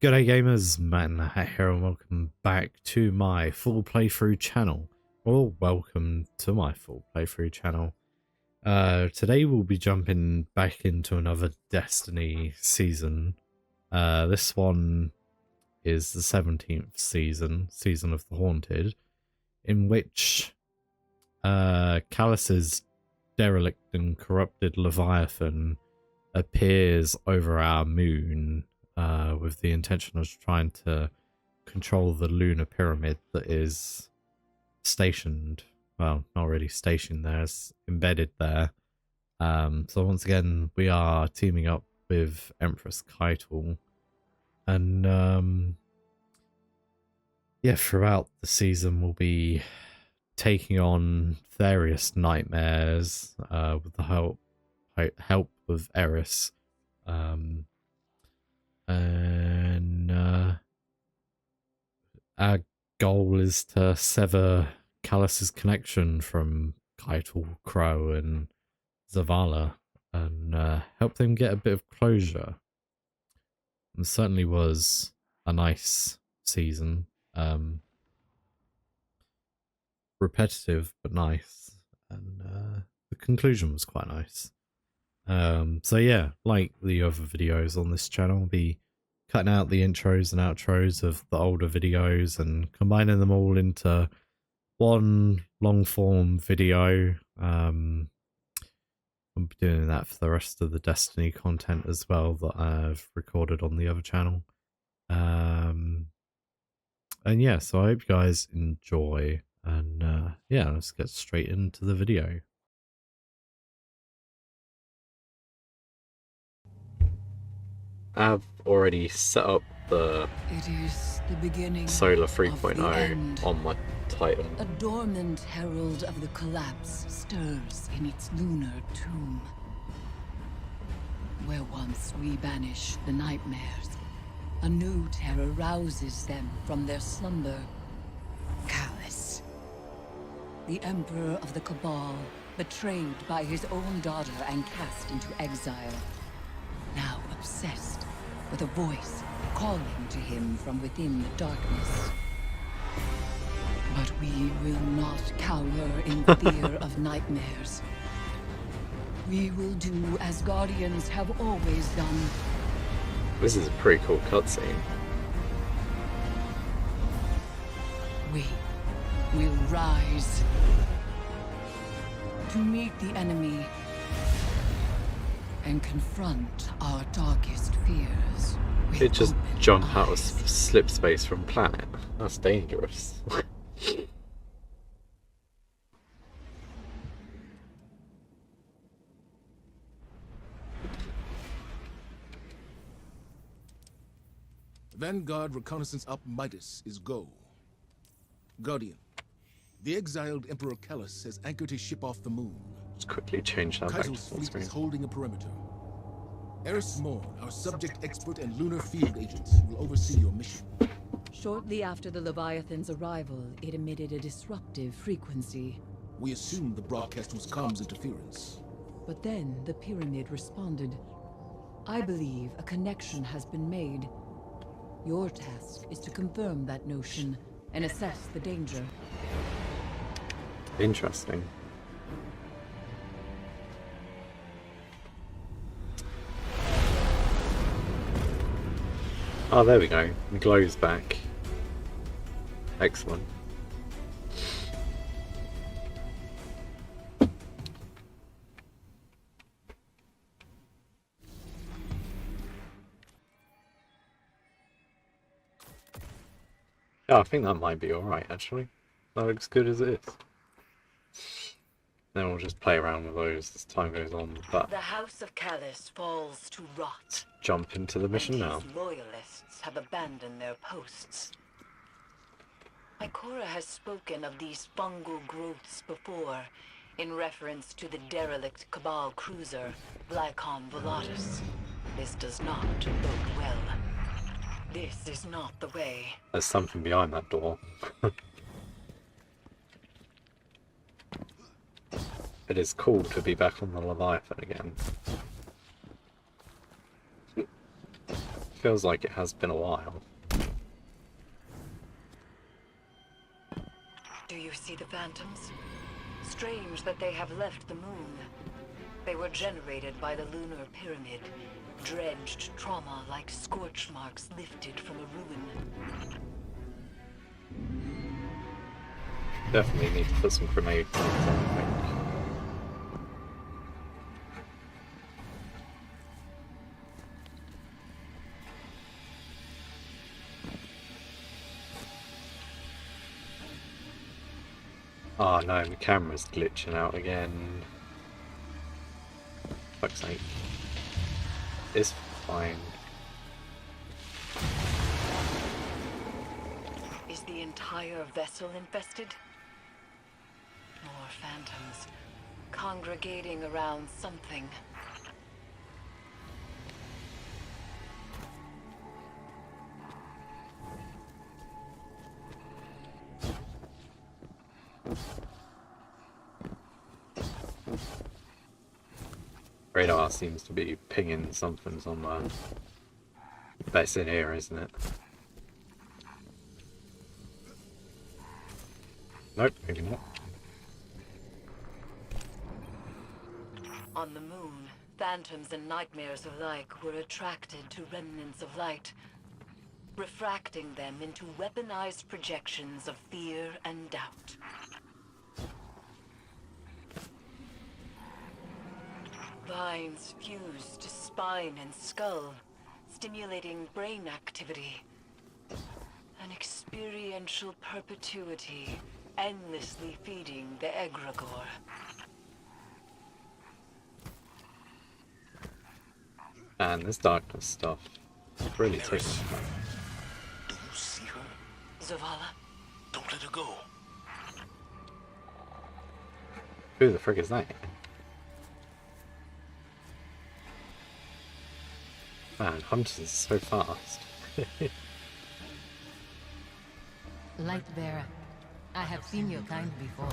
G'day gamers, Matt in the Hat here and welcome back to my full playthrough channel. Or welcome to my full playthrough channel. Today we'll be jumping back into another Destiny season. This one is the 17th season, Season of the Haunted, in which Calus's derelict and corrupted Leviathan appears over our moon with the intention of trying to control the lunar pyramid that is stationed, well, not really stationed there, it's embedded there. So once again, we are teaming up with Empress Caiatl, and yeah, throughout the season we'll be taking on various nightmares with the help of Eris. And our goal is to sever Calus's connection from Caiatl, Crow, and Zavala, and help them get a bit of closure. It certainly was a nice season. Repetitive, but nice. And the conclusion was quite nice. So yeah, like the other videos on this channel, I'll be cutting out the intros and outros of the older videos and combining them all into one long form video. I'll be doing that for the rest of the Destiny content as well that I've recorded on the other channel. And yeah, so I hope you guys enjoy, and yeah, let's get straight into the video. I've already set up the Solar 3.0 on my Titan. A dormant herald of the collapse stirs in its lunar tomb. Where once we banished the nightmares, a new terror rouses them from their slumber. Calus, the Emperor of the Cabal, betrayed by his own daughter and cast into exile. Now obsessed with a voice calling to him from within the darkness. But we will not cower in fear of nightmares. We will do as Guardians have always done. This is a pretty cool cutscene. We will rise to meet the enemy and confront our darkest fears. It just jump out of slip space from planet. That's dangerous. Vanguard reconnaissance up Midas is go. Guardian, the exiled Emperor Calus has anchored his ship off the moon. Just quickly change that back to Caiatl's full fleet screen. is holding a perimeter. Eris Morn, our subject expert and lunar field agent, will oversee your mission. Shortly after the Leviathan's arrival, it emitted a disruptive frequency. We assumed the broadcast was comms interference. But then the pyramid responded. I believe a connection has been made. Your task is to confirm that notion and assess the danger. Interesting. Oh, there we go. The glow's back. Excellent. Yeah, I think that might be alright, actually. That looks good as it is. Then we'll just play around with those as time goes on, but The House of Calus falls to rot. jump into the mission now. His loyalists have abandoned their posts. Ikora has spoken of these fungal growths before, in reference to the derelict Cabal cruiser, Lycon Volatus. This does not bode well. This is not the way. There's something behind that door. It is cool to be back on the Leviathan again. Feels like it has been a while. Do you see the phantoms? Strange that they have left the moon. They were generated by the lunar pyramid. Dredged trauma like scorch marks lifted from a ruin. Definitely need to put some grenade bombs on, I think. Oh no, my camera's glitching out again. Fuck's sake. It's fine. Is the entire vessel infested? More phantoms, congregating around something. Radar seems to be pinging something somewhere. But it's in here, isn't it? Nope, maybe not. On the moon, phantoms and nightmares alike were attracted to remnants of light, refracting them into weaponized projections of fear and doubt. Vines fused to spine and skull, stimulating brain activity. An experiential perpetuity, endlessly feeding the egregore. Man, this darkness stuff really takes Eris, me. do you see her? Zavala, Don't let her go. Who the frick is that? Man, hunters are so fast. Lightbearer, I have seen your kind before.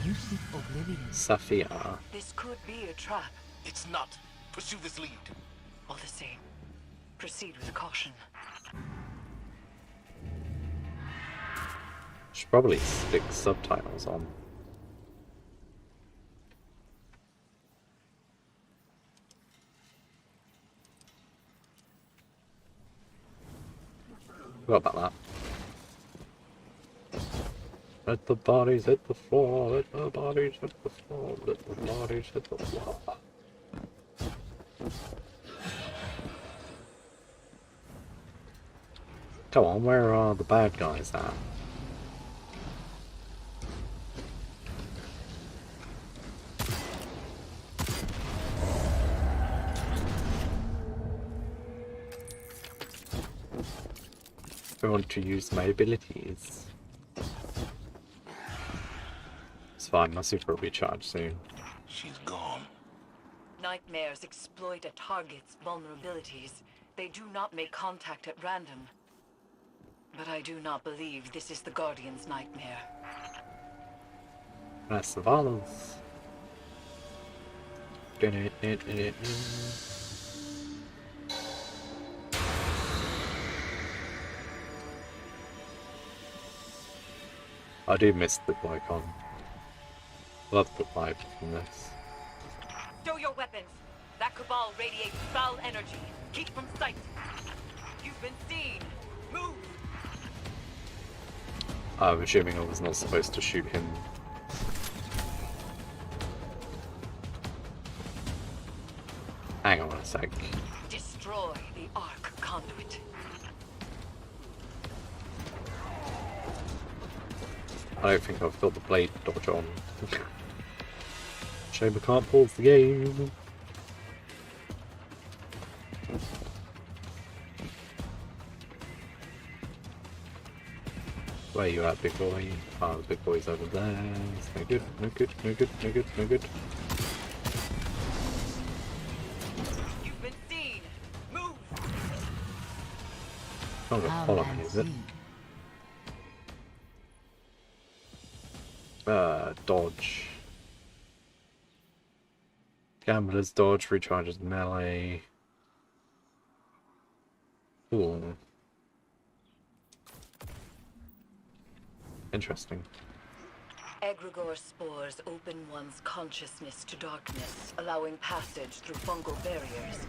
You seek oblivion. Safia. this could be a trap. It's not. Pursue this lead. All the same, proceed with caution. Should probably stick subtitles on. Forgot about that. Let the bodies hit the floor, let the bodies hit the floor, let the bodies hit the floor. Come on, where are the bad guys at? I want to use my abilities. It's fine, my super will be charged soon. She's gone. Nightmares exploit a target's vulnerabilities. They do not make contact at random. But I do not believe this is the Guardian's nightmare. That's Zavala's. I do miss the Glycon. Love the vibe from this. Stow your weapons! That cabal radiates foul energy. Keep from sight! You've been seen! Move! I'm assuming I was not supposed to shoot him. Hang on a sec. Destroy the Arc Conduit. I don't think I've got the blade dodge on. Shame I can't pause the game. Where you at, big boy? Oh, the big boy's over there. It's no good, no good, no good, no good, no good. You've been seen! Move! Not gonna Come follow me, and is it? see. Dodge. Gambler's dodge recharges melee. Cool. Interesting. Egregore spores open one's consciousness to darkness, allowing passage through fungal barriers.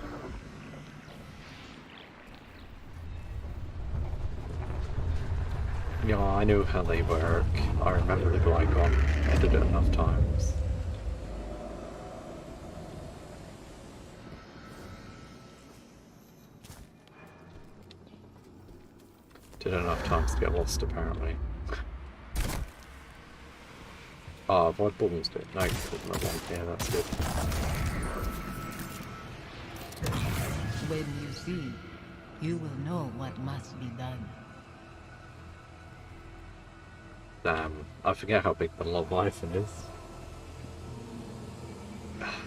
Yeah, I know how they work. I remember the Glycon. I did it enough times. Did it enough times to get lost, apparently. Ah, avoid balls do it. No, yeah, that's good. When you see, you will know what must be done. Damn, I forget how big the Leviathan is.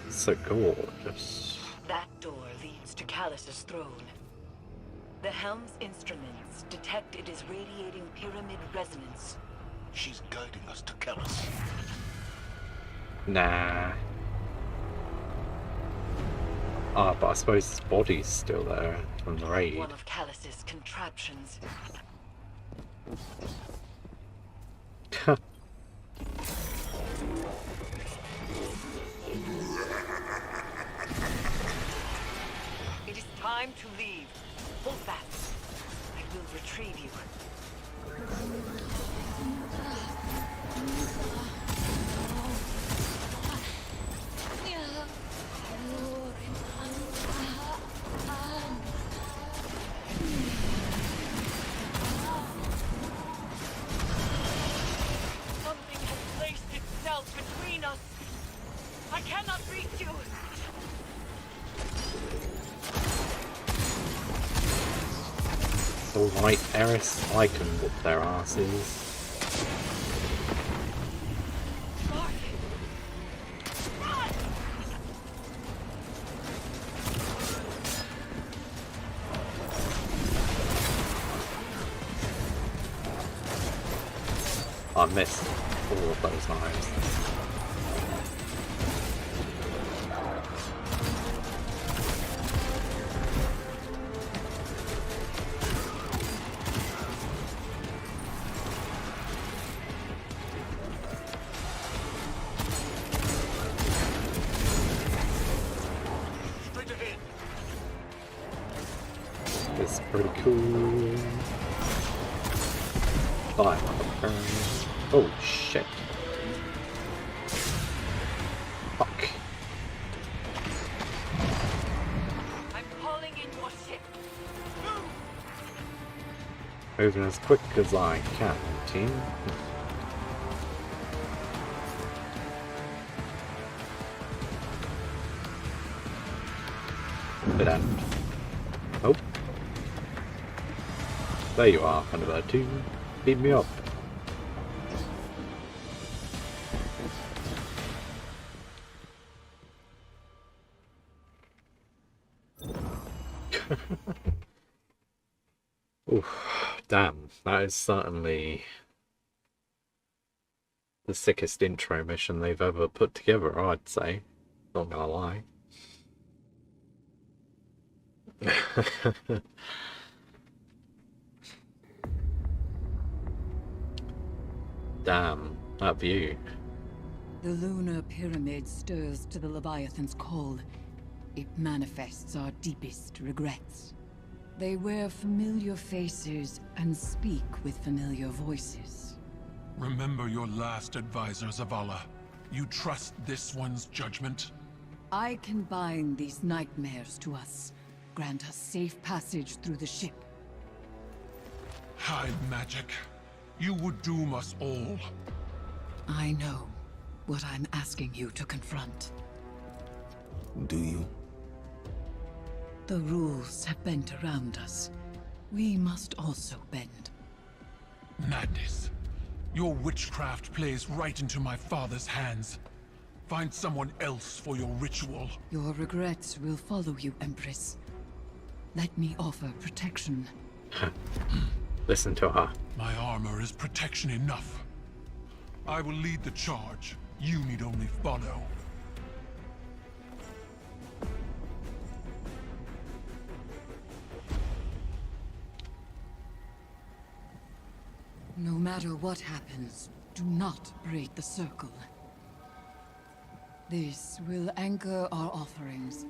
It's so gorgeous. That door leads to Calus's throne. The helm's instruments detect it is radiating pyramid resonance. She's guiding us to Calus. Nah. Ah, but I suppose his body's still there from the raid. One of Calus's contraptions. It is time to leave. Hold fast. I will retrieve you. Something has placed itself between us. I cannot reach you. Alright, Eris, I can whoop their asses. I missed all of those knives. Straight ahead. It's pretty cool. Fine, motherfucker. Oh shit. Fuck. I'm calling in your ship. Moving as quick as I can, team. Bit end. Oh. There you are, Thunderbird 2. Beat me up. Oof, damn, that is certainly the sickest intro mission they've ever put together, I'd say. Not gonna lie. Damn, that view. The lunar pyramid stirs to the Leviathan's call. It manifests our deepest regrets. They wear familiar faces and speak with familiar voices. Remember your last advisor, Zavala. You trust this one's judgment? I can bind these nightmares to us, grant us safe passage through the ship. Hive magic. You would doom us all. I know what I'm asking you to confront. Do you? The rules have bent around us. We must also bend. Madness. Your witchcraft plays right into my father's hands. Find someone else for your ritual. Your regrets will follow you, Empress. Let me offer protection. Listen to her. My armor is protection enough. I will lead the charge. You need only follow. No matter what happens, do not break the circle. This will anchor our offerings.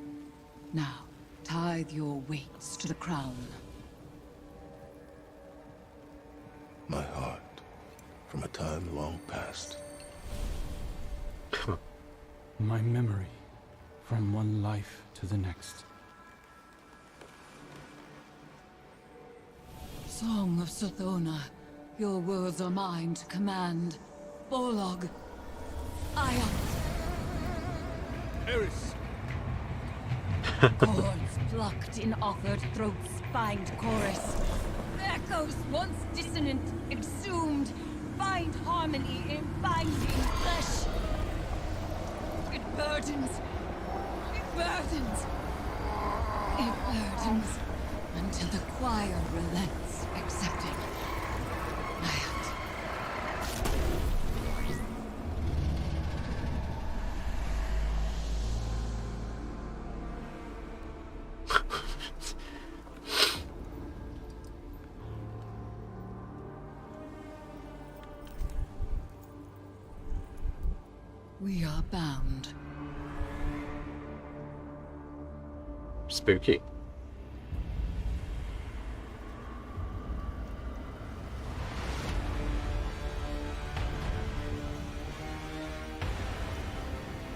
Now, tithe your weights to the crown. My heart, from a time long past. My memory, from one life to the next. Song of Sothona, your words are mine to command. Borlog, Caiatl. Eris! Chords plucked in offered throats find chorus. Echoes once dissonant, exhumed, find harmony in binding flesh. It burdens. It burdens. It burdens until the choir relents, accepting. Caiatl. We are bound. Spooky.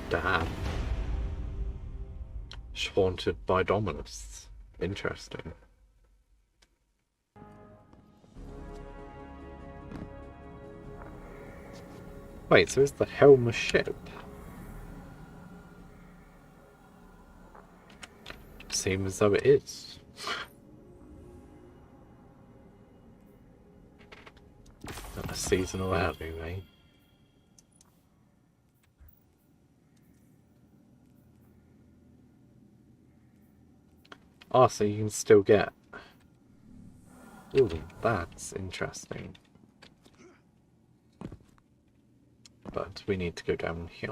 Damn. Haunted by Dominus. Interesting. Wait, so is the helm a ship? Seems as though it is. Not a seasonal outing, mate. Oh, so you can still get... Ooh, that's interesting. But we need to go down here.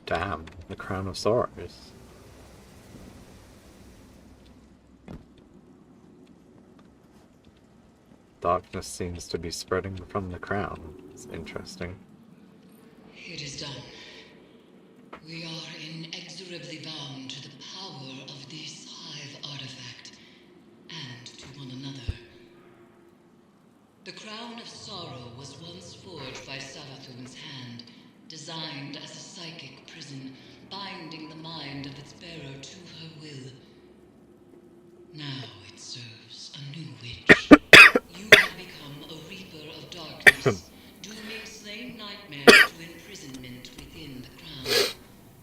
Damn, the Crown of Sorrows. Darkness seems to be spreading from the crown. It's interesting. It is done. We are inexorably bound to the power of this hive artifact, and to one another. The Crown of Sorrow was once forged by Savathun's hand, designed as a psychic prison, binding the mind of its bearer to her will. Now it serves a new witch. You have become a reaper of darkness, dooming slain nightmares to imprisonment within the crown.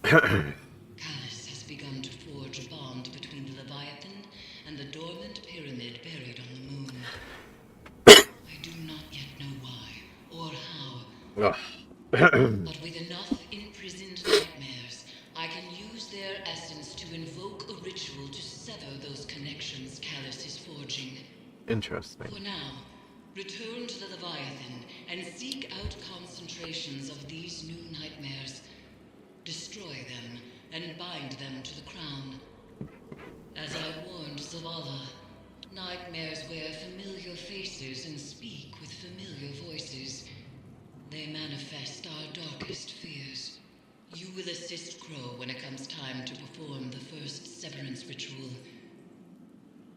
Calus has begun to forge a bond between the Leviathan and the dormant pyramid buried on the moon. I do not yet know why or how. But with enough imprisoned nightmares, I can use their essence to invoke a ritual to sever those connections Calus is forging. Interesting. For now, return to the Leviathan and seek out concentrations of these new nightmares. Destroy them and bind them to the crown. As I warned Zavala, nightmares wear familiar faces and speak with familiar voices. They manifest our darkest fears. You will assist Crow when it comes time to perform the first severance ritual.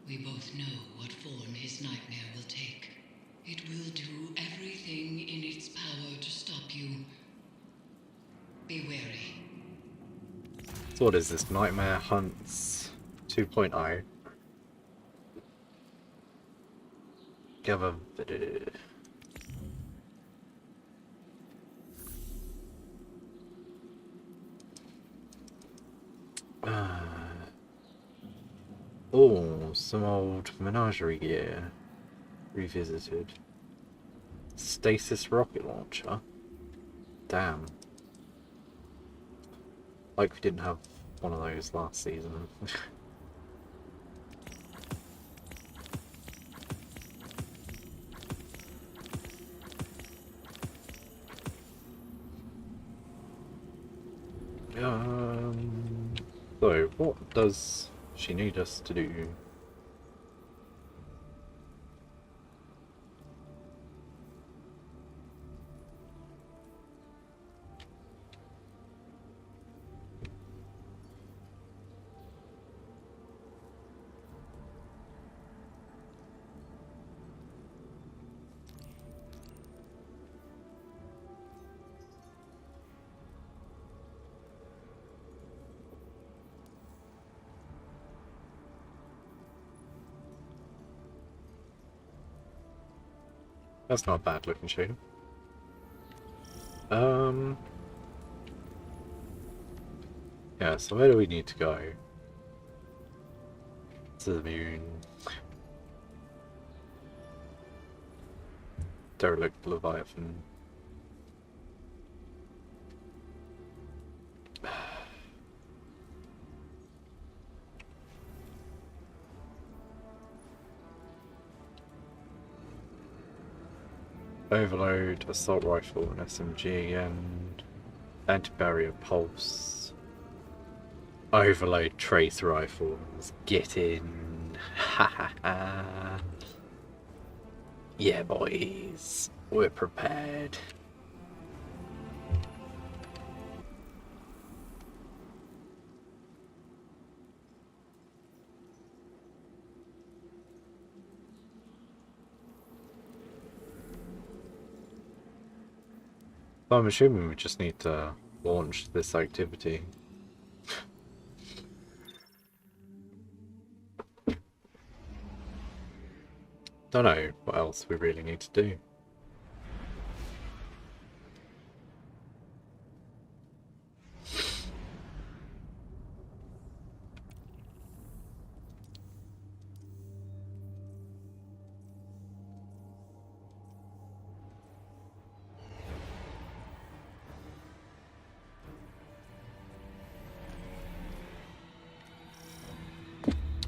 We both know what form his nightmare will take. It will do everything in its power to stop you. Be wary. So what is this? Nightmare Hunts 2.0. Gather... Oh, some old menagerie gear. Revisited. Stasis rocket launcher. Damn. Like we didn't have one of those last season. So what does she need us to do? That's not a bad looking shader. Yeah, so where do we need to go? To the moon. Derelict Leviathan. Overload, assault rifle, and SMG, and anti-barrier pulse. Overload trace rifles. Get in. Ha ha ha. Yeah, boys. We're prepared. I'm assuming we just need to launch this activity. Don't know what else we really need to do.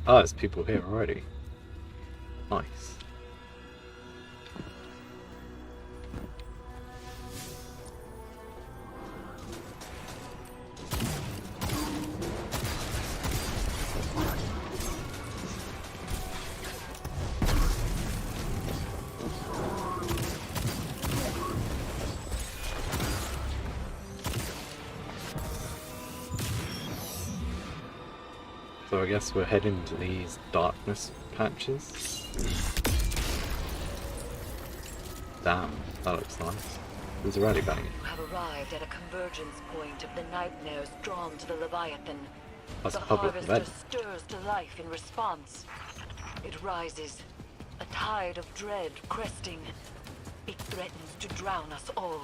Ah, there's people here already. Nice. So I guess we're heading to these darkness patches. Damn, that looks nice. There's a rally bang. You have arrived at a convergence point of the nightmares drawn to the Leviathan. That's The a public harvester event. stirs to life in response. It rises, a tide of dread cresting. It threatens to drown us all.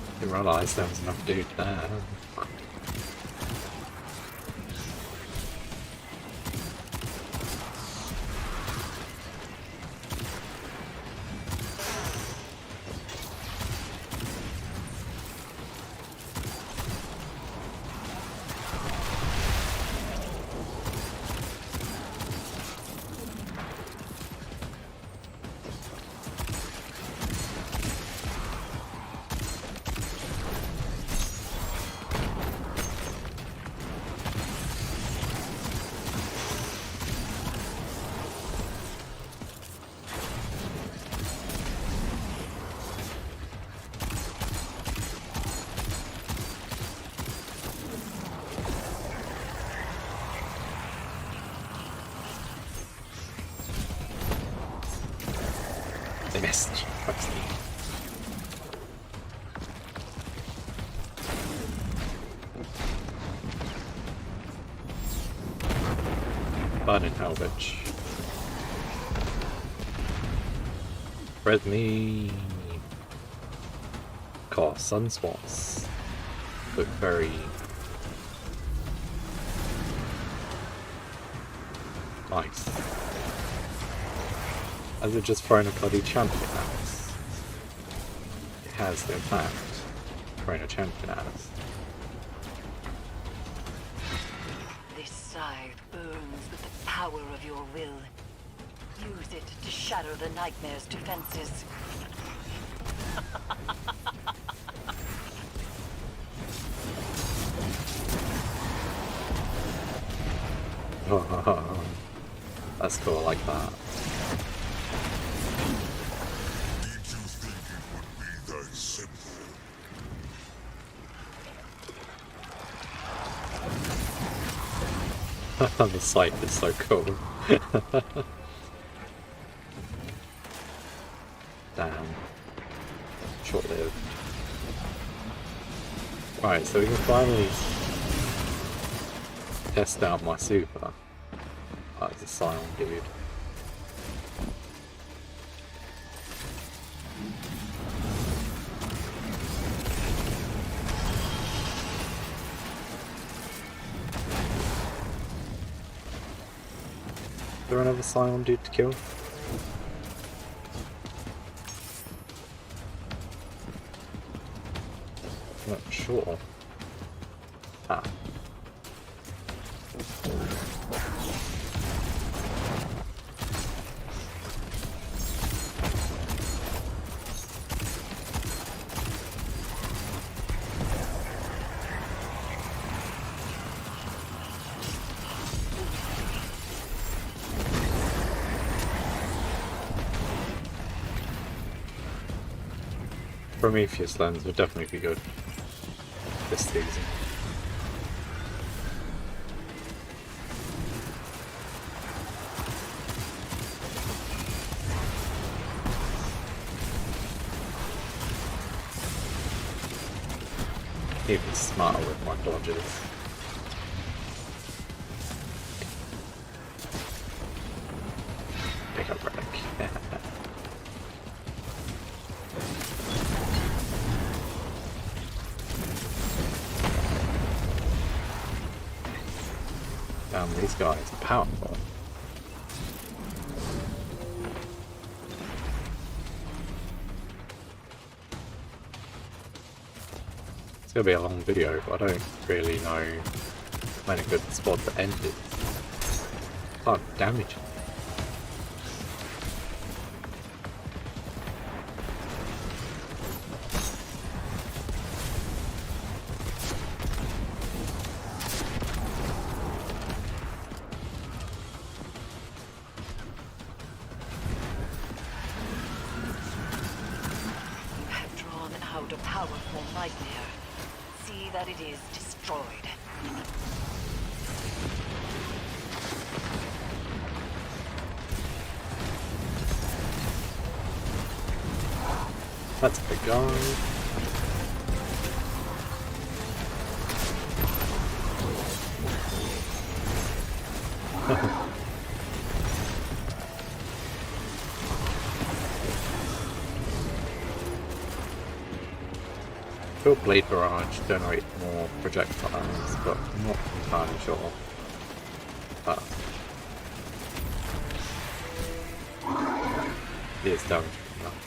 I didn't realise there was enough dude there. They missed. Fuck's sake. Burn in hell, bitch. Red me. God, sunspots look very nice. Has it just thrown a bloody champion at us? It has, in fact, thrown a champion at us. This scythe burns with the power of your will. Use it to shatter the nightmare's defenses. That's cool, I like that. Did you think it would be that simple? The scythe is so cool. Damn. Short-lived. Right, so we can finally test out my super. Oh, it's a Scion dude. Is there another Scion dude to kill? Not sure. Ah. Prometheus lens would definitely be good this season. Even smarter with my dodges. Pick up relic. Damn, these guys are powerful. It's gonna be a long video, but I don't really know when a good spot to end it. Can't damage it. Nightmare. See that it is destroyed. That's a big guy. I feel Blade Barrage generate more projectiles, but I'm not entirely sure. But it is damage enough.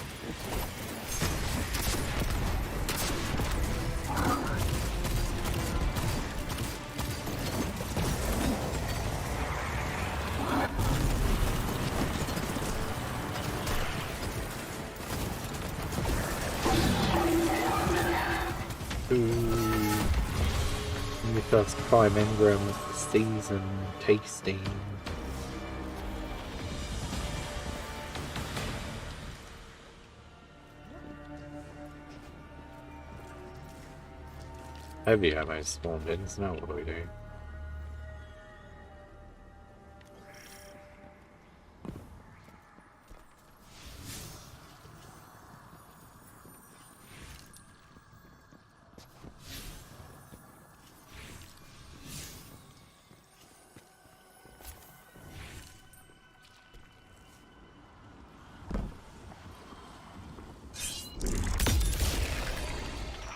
The first prime engram of the season, tasting. Heavy ammo spawned in, so now what do we do?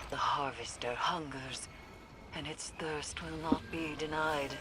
The harvester hungers, and its thirst will not be denied.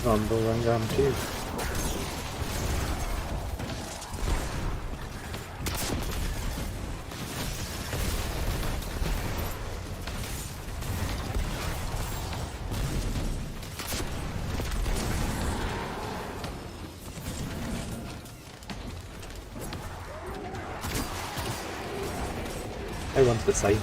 Rumble and Ram too. Everyone's the same.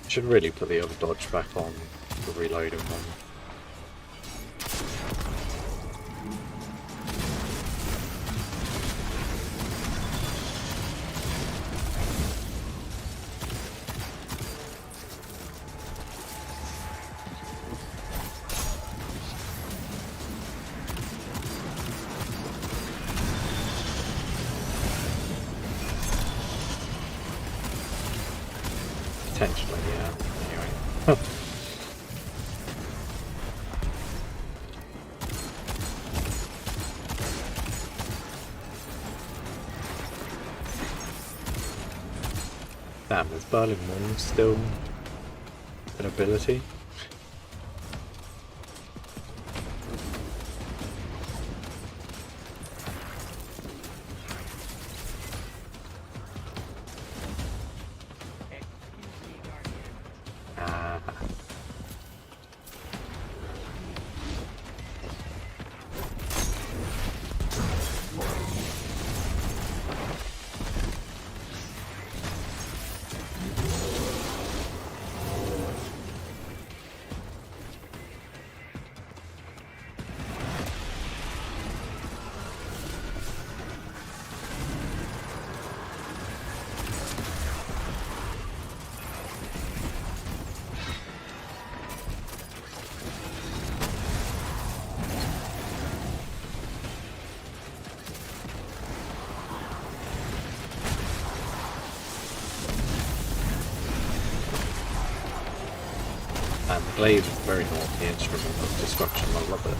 Should really put the other dodge back on the reloading one. Potentially, yeah. Anyway. Damn, is Berlin Morn still an ability? And the glaive is a very naughty instrument of destruction, I love it.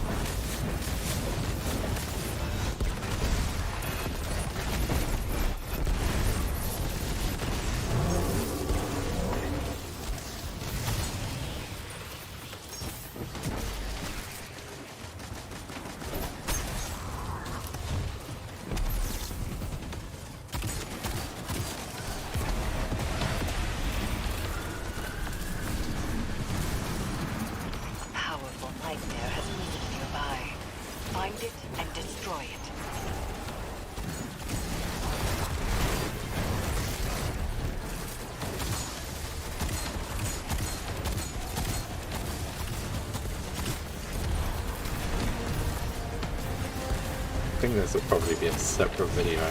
Nightmare has moved nearby. Find it and destroy it. I think this will probably be a separate video.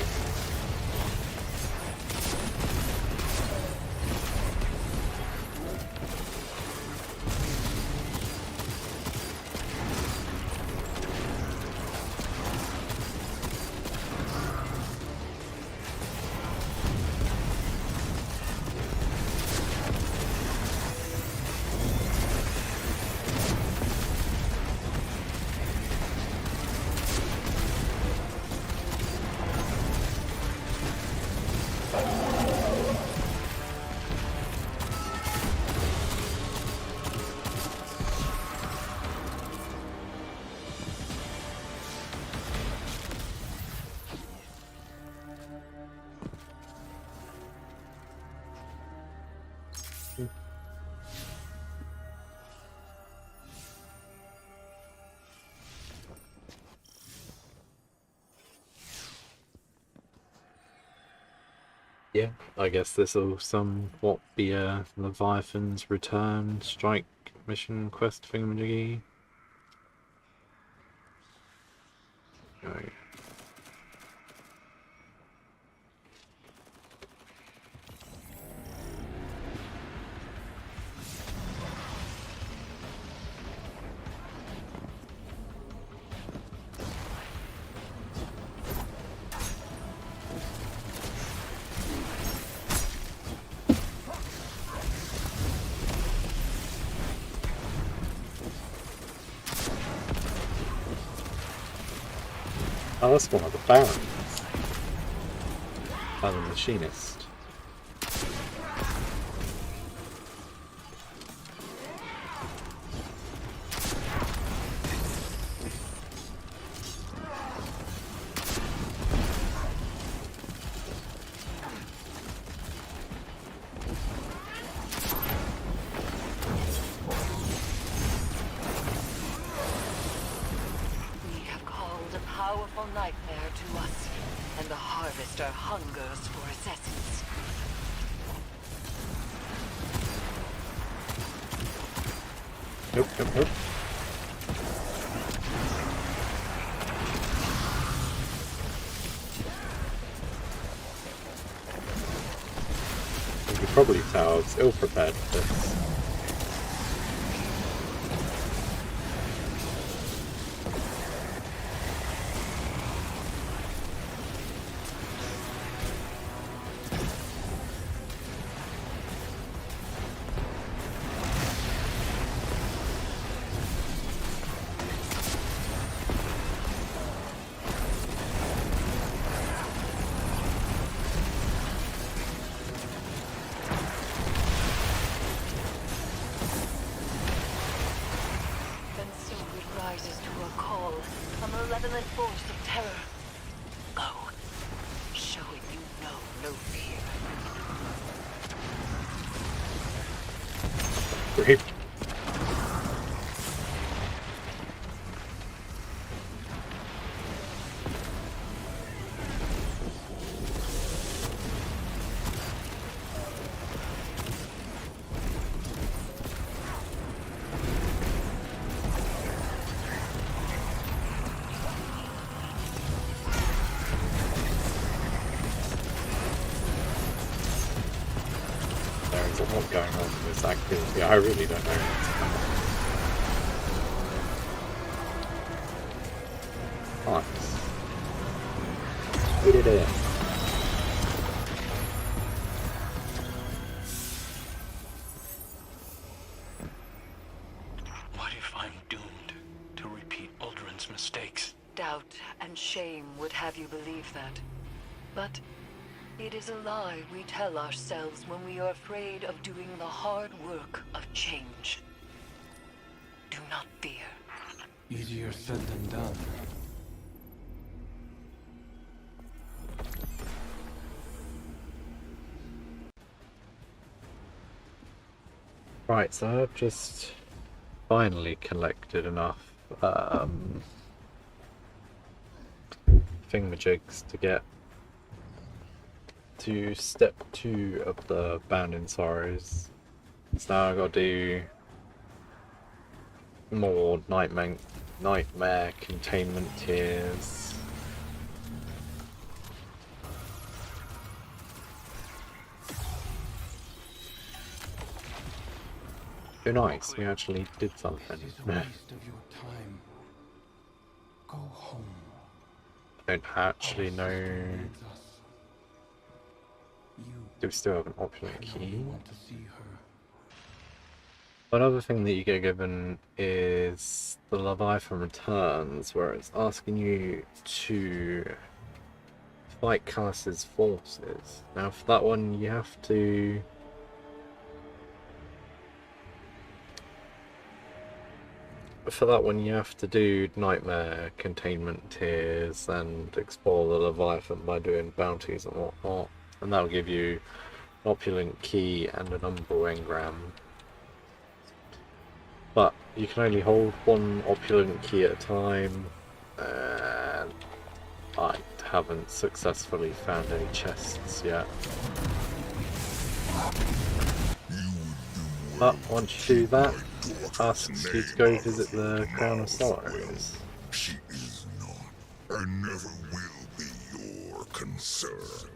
Yeah, I guess this will somewhat be a Leviathan's return strike mission quest thingamajiggy. Right. that's one of the barons. I'm a machinist. Nightmare to us, and the harvester hungers for its essence. Nope, nope, nope. You could probably tell I was ill-prepared for this. Great. There's a lot going on in this activity. I really don't know. Nice. We did it. What if I'm doomed to repeat Uldren's mistakes? Doubt and shame would have you believe that. But it is a lie we tell ourselves when we are afraid of doing the hard work of change. Do not fear. Easier said than done. Right, so I've just finally collected enough thingamajigs to get to step 2 of the Bound in Sorrows. So now I've got to do more Nightmare Containment tiers. Oh nice, we actually did something. This is a waste of your time. Go home. I don't actually know. Do we still have an optional key? Another thing that you get given is the Leviathan Returns, where it's asking you to fight Calus's forces. Now for that one you have to do Nightmare Containment tiers and explore the Leviathan by doing bounties and whatnot, and that'll give you an opulent key and an umbral engram. But you can only hold one opulent key at a time, and I haven't successfully found any chests yet. But once you do that, it asks you to go visit the Crown of Sorrows. She is not, and never will be your concern.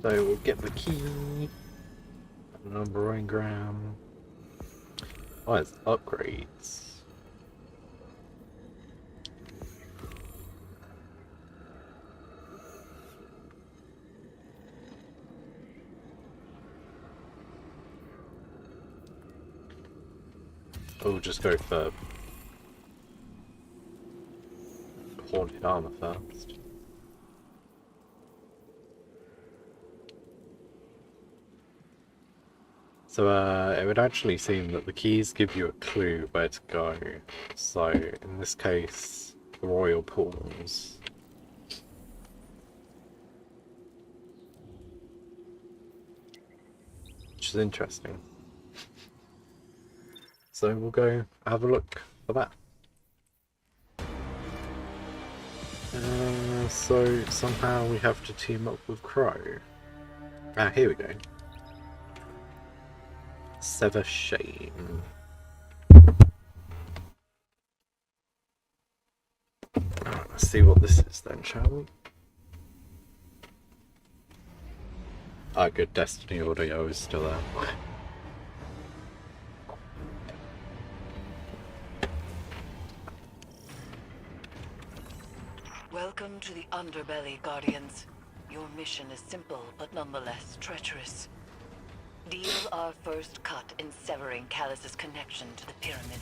So we'll get the key, an umbral engram. Oh, it's upgrades. We'll just go for haunted armor first. So it would actually seem that the keys give you a clue where to go. So in this case, the royal pools. Which is interesting. So we'll go have a look for that. So somehow we have to team up with Crow. Ah, here we go. Sever Shame. Let's see what this is then, shall we? Ah, good. Destiny audio is still there. Welcome to the Underbelly, Guardians. Your mission is simple, but nonetheless treacherous. Deal our first cut in severing Calus's connection to the pyramid.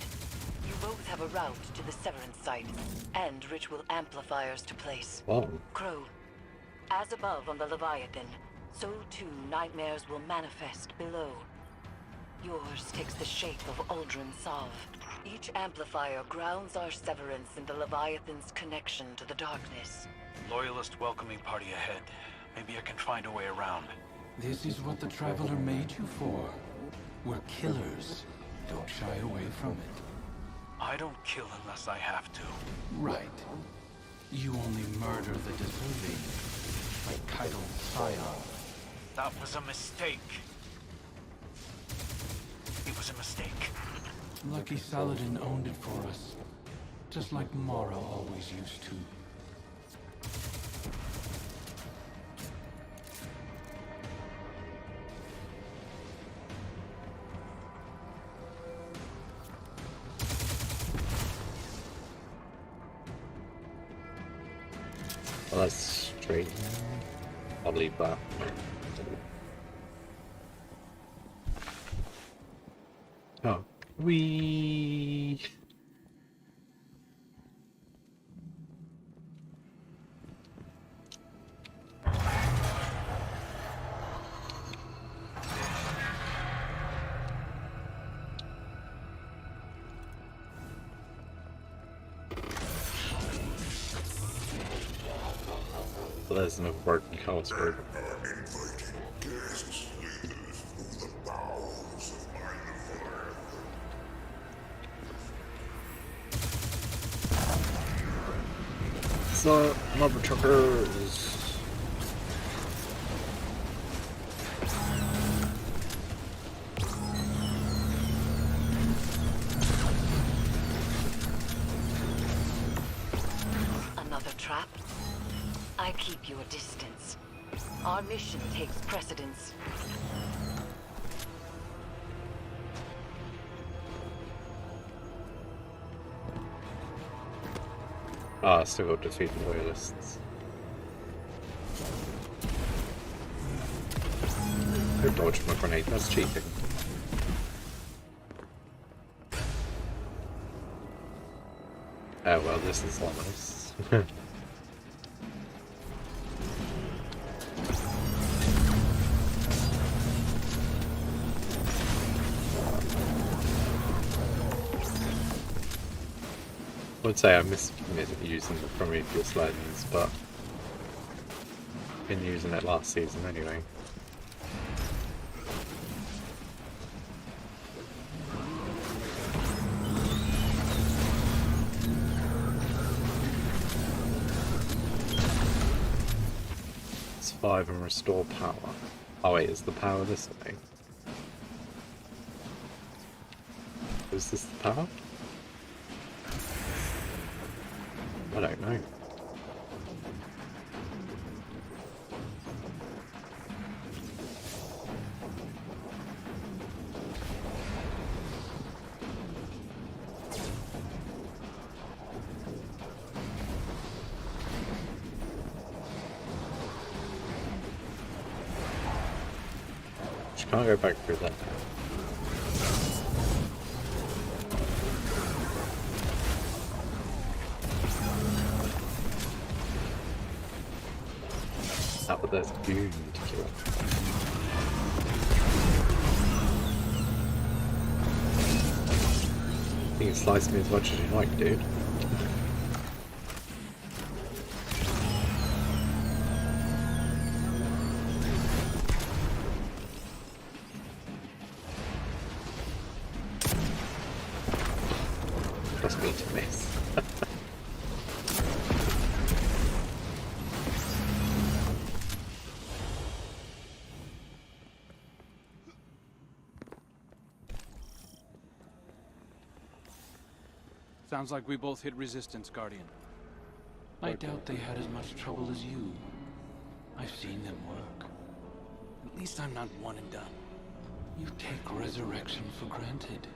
You both have a route to the severance site, and ritual amplifiers to place. Wow. Crow, as above on the Leviathan, so too nightmares will manifest below. Yours takes the shape of Uldren Sav. Each amplifier grounds our severance in the Leviathan's connection to the darkness. Loyalist welcoming party ahead. Maybe I can find a way around. This is what the Traveler made you for. We're killers. Don't shy away from it. I don't kill unless I have to. Right. You only murder the deserving. Like Caiatl's scion. That was a mistake. It was a mistake. Lucky Saladin owned it for us. Just like Mara always used to. Well, that's straight. I'll leave that. Oh, we. So there's no broken Calus group. So, mother truckers. Another trap? I keep you a distance. Our mission takes precedence. Ah, still got defeat the loyalists. I dodged my grenade, that's cheating. Oh well, this is almost. I would say I miss using the Prometheus lens, but been using it last season anyway. Survive and restore power. Oh wait, is the power this way? Is this the power? I don't know. Just can't go back through that. Ah, but there's goon to kill. You can slice me as much as you like, dude. Trust me to miss. Sounds like we both hit resistance, Guardian. I doubt they had as much trouble as you. I've seen them work. At least I'm not one and done. You take resurrection for granted.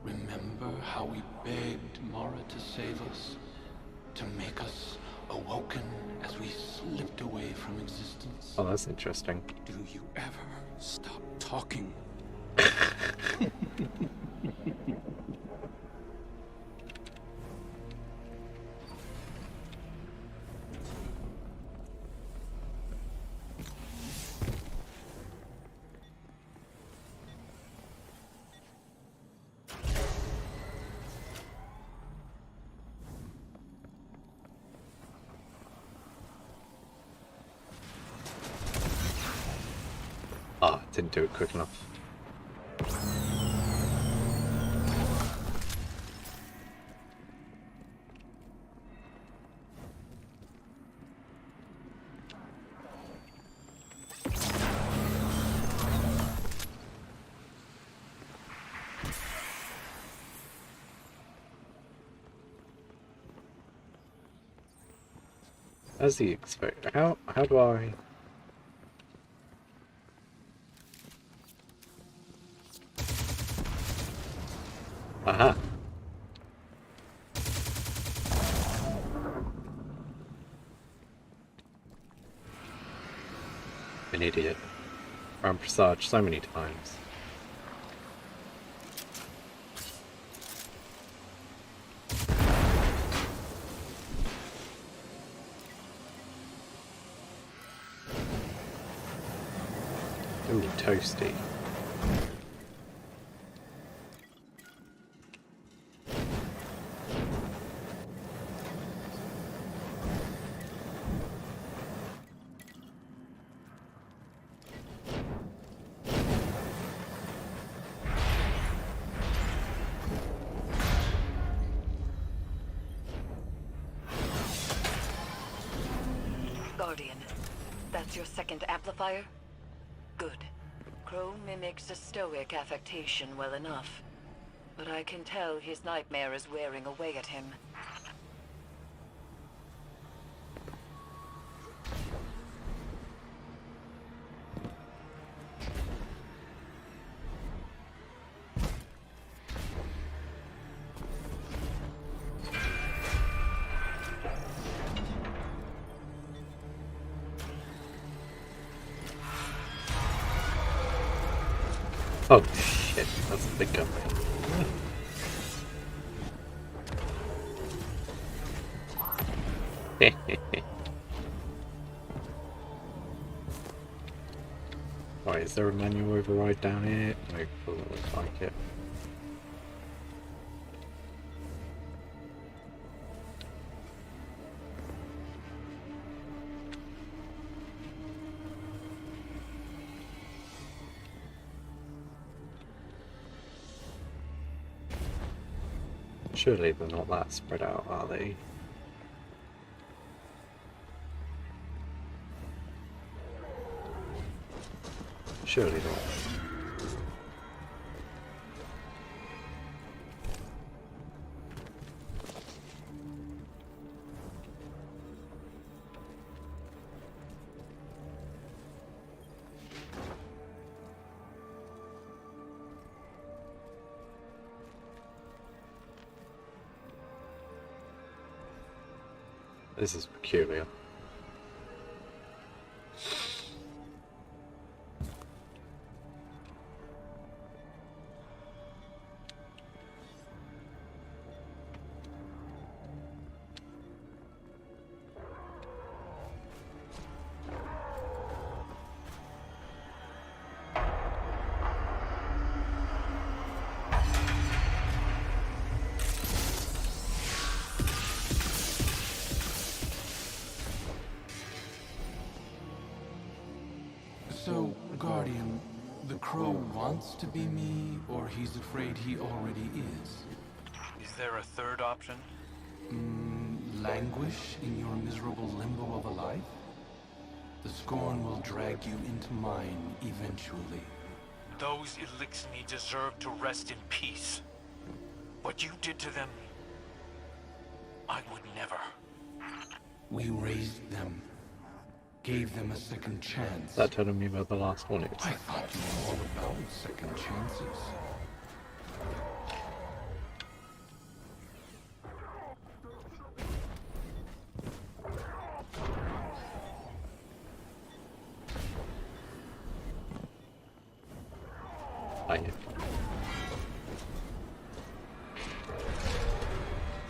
Remember how we begged Mara to save us? To make us awoken as we slipped away from existence? Oh, that's interesting. Do you ever stop talking? Ah, didn't do it quick enough. As you expect. How do I... Aha! An idiot. I'm presaged so many times. Ooh, toasty. Guardian, that's your second amplifier? Good. Crow mimics a stoic affectation well enough, but I can tell his nightmare is wearing away at him. Oh shit, that's a big gun. Right, is there a manual override down here? No, doesn't look like it. Surely they're not that spread out, are they? Surely not. This is peculiar. So, Guardian, the crow wants to be me, or he's afraid he already is? Is there a third option? Languish in your miserable limbo of a life? The scorn will drag you into mine eventually. Those Elixni deserve to rest in peace. What you did to them, I would never. We raised them. Gave them a second chance. That telling me about the last one is. I thought you were all about second chances.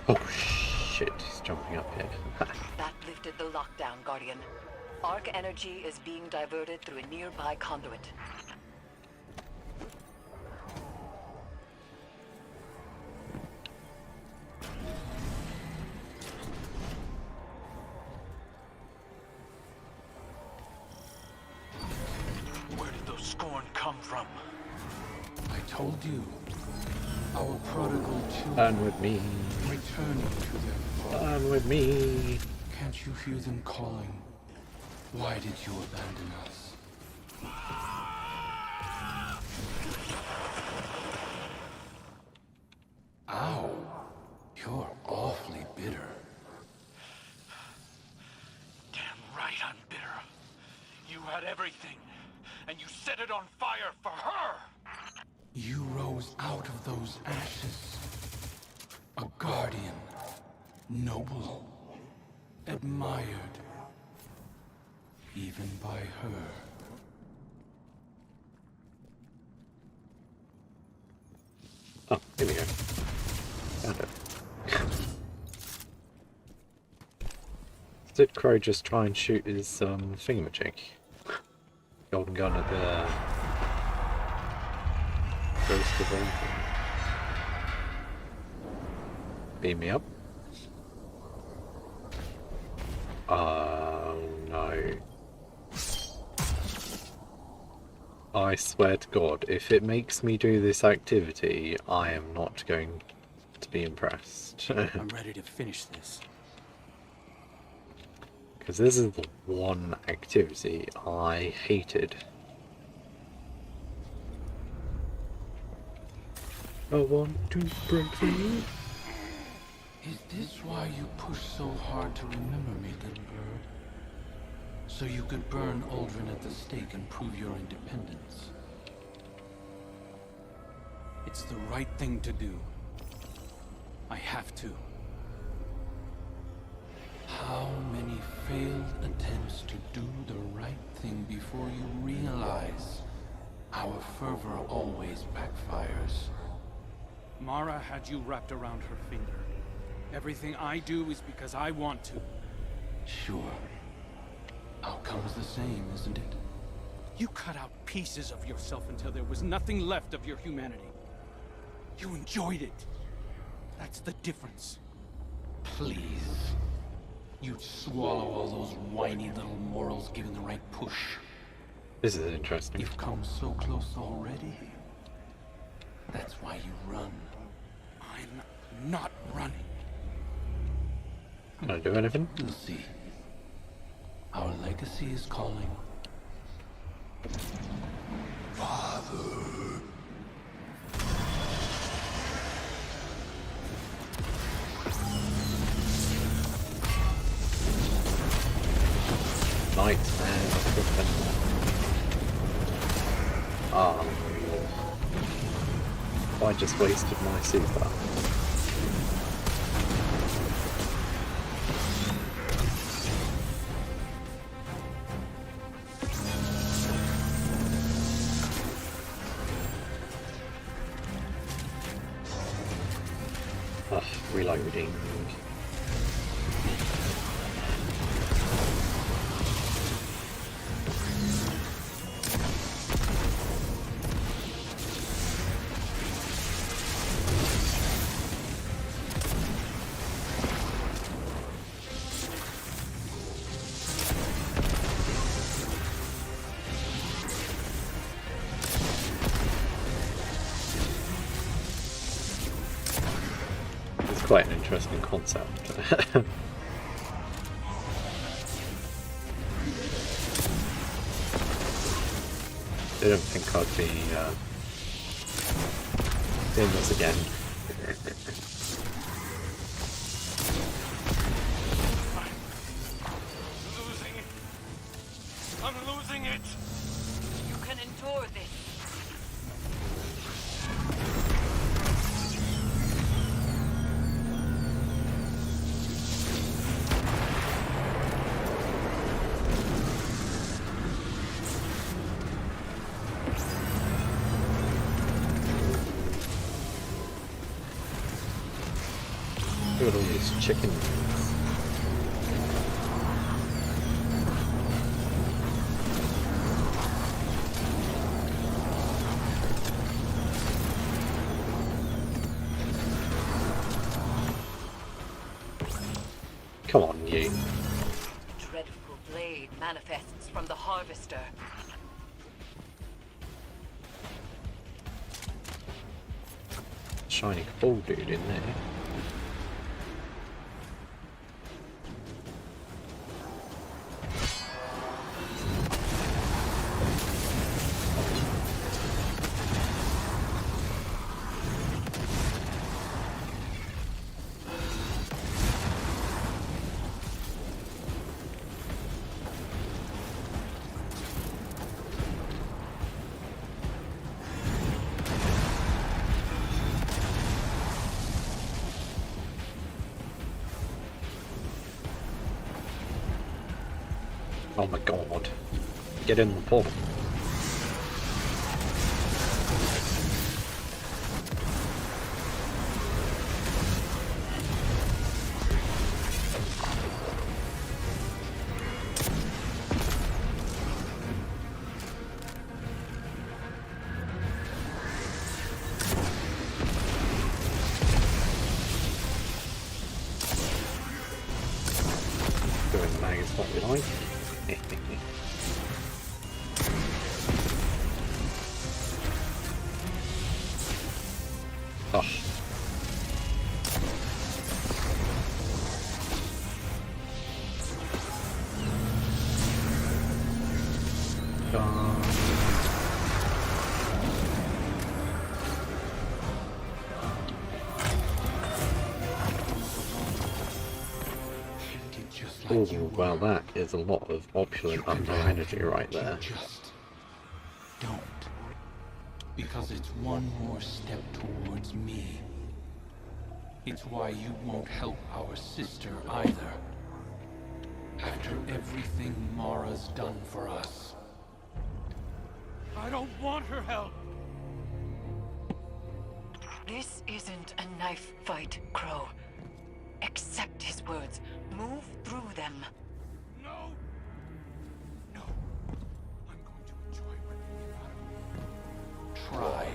Oh shit, he's jumping up here. That lifted the lockdown, Guardian. Arc energy is being diverted through a nearby conduit. Where did those scorn come from? I told you. Our prodigal children Burn with me. returning to their father. Burn with me. Can't you hear them calling? Why did you abandon us? Ow. You're awfully bitter. Damn right I'm bitter. You had everything, and you set it on fire for her! You rose out of those ashes. A guardian. Noble. Admired. Even by her. Oh, here we go. Found it. Did Crow just try and shoot his thingamajig? Golden gun at the ghost of anything. Beam me up. Oh no. I swear to God, if it makes me do this activity, I am not going to be impressed. I'm ready to finish this. Because this is the one activity I hated. I want to break free. Is this why you push so hard to remember me, little bird? So you could burn Aldrin at the stake and prove your independence? It's the right thing to do. I have to. How many failed attempts to do the right thing before you realize our fervor always backfires? Mara had you wrapped around her finger. Everything I do is because I want to. Sure. Outcome's the same, isn't it? You cut out pieces of yourself until there was nothing left of your humanity. You enjoyed it. That's the difference. Please. You'd swallow all those whiny little morals given the right push. This is interesting. You've come so close already. That's why you run. I'm not running. Can I do anything? You'll see. Our legacy is calling. Father. Nightmare Containment. Ah, I just wasted my super. Reloading. quite an interesting concept. I don't think I'd be doing this again. I'm losing it! You can endure this. Look at all these chickens. Come on, you. Dreadful blade manifests from the harvester. Shiny cool dude in there. Oh my god. Get in the portal. Doing mag is what we like. Oh. Oh, well, that is a lot of opulent under energy right there. Just don't. Because it's one more step towards me. It's why you won't help our sister either. After everything Mara's done for us. I don't want her help! This isn't a knife fight, Crow. Accept his words. Move through them. No! No. I'm going to enjoy ripping you out of me. Try.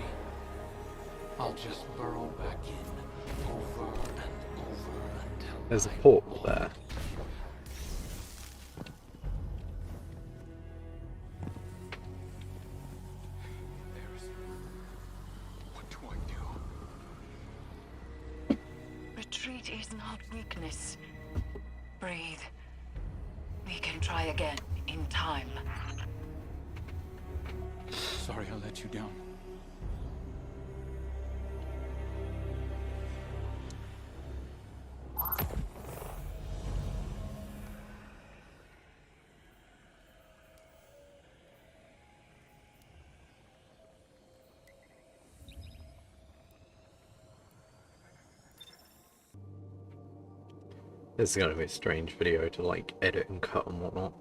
I'll just burrow back in, over and over until There's a portal there. Eris, what do I do? Retreat is not weakness. Breathe. We can try again in time. Sorry I let you down. This is going to be a strange video to like edit and cut and whatnot.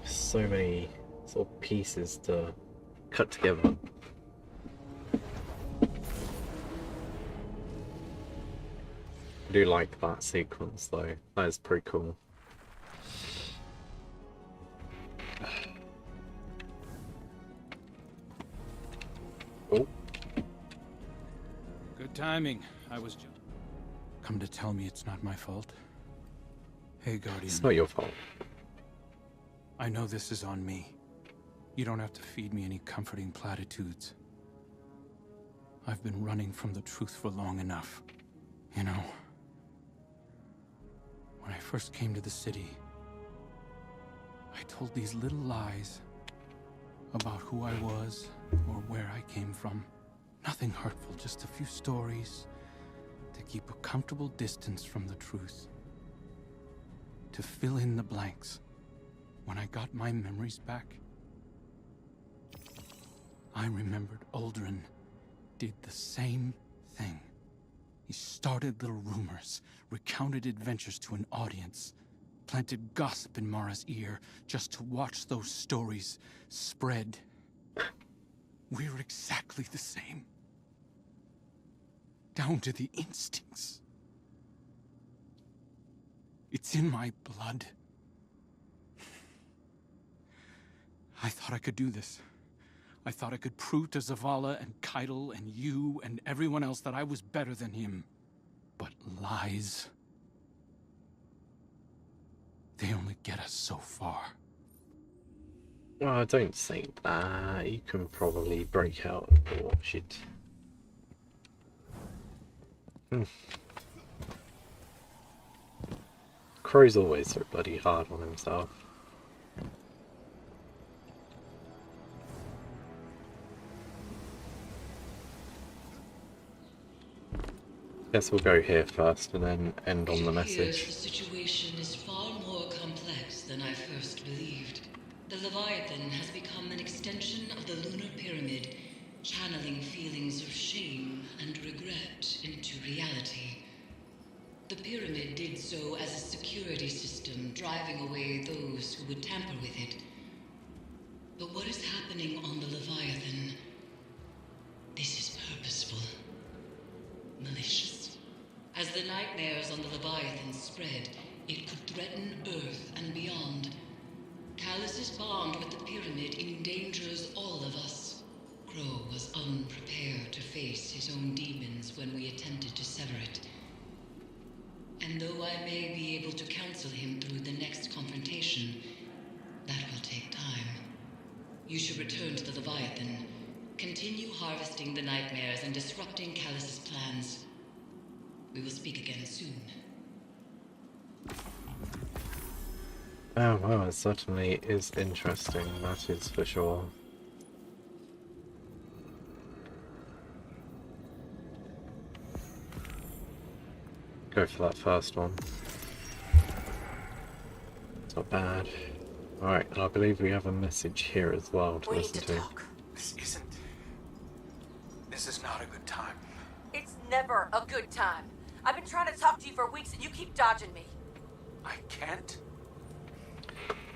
So many sort of pieces to cut together. I do like that sequence though, that is pretty cool. Oh. Good timing. I was just... Come to tell me it's not my fault? Hey, Guardian. It's not your fault. I know this is on me. You don't have to feed me any comforting platitudes. I've been running from the truth for long enough. You know, when I first came to the city, I told these little lies about who I was or where I came from. Nothing hurtful, just a few stories to keep a comfortable distance from the truth. To fill in the blanks when I got my memories back. I remembered Aldrin did the same thing. He started little rumors, recounted adventures to an audience, planted gossip in Mara's ear just to watch those stories spread. We're exactly the same. Down to the instincts. It's in my blood. I thought I could do this. I thought I could prove to Zavala and Caiatl and you and everyone else that I was better than him. But lies, they only get us so far. Well, I don't say that. You can probably break out and watch it. Crow's always so bloody hard on himself. Guess we'll go here first and then end on the message. The situation is far more complex than I first believed. The Leviathan has become an extension of the lunar pyramid, channeling feelings of shame and regret into reality. The pyramid did so as a security system, driving away those who would tamper with it. But what is happening on the Leviathan? This is purposeful, malicious. As the nightmares on the Leviathan spread, it could threaten Earth and beyond. Calus's bond with the pyramid endangers all of us. Crow was unprepared to face his own demons when we attempted to sever it. And though I may be able to counsel him through the next confrontation, that will take time. You should return to the Leviathan. Continue harvesting the nightmares and disrupting Calus's plans. We will speak again soon. Oh well, it certainly is interesting, that is for sure. Go for that first one. It's not bad. Alright, and I believe we have a message here as well to listen to. This is not a good time. It's never a good time. I've been trying to talk to you for weeks and you keep dodging me. I can't.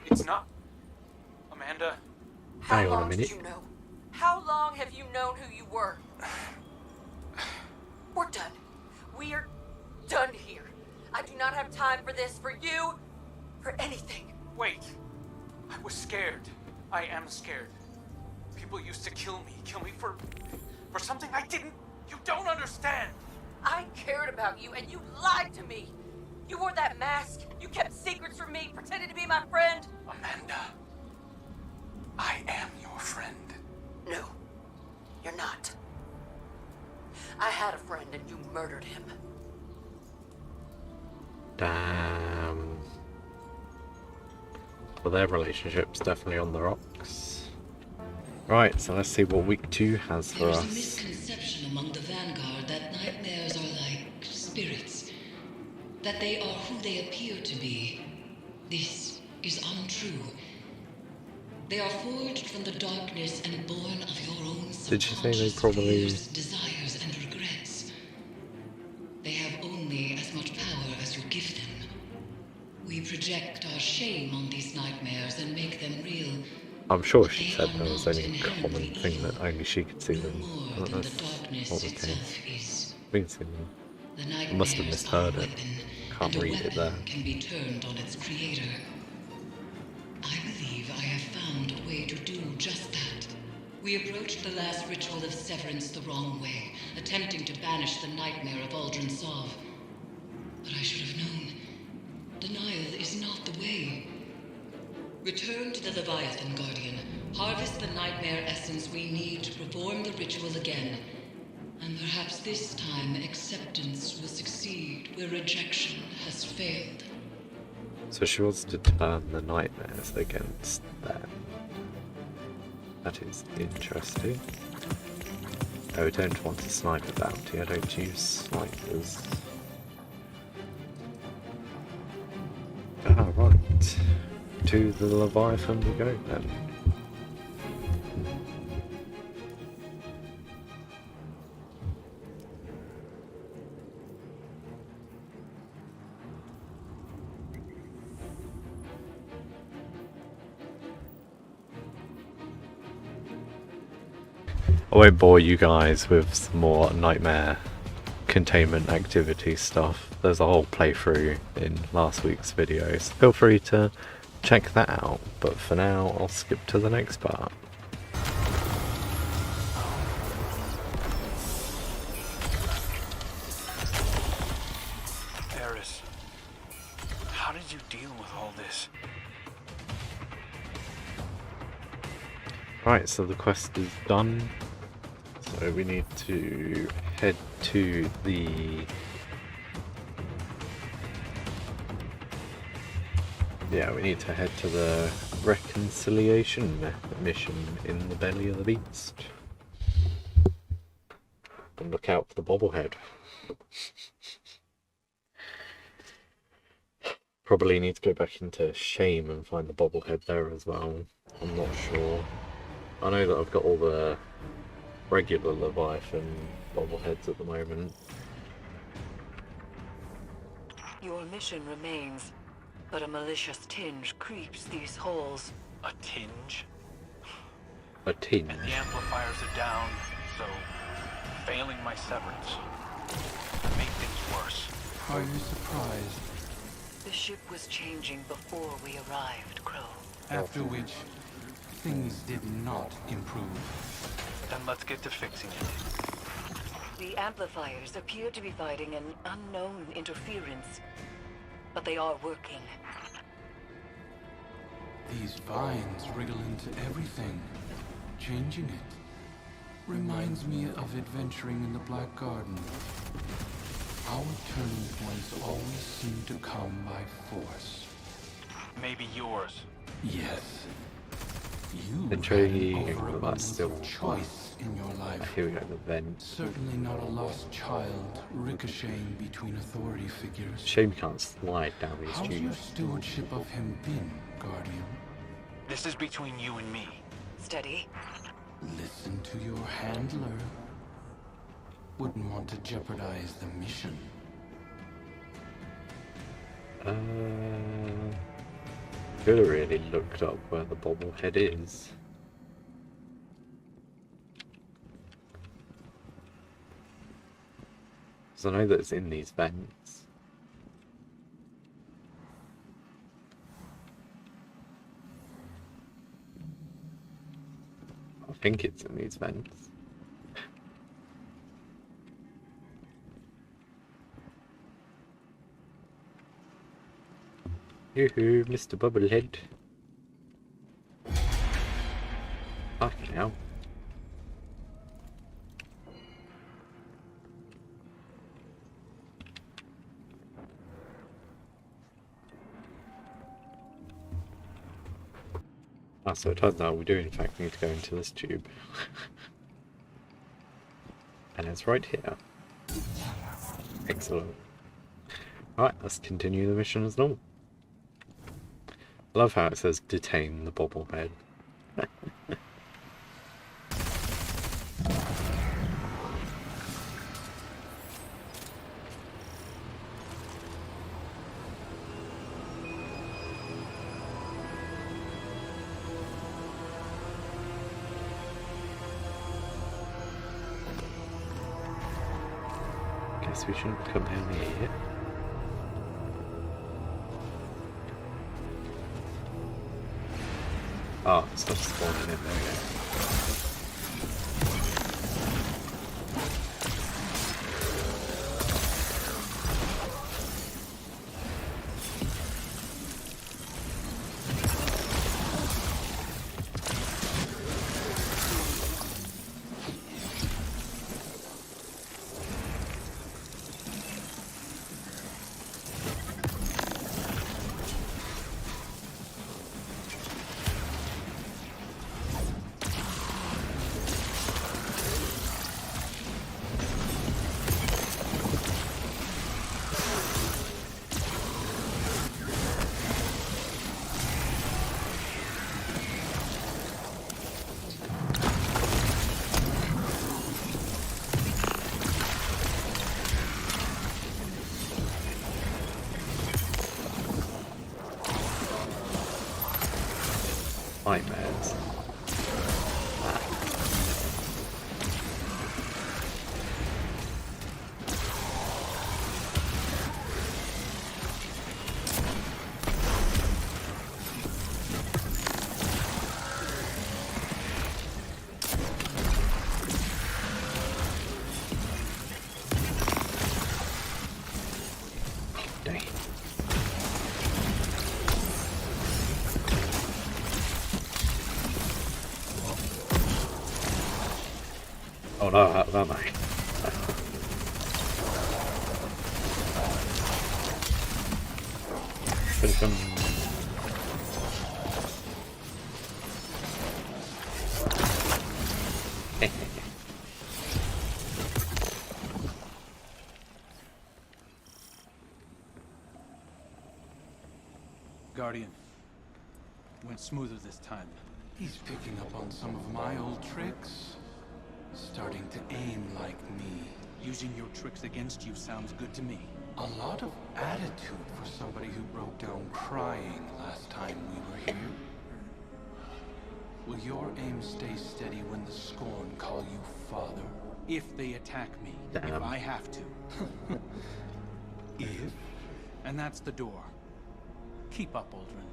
It's not... Amanda? Hang on a minute. Did you know? How long have you known who you were? We're done. We're done here. I do not have time for this, for you, for anything. Wait. I was scared. I am scared. People used to kill me for something I didn't... You don't understand! I cared about you and you lied to me. You wore that mask, you kept secrets from me, pretended to be my friend. Amanda, I am your friend. No, you're not. I had a friend and you murdered him. Damn. Well, their relationship's definitely on the rocks. Right, so let's see what week 2 has for us. There's a misconception among the Vanguard that nightmares are like spirits. That they are who they appear to be. This is untrue. They are forged from the darkness and born of your own subconscious Did you say they probably... fears, desires, and regrets. They have only as much power as you give them. We project our shame on these nightmares and make them real. I'm sure she said there was only a common thing that only she could see them. I don't know what the case. We can see them. I must have misheard it. Can't read it there. Can be turned on its creator. I believe I have found a way to do just that. We approached the last ritual of severance the wrong way, attempting to banish the nightmare of Aldrin Sov. But I should have known. Denial is not the way. Return to the Leviathan, Guardian. Harvest the nightmare essence we need to perform the ritual again. And perhaps this time acceptance will succeed where rejection has failed. So she wants to turn the nightmares against them. That is interesting. I don't want a sniper bounty, I don't use snipers. Ah, right. To the Leviathan we go then. I won't bore you guys with some more Nightmare Containment activity stuff. There's a whole playthrough in last week's video, so feel free to check that out. But for now, I'll skip to the next part. Eris, how did you deal with all this? Right, so the quest is done. So we need to head to the... Yeah, we need to head to the reconciliation mission in the belly of the beast. And look out for the bobblehead. Probably need to go back into Shame and find the bobblehead there as well. I'm not sure. I know that I've got all the regular Leviathan bobbleheads at the moment. Your mission remains, but a malicious tinge creeps these halls. A tinge? A tinge? And the amplifiers are down, so failing my severance could make things worse. Are you surprised? The ship was changing before we arrived, Crow. After which, things did not improve. Then let's get to fixing it. The amplifiers appear to be fighting an unknown interference, but they are working. These vines wriggle into everything, changing it. Reminds me of adventuring in the Black Garden. Our turning points always seem to come by force. Maybe yours. Yes. You Intriguing, had an but overabundance still of choice in your life. Here we go, the vent. Certainly not a lost child ricocheting between authority figures. Shame you can't slide down these How's your tubes. stewardship of him been, Guardian? This is between you and me. Steady. Listen to your handler. Wouldn't want to jeopardize the mission. Could have really looked up where the bobblehead is. Because I know that it's in these vents. I think it's in these vents. Yoo-hoo, Mr. Bubblehead. Fucking hell. Ah, so it turns out we do in fact need to go into this tube. And it's right here. Excellent. Alright, let's continue the mission as normal. I love how it says detain the bobblehead. Guess we shouldn't come down here. Oh, stuff's spawning in there again. nightmares. Oh no, out of ammo. Finish him. Guardian. Went smoother this time. He's picking up on some of my old tricks. Starting to aim like me. Using your tricks against you sounds good to me. A lot of attitude for somebody who broke down crying last time we were here. Will your aim stay steady when the Scorn call you father? If they attack me. Damn. If I have to. If? And that's the door. Keep up, Aldrin.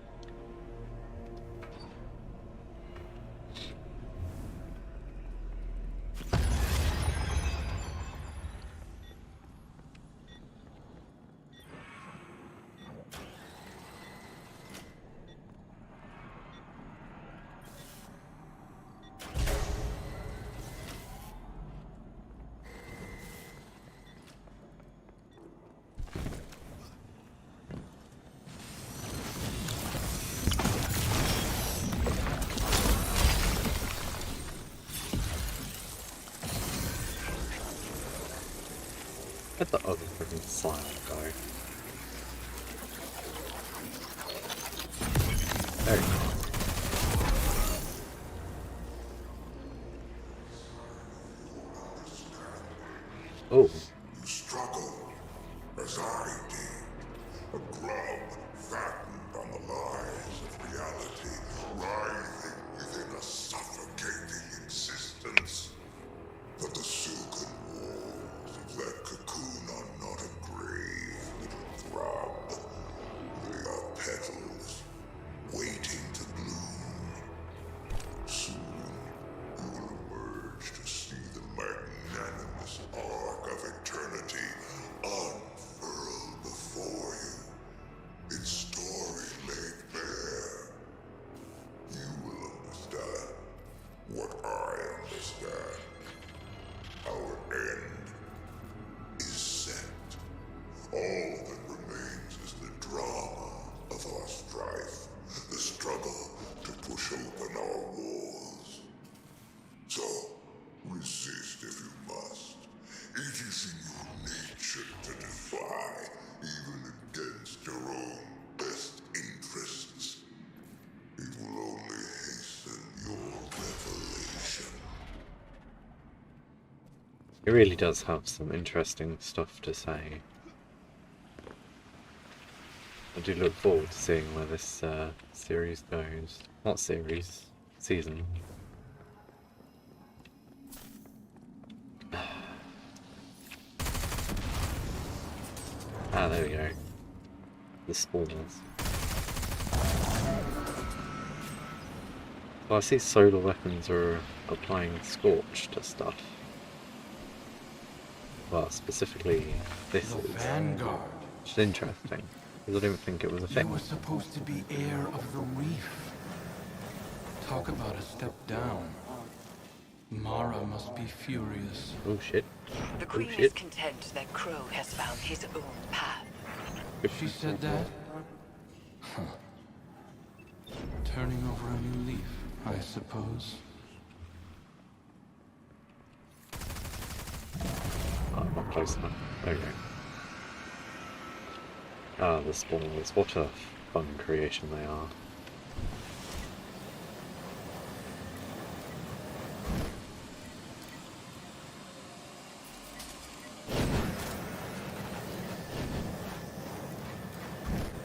Get the other freaking slime go. There you go. Oh. You struggle, as I did. A grub fattened on the lies of reality, writhing within a suffocating existence. But the silken walls of that cocoon are not a grave, little grub. They are petals, waiting to bloom. Soon, you will emerge to see the magnanimous arc of eternity unfurled before you. Its story laid bare. You will understand what I understand. Our end is set. All that remains is the drama of our strife, the struggle to push open our walls. So, resist if you must. It is in your nature to defy, even against your own best interests. It will only hasten your revelation. It really does have some interesting stuff to say. I do look forward to seeing where this series goes. Not series, season. Ah, there we go. The spawners. Well, I see solar weapons are applying scorch to stuff. Well, specifically this The is. Vanguard. Which is interesting, because I didn't think it was a You thing. were supposed to be heir of the reef. Talk about a step down. Mara must be furious. Oh shit. The Oh Queen is shit. content that Crow has found his own path. She said that? Huh. Turning over a new leaf, I suppose. Oh, I'm not close enough. There we go. Ah, the spawners. What a fun creation they are.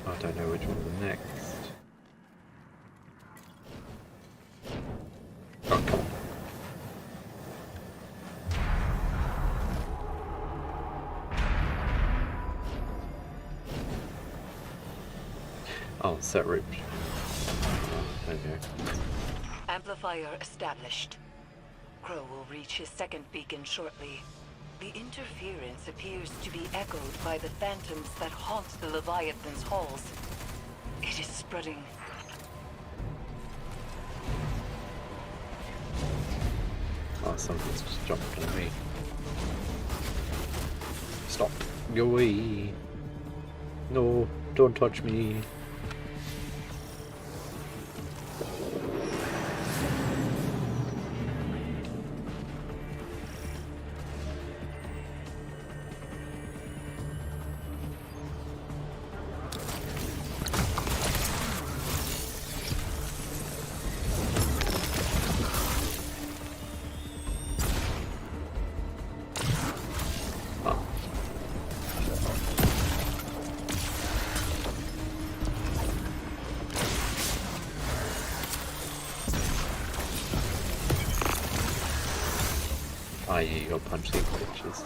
I don't know which one's the next. Oh, set route. There you go. Amplifier established. Crow will reach his second beacon shortly. The interference appears to be echoed by the phantoms that haunt the Leviathan's halls. It is spreading. Oh, something's just jumped on me. Stop. Go away. No, don't touch me. Ah, yeah, you got punch these bitches.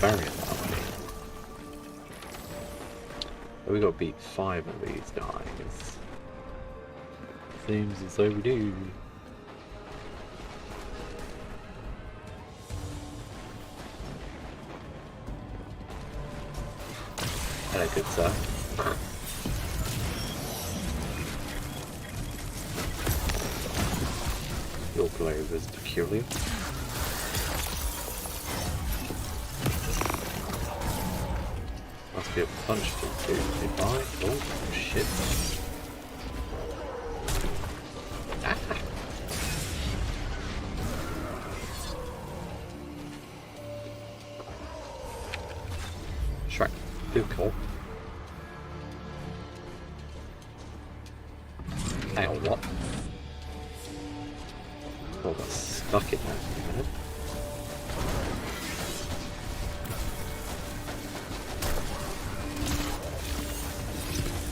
Barrier that way. We got to beat 5 of these guys. Seems as though we do. Hello, good sir. Your globe is peculiar. Must be a punch to do goodbye. Oh shit. Ah. Shrek, do cool. Hang on, what? Oh, got stuck in there for a minute.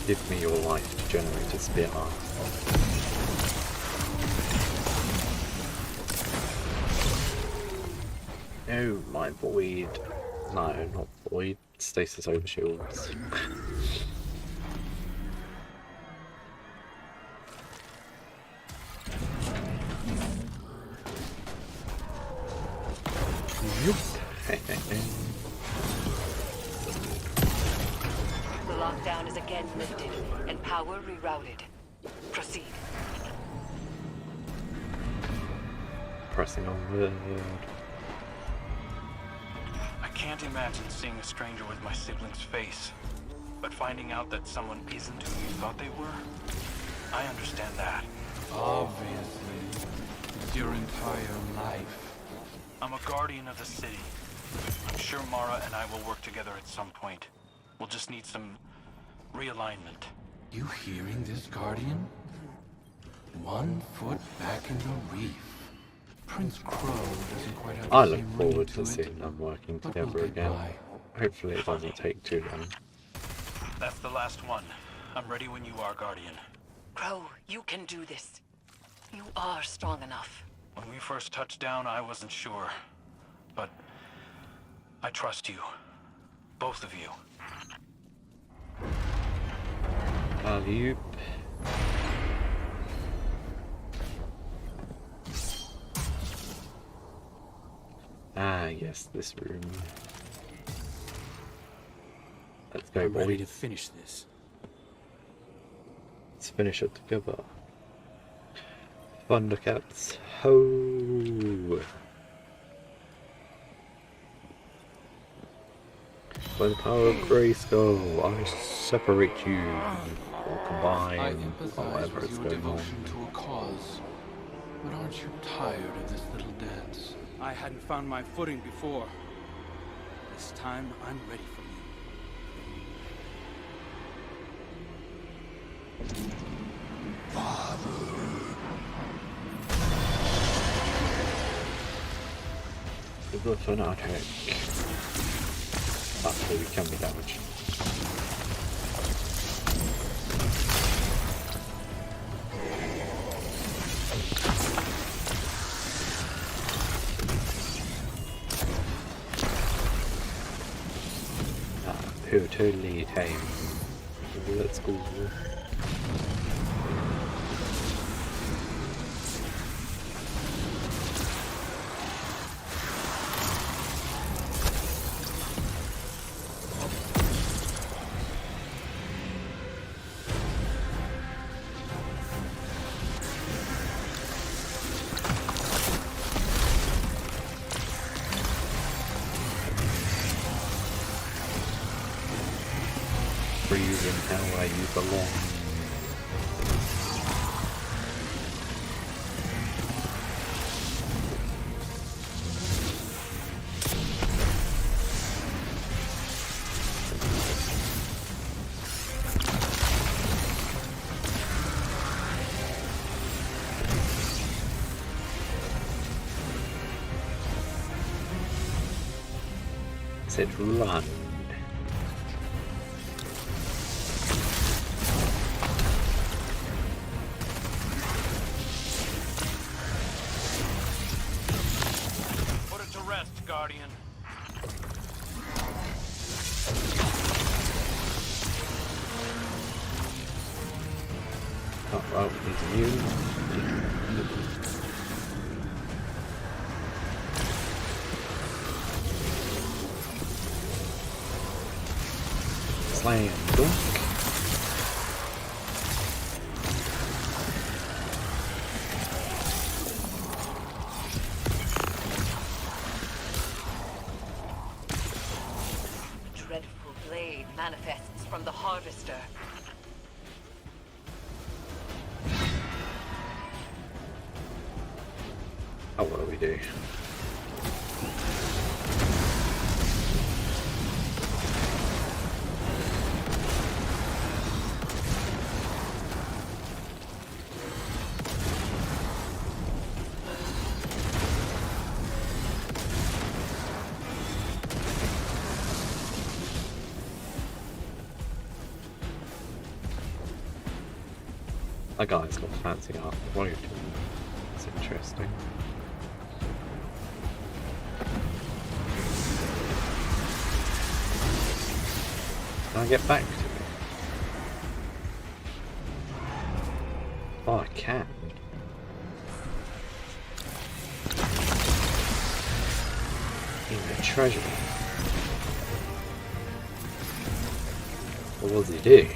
Give me your life, generator spear. Oh, my void. No, not void. Stasis overshields. The lockdown is again lifted and power rerouted. Proceed. Pressing onward. I can't imagine seeing a stranger with my sibling's face, but finding out that someone isn't who you thought they were, I understand that. Obviously, it's your entire life. I'm a guardian of the city. I'm sure Mara and I will work together at some point. We'll just need some realignment. You hearing this, Guardian? 1 foot back in the reef. Prince Crow doesn't quite have the I look same forward ring to to seeing it, them working but together we'll get again. by. Hopefully it doesn't take too long. That's the last one. I'm ready when you are, Guardian. Crow, you can do this. You are strong enough. When we first touched down, I wasn't sure. But I trust you. Both of you. Alley-oop. Ah, yes, this room. Let's go, boy. Ready to finish this. Let's finish it together. Thundercats, ho! By the power of Grayskull, I separate you, or I combine, or empathize whatever with it's your going on. devotion to a cause, but aren't you tired of this little dance? I hadn't found my footing before. This time, I'm ready for you. The fanatic. Actually, we can be damaged. Totally tame. Let's go. Breathing how where you belong. Said run. Guardian. Oh, well, he's immune. Slam dunk. Manifests from the Harvester. Oh, what do we do? That guy's got fancy art. What are you doing? It's interesting. Can I get back to it? Oh, I can. In the treasure. What does he do?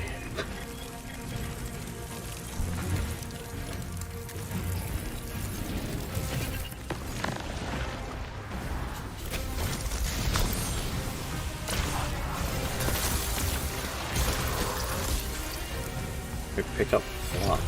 Pick up what?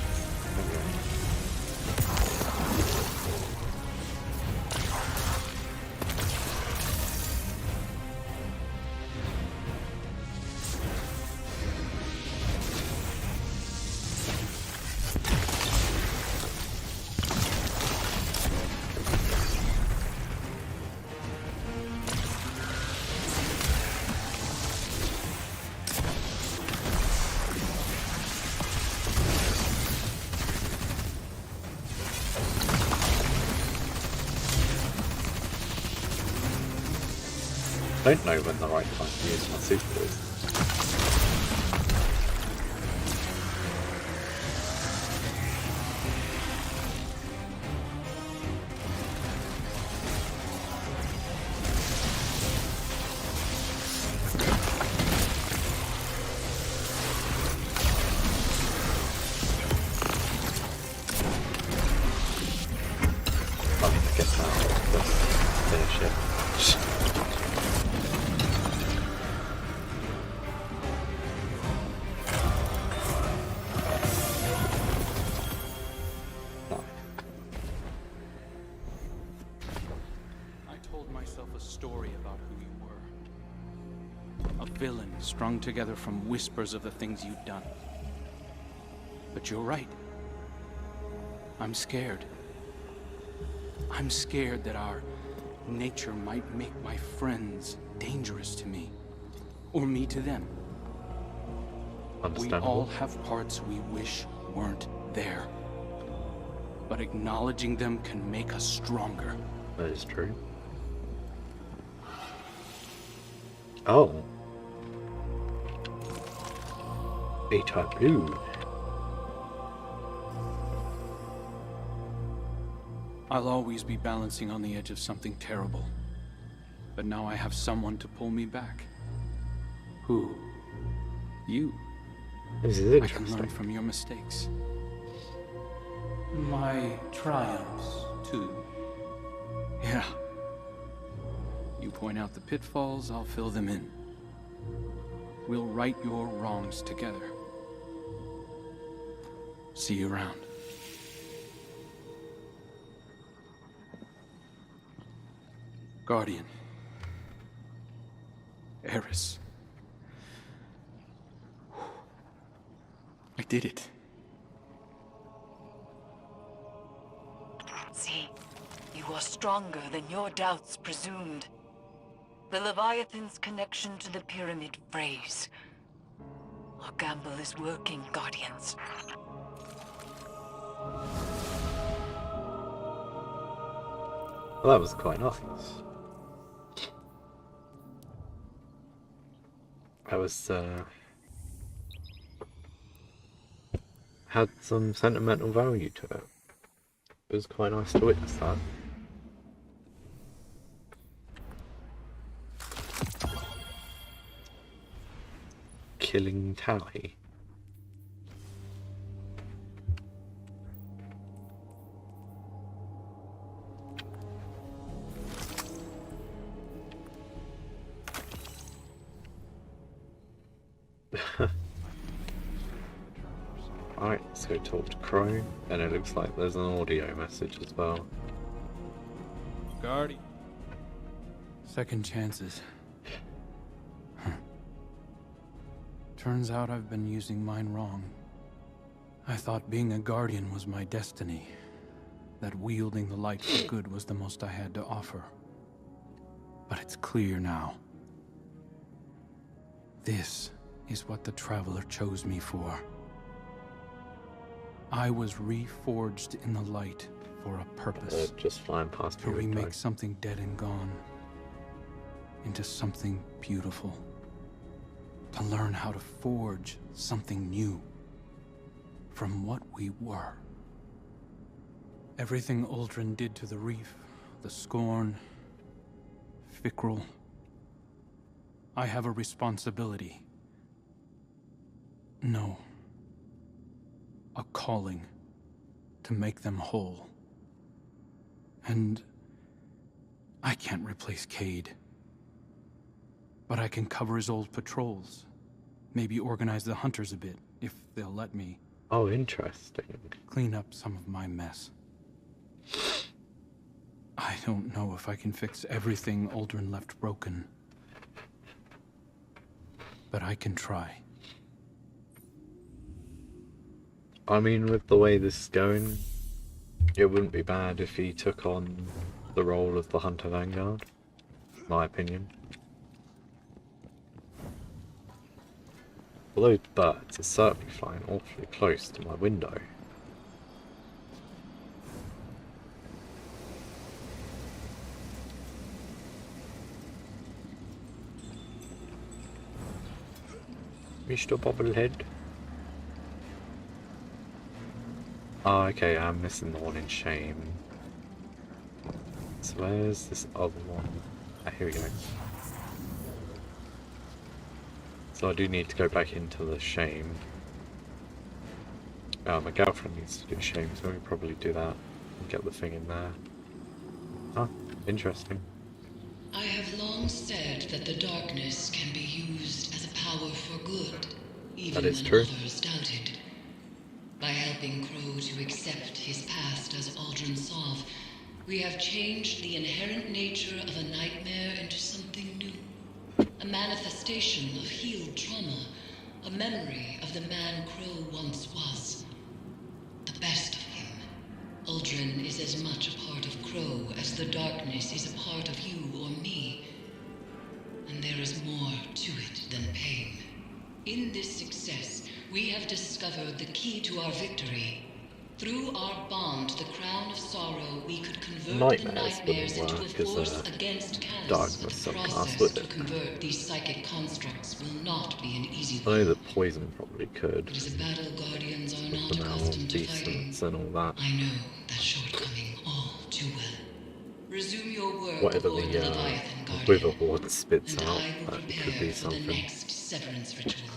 I don't know when the right time to use my super is. I guess now let's finish it. Villain strung together from whispers of the things you've done. But you're right. I'm scared. I'm scared that our nature might make my friends dangerous to me. Or me to them. We all have parts we wish weren't there. But acknowledging them can make us stronger. That is true. Oh. A taboo. I'll always be balancing on the edge of something terrible. But now I have someone to pull me back. Who? You. This is I can learn from your mistakes. My triumphs, too. Yeah. You point out the pitfalls, I'll fill them in. We'll right your wrongs together. See you around. Guardian. Eris. I did it. See, you are stronger than your doubts presumed. The Leviathan's connection to the pyramid phrase. Our gamble is working, Guardians. Well, that was quite nice. That was, had some sentimental value to it. It was quite nice to witness that. Killing tally. Alright, let's go talk to Crow, and it looks like there's an audio message as well. Guardian. Second chances. Turns out I've been using mine wrong. I thought being a guardian was my destiny. That wielding the light for good was the most I had to offer. But it's clear now. This is what the Traveler chose me for. I was reforged in the light for a purpose. Just flying past to remake something dead and gone into something beautiful. To learn how to forge something new from what we were. Everything Uldren did to the reef, the scorn, Fikrul. I have a responsibility. No. A calling to make them whole. And I can't replace Cade. But I can cover his old patrols. Maybe organize the hunters a bit, if they'll let me. Oh, interesting. Clean up some of my mess. I don't know if I can fix everything Uldren left broken. But I can try. I mean, with the way this is going, it wouldn't be bad if he took on the role of the Hunter Vanguard, in my opinion. Although birds are certainly flying awfully close to my window. Mr. Bobblehead. Oh, okay, I'm missing the one in Shame. So where's this other one? Ah, here we go. So I do need to go back into the Shame. My girlfriend needs to do Shame, so we can probably do that and get the thing in there. Ah, interesting. I have long said that the darkness can be used as a power for good, even when others doubted. By helping Crow to accept his past as Aldrin Sov, we have changed the inherent nature of a nightmare into something new. A manifestation of healed trauma, a memory of the man Crow once was. The best of him. Aldrin is as much a part of Crow as the darkness is a part of you. In this success, we have discovered the key to our victory. Through our bond, the Crown of Sorrow, we could convert the nightmares into a force against Calus, but the process to convert these psychic constructs will not be an easy one. I know the poison probably could. It is a battle Guardians are With not the accustomed to fighting. and all that. I know that shortcoming all too well. Resume your work Whatever aboard the Leviathan, Guardian, Wither Horde spits and out, I will that prepare could be for the something. next severance ritual.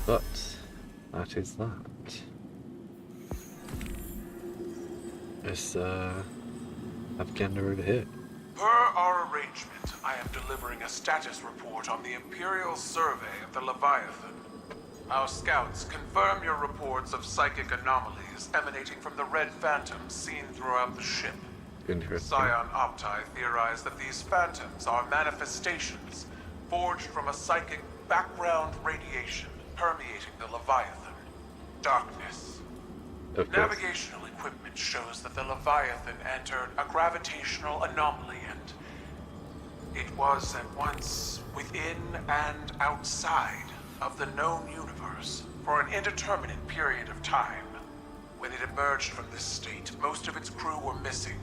But that is that. Let's have Gander over here. Per our arrangement, I am delivering a status report on the Imperial survey of the Leviathan. Our scouts confirm your reports of psychic anomalies emanating from the red phantoms seen throughout the ship. Interesting. Scion Opti theorize that these phantoms are manifestations forged from a psychic background radiation permeating the Leviathan. Darkness. Navigational equipment shows that the Leviathan entered a gravitational anomaly and it was at once within and outside of the known universe for an indeterminate period of time. When it emerged from this state, most of its crew were missing,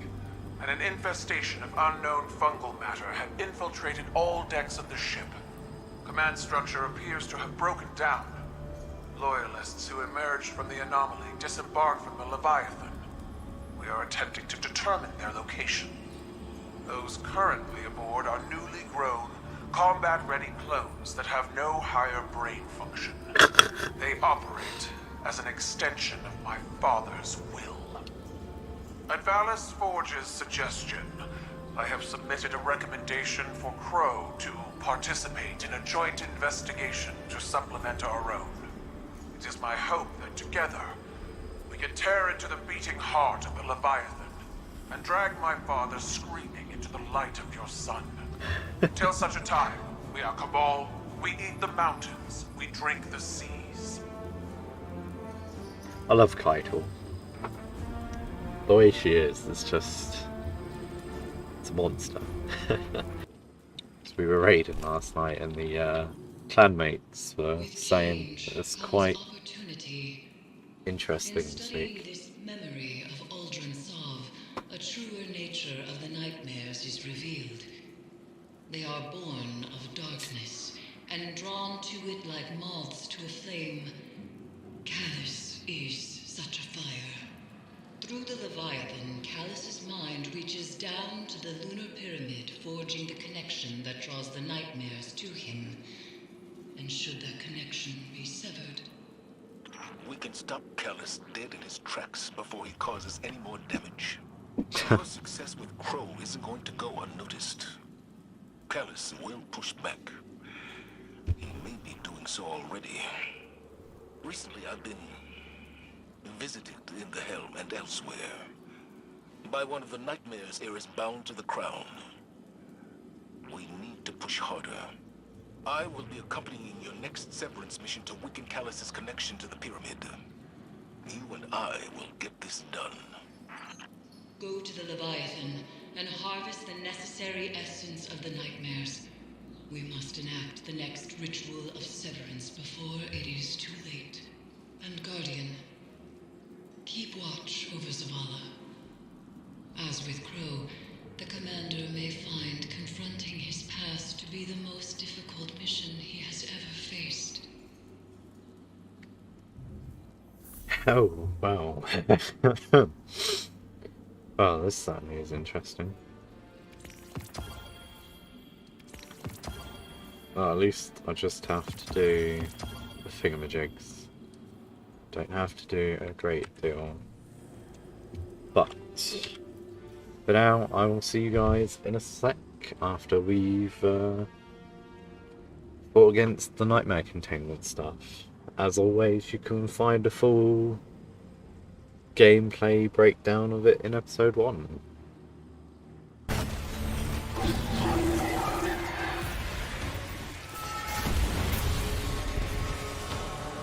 and an infestation of unknown fungal matter had infiltrated all decks of the ship. Command structure appears to have broken down. Loyalists who emerged from the anomaly disembarked from the Leviathan. We are attempting to determine their location. Those currently aboard are newly grown, combat-ready clones that have no higher brain function. They operate as an extension of my father's will. At Valus Forge's suggestion, I have submitted a recommendation for Crow to participate in a joint investigation to supplement our own. It is my hope that together, we can tear into the beating heart of the Leviathan and drag my father screaming into the light of your sun. Till such a time, we are Cabal, we eat the mountains, we drink the seas. I love Caiatl. The way she is just... it's a monster. So we were raiding last night and the clanmates were saying it's quite interesting this week. This memory of Uldren Sov, a truer nature of the nightmares is revealed. They are born of darkness, and drawn to it like moths to a flame. Calus is such a fire. Through the Leviathan, Calus's mind reaches down to the lunar pyramid, forging the connection that draws the nightmares to him. And should that connection be severed, we can stop Calus dead in his tracks before he causes any more damage. Your success with Crow isn't going to go unnoticed. Calus will push back. He may be doing so already. Recently, I've been visited in the Helm and elsewhere by one of the nightmares Eris bound to the Crown. We need to push harder. I will be accompanying your next severance mission to weaken Calus's connection to the pyramid. You and I will get this done. go to the Leviathan and harvest the necessary essence of the nightmares. We must enact the next ritual of severance before it is too late. And Guardian, keep watch over Zavala. As with Crow, the commander may find confronting his past to be the most difficult mission he has ever faced. Oh, wow. Well, this certainly is interesting. Well, at least I just have to do the thingamajigs. Don't have to do a great deal. But for now, I will see you guys in a sec after we've fought against the Nightmare Containment stuff. As always, you can find a full gameplay breakdown of it in episode 1.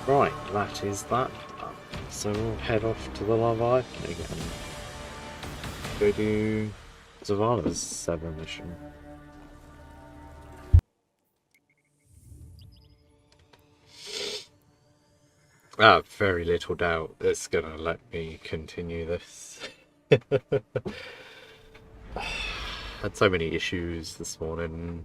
Right, that is that. So we'll head off to the Leviathan again. Go do Zavala's Sever mission. I have very little doubt it's gonna let me continue this. Had so many issues this morning.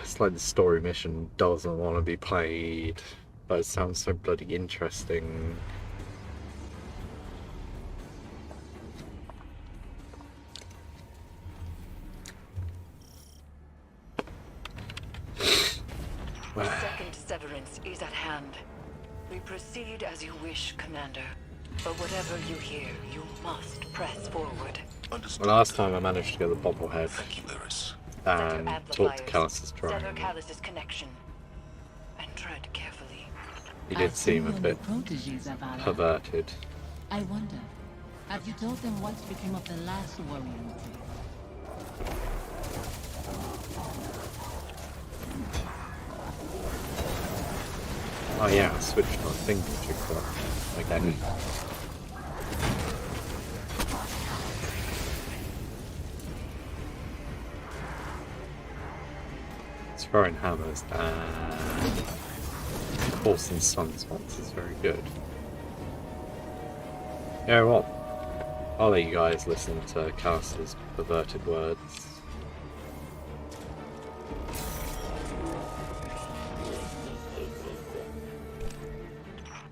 It's like the story mission doesn't want to be played, but it sounds so bloody interesting. The second severance is at hand. We proceed as you wish, Commander. But whatever you hear, you must press forward. The last time I managed to get the bobblehead and talk to Calus's drone. Sever Calus's connection. And tread carefully. He did seem a bit perverted. I wonder, have you told them what became of the last warrior you killed? Oh yeah, I switched my thingamajig for okay. Throwing hammers and forcing sunspots is very good. Yeah, well, I'll let you guys listen to Calus's perverted words.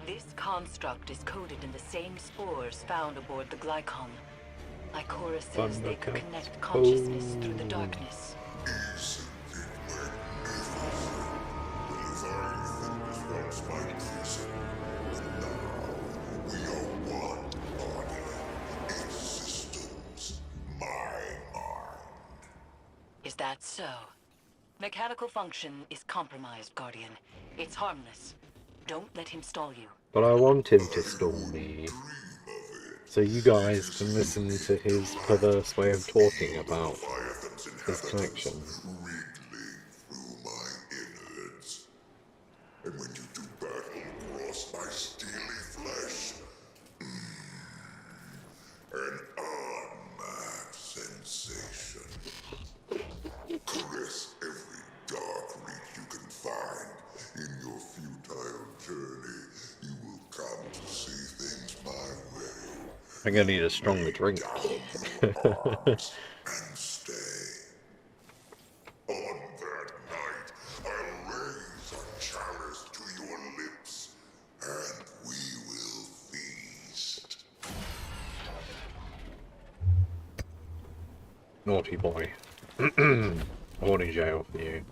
This construct is coded in the same spores found aboard the Glycon. Lycora says they could connect consciousness through the darkness. Is that so? Mechanical function is compromised, Guardian. It's harmless. Don't let him stall you. But I want him to stall me, so you guys can listen to his perverse way of talking about his connection. And when you do battle across my steely flesh, an unmatched sensation. Caress every dark reach you can find. In your futile journey, you will come to see things my way. I'm gonna need a stronger drink. And stay. On that night, I'll raise a chalice to your lips, and we will feast. Naughty boy. Warning jail for you.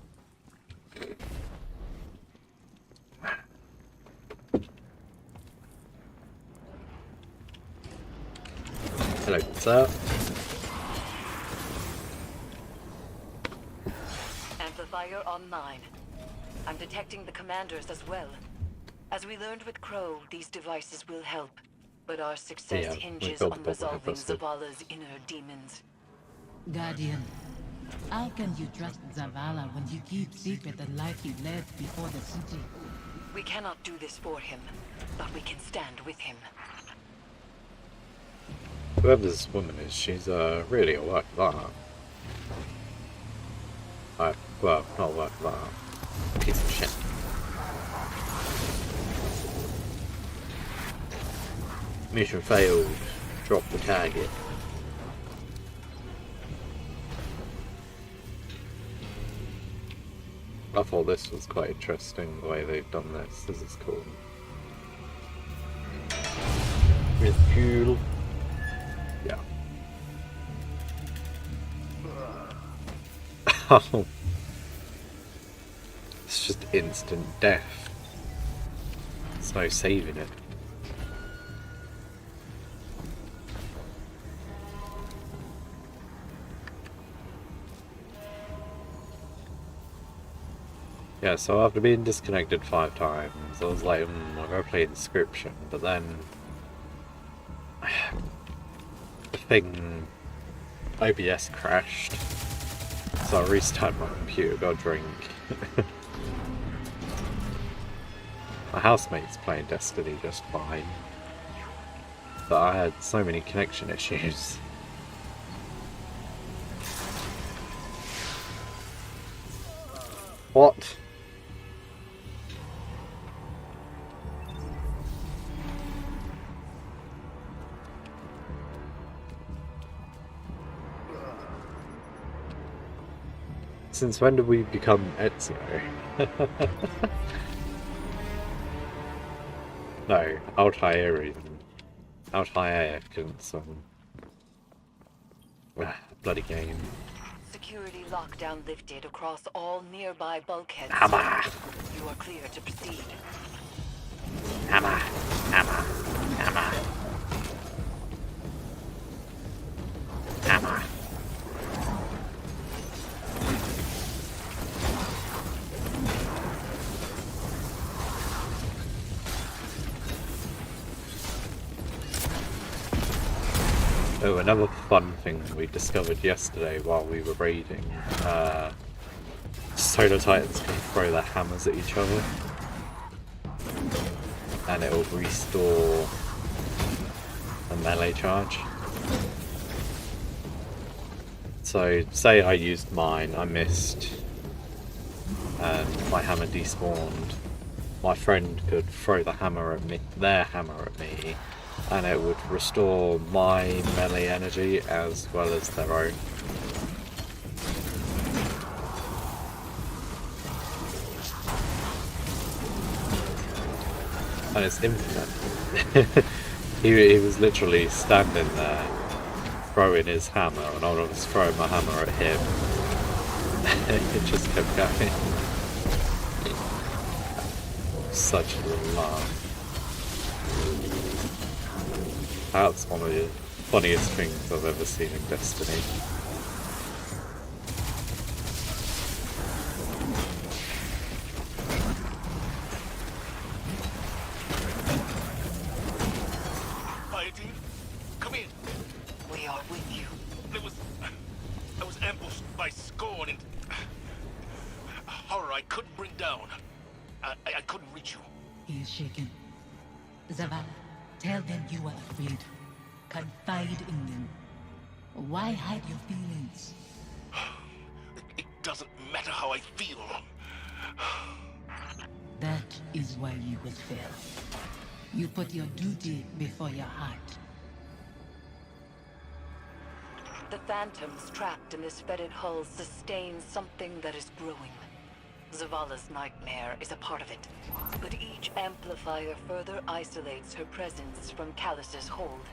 Hello, sir. Amplifier online. I'm detecting the commanders as well. As we learned with Crow, these devices will help. But our success hinges on resolving Zavala's inner demons. Guardian, how can you trust Zavala when you keep secret the life he led before the city? We cannot do this for him, but we can stand with him. Whoever this woman is, she's really a work of art. Well, not a work of art. A piece of shit. Mission failed. Drop the target. I thought this was quite interesting, the way they've done this. This is cool. With fuel. Yeah. Oh. It's just instant death. There's no saving it. Yeah, so after being disconnected 5 times, I was like, I'm gonna play the description, but then the thing OBS crashed, so I restarted my computer, got a drink. My housemate's playing Destiny just fine, but I had so many connection issues. What? Since when did we become Ezio? No, Altair can some bloody game. Security lockdown lifted across all nearby bulkheads. Hammer! You are clear to proceed. Hammer! Hammer! Hammer! Hammer! Oh, another fun thing we discovered yesterday while we were raiding. Solar Titans can throw their hammers at each other. And it will restore a melee charge. So, say I used mine, I missed, and my hammer despawned. My friend could throw the hammer at me, their hammer at me, and it would restore my melee energy as well as their own. And it's infinite. he was literally standing there throwing his hammer, and I was throwing my hammer at him. It just kept going. Such a little laugh. That's one of the funniest things I've ever seen in Destiny. Piety, come in. We are with you. I was ambushed by Scorn and horror I couldn't bring down. I couldn't reach you. He is shaken. Zavala, tell them you are afraid. Confide in them. Why hide your feelings? It doesn't matter how I feel. That is why you will fail. You put your duty before your heart. The phantoms trapped in this fetid hull sustain something that is growing. Zavala's nightmare is a part of it, but each amplifier further isolates her presence from Calus's hold.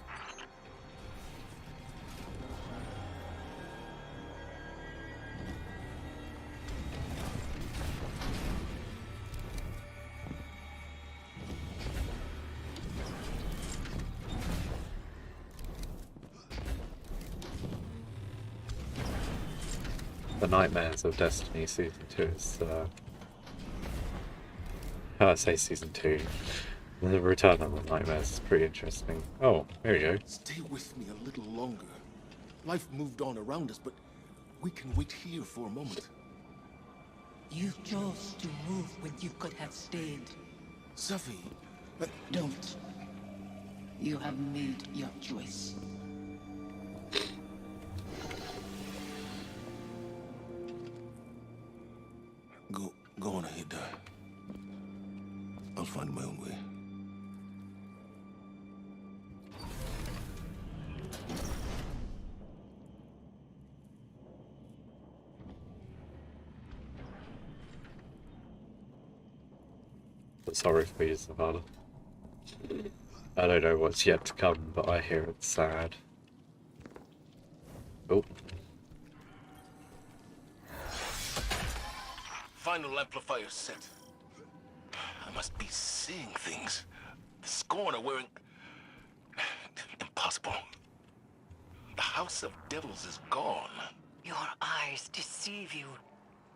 The Nightmares of Destiny Season 2 is, how I say Season 2. The Return of the Nightmares is pretty interesting. Oh, here we go. Stay with me a little longer. Life moved on around us, but we can wait here for a moment. You chose to move when you could have stayed. Safi, Don't. You have made your choice. Go on ahead, I'll find my own way. But sorry for you, Zavala. I don't know what's yet to come, but I hear it's sad. Oh. Final amplifier set. I must be seeing things. The Scorn are wearing... Impossible. The House of Devils is gone. Your eyes deceive you.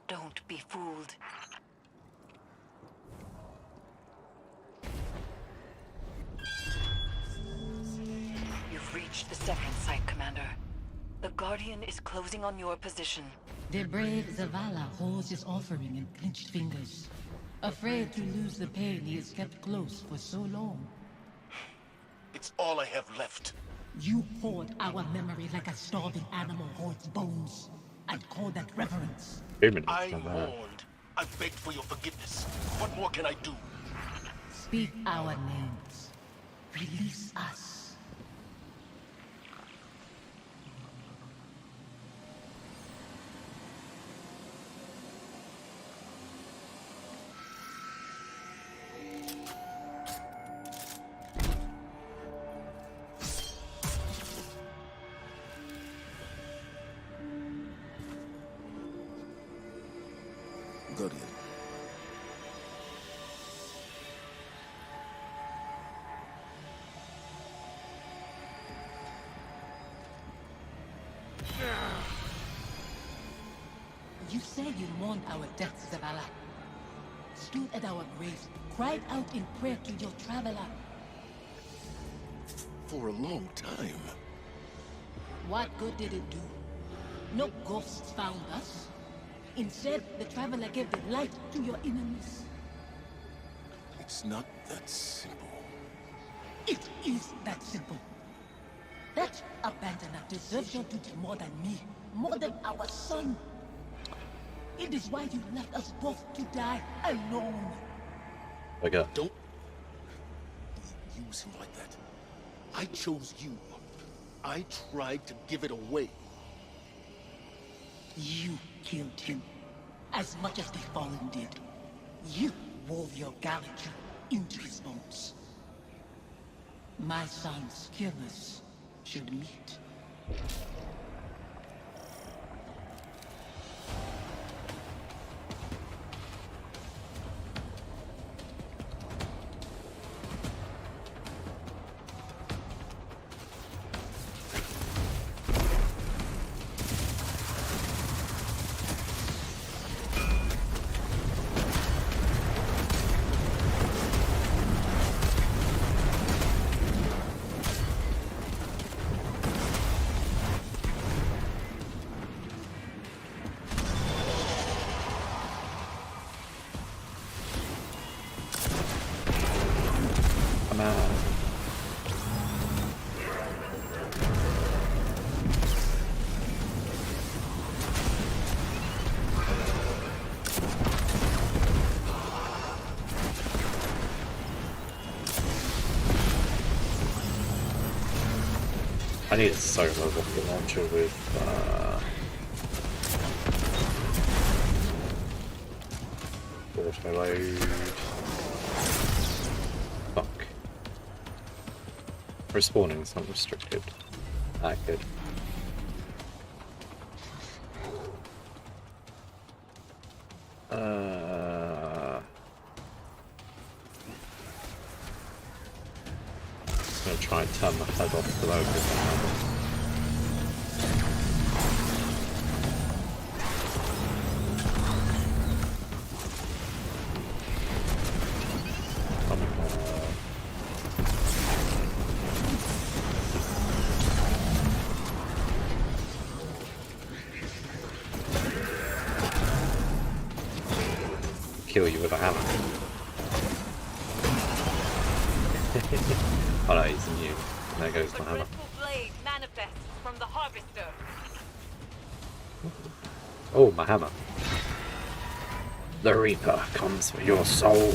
Don't be fooled. You've reached the second site, Commander. The Guardian is closing on your position. The brave Zavala holds his offering in clenched fingers. Afraid to lose the pain he has kept close for so long. It's all I have left. You hoard our memory like a starving animal hoards bones. And call that reverence. I warned. I begged for your forgiveness. What more can I do? Speak our names. Release us. Guardian. You said you mourned our deaths, Zavala. Stood at our graves, cried out in prayer to your traveler. For a long time. What good did it do? No ghosts found us. Instead, the traveler gave the light to your enemies. It's not that simple. It is that simple. That abandoner deserves your duty more than me, more than our son. It is why you left us both to die alone. Okay. Don't use him like that. I chose you. I tried to give it away. You killed him, as much as the Fallen did. You wove your galaxy into his bones. My son's killers should meet. I need a solo rocket launcher with auto load. Fuck. Respawning is not restricted. Ah, good. I'm gonna try and turn my head off below this. Kill you with a hammer. Oh no, he's immune. And there goes my hammer. Blade manifests from the harvester. Oh, my hammer. The Reaper comes for your souls.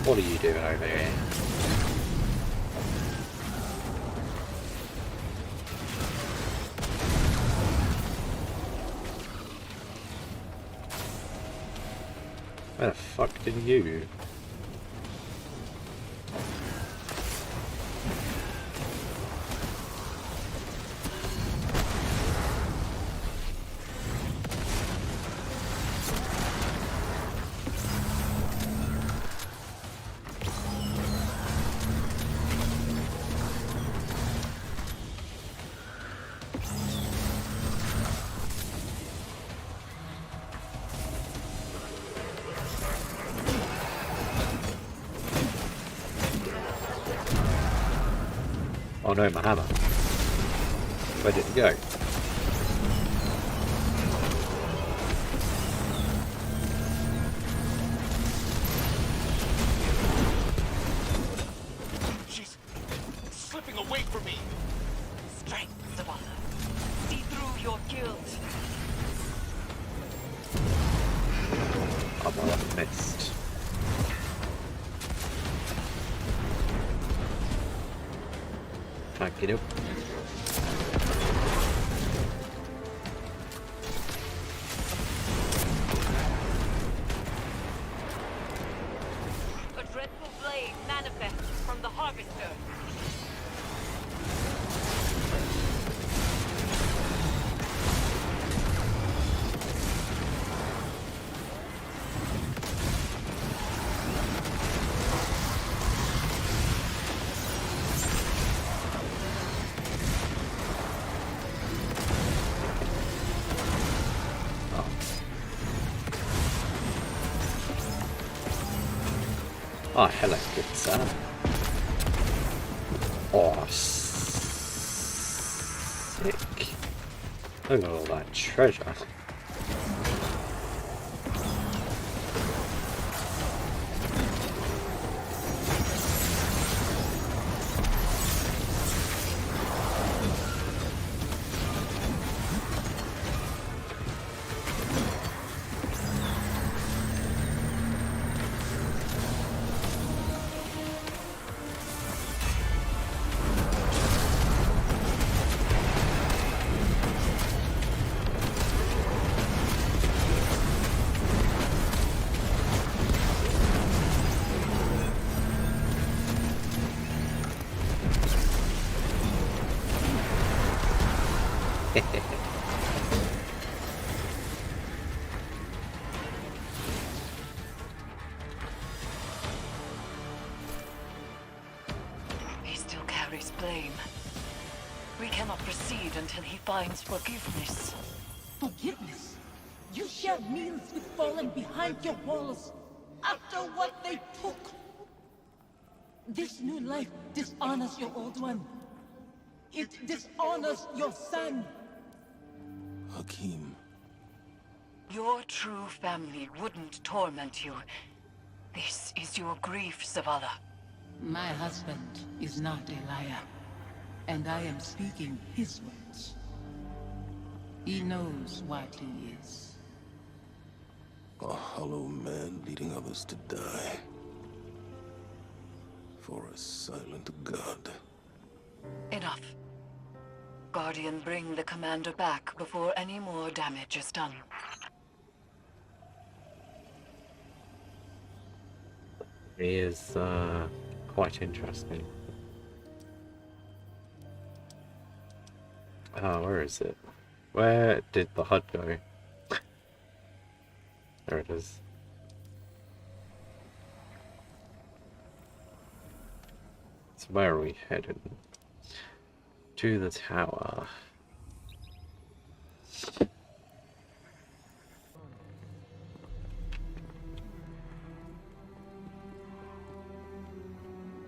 What are you doing over here? Where the fuck did you? Oh no, my hammer. Where did it go? She's slipping away from me. Strength, Zavala. See through your guilt. Oh, well, I missed. Fuck it up. A dreadful blade manifests from the harvester. Oh, hello, good son. Oh, sick. Look at all that treasure. He still carries blame. We cannot proceed until he finds forgiveness. Forgiveness? You shared meals with fallen behind your walls after what they took. This new life dishonors your old one. It dishonors your son. Hakim. Your true family wouldn't torment you. This is your grief, Zavala. My husband is not a liar, and I am speaking his words. He knows what he is. A hollow man leading others to die. For a silent god. Enough. Guardian, bring the commander back before any more damage is done. He is quite interesting. Oh, where is it? Where did the HUD go? There it is. So where are we headed? To the tower.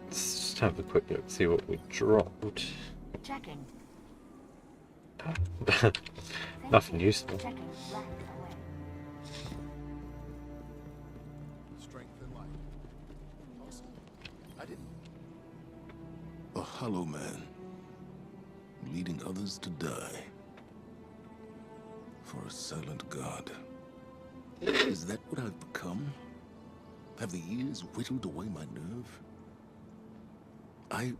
Let's just have a quick look, see what we dropped. Checking. Nothing useful. Checking. Black away. Strength and light. Awesome. I didn't. A hollow man. Leading others to die. For a silent god. Is that what I've become? Have the years whittled away my nerve? I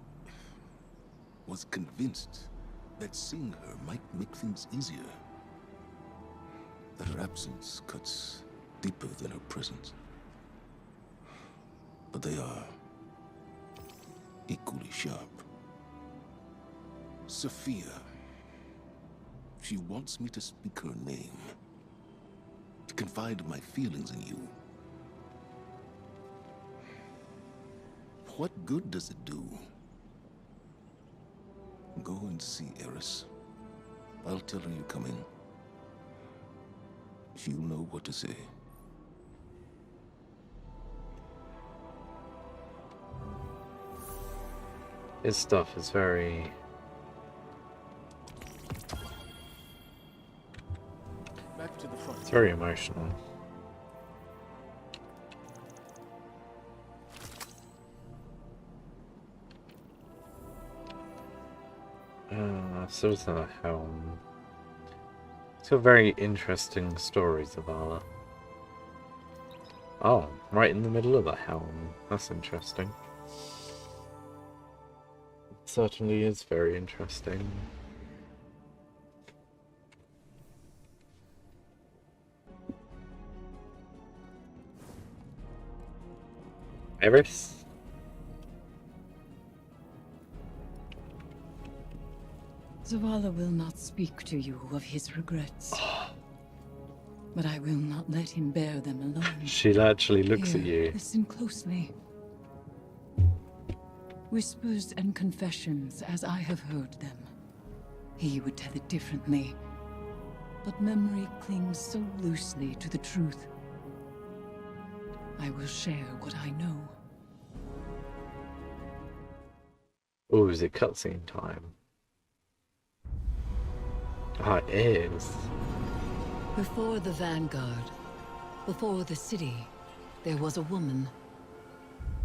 was convinced that seeing her might make things easier. That her absence cuts deeper than her presence. But they are equally sharp. Sophia. She wants me to speak her name. To confide my feelings in you. What good does it do? Go and see Eris. I'll tell her you're coming. She'll know what to say. His stuff is very... Back to the front. It's very emotional. So is that helm. It's got very interesting stories, Zavala. Oh, right in the middle of the helm. That's interesting. It certainly is very interesting. Eris? Zavala will not speak to you of his regrets. But I will not let him bear them alone. She actually looks at you. Listen closely. Whispers and confessions as I have heard them. He would tell it differently. But memory clings so loosely to the truth. I will share what I know. Oh, is it cutscene time? Ah, it is. Before the Vanguard, before the city, there was a woman.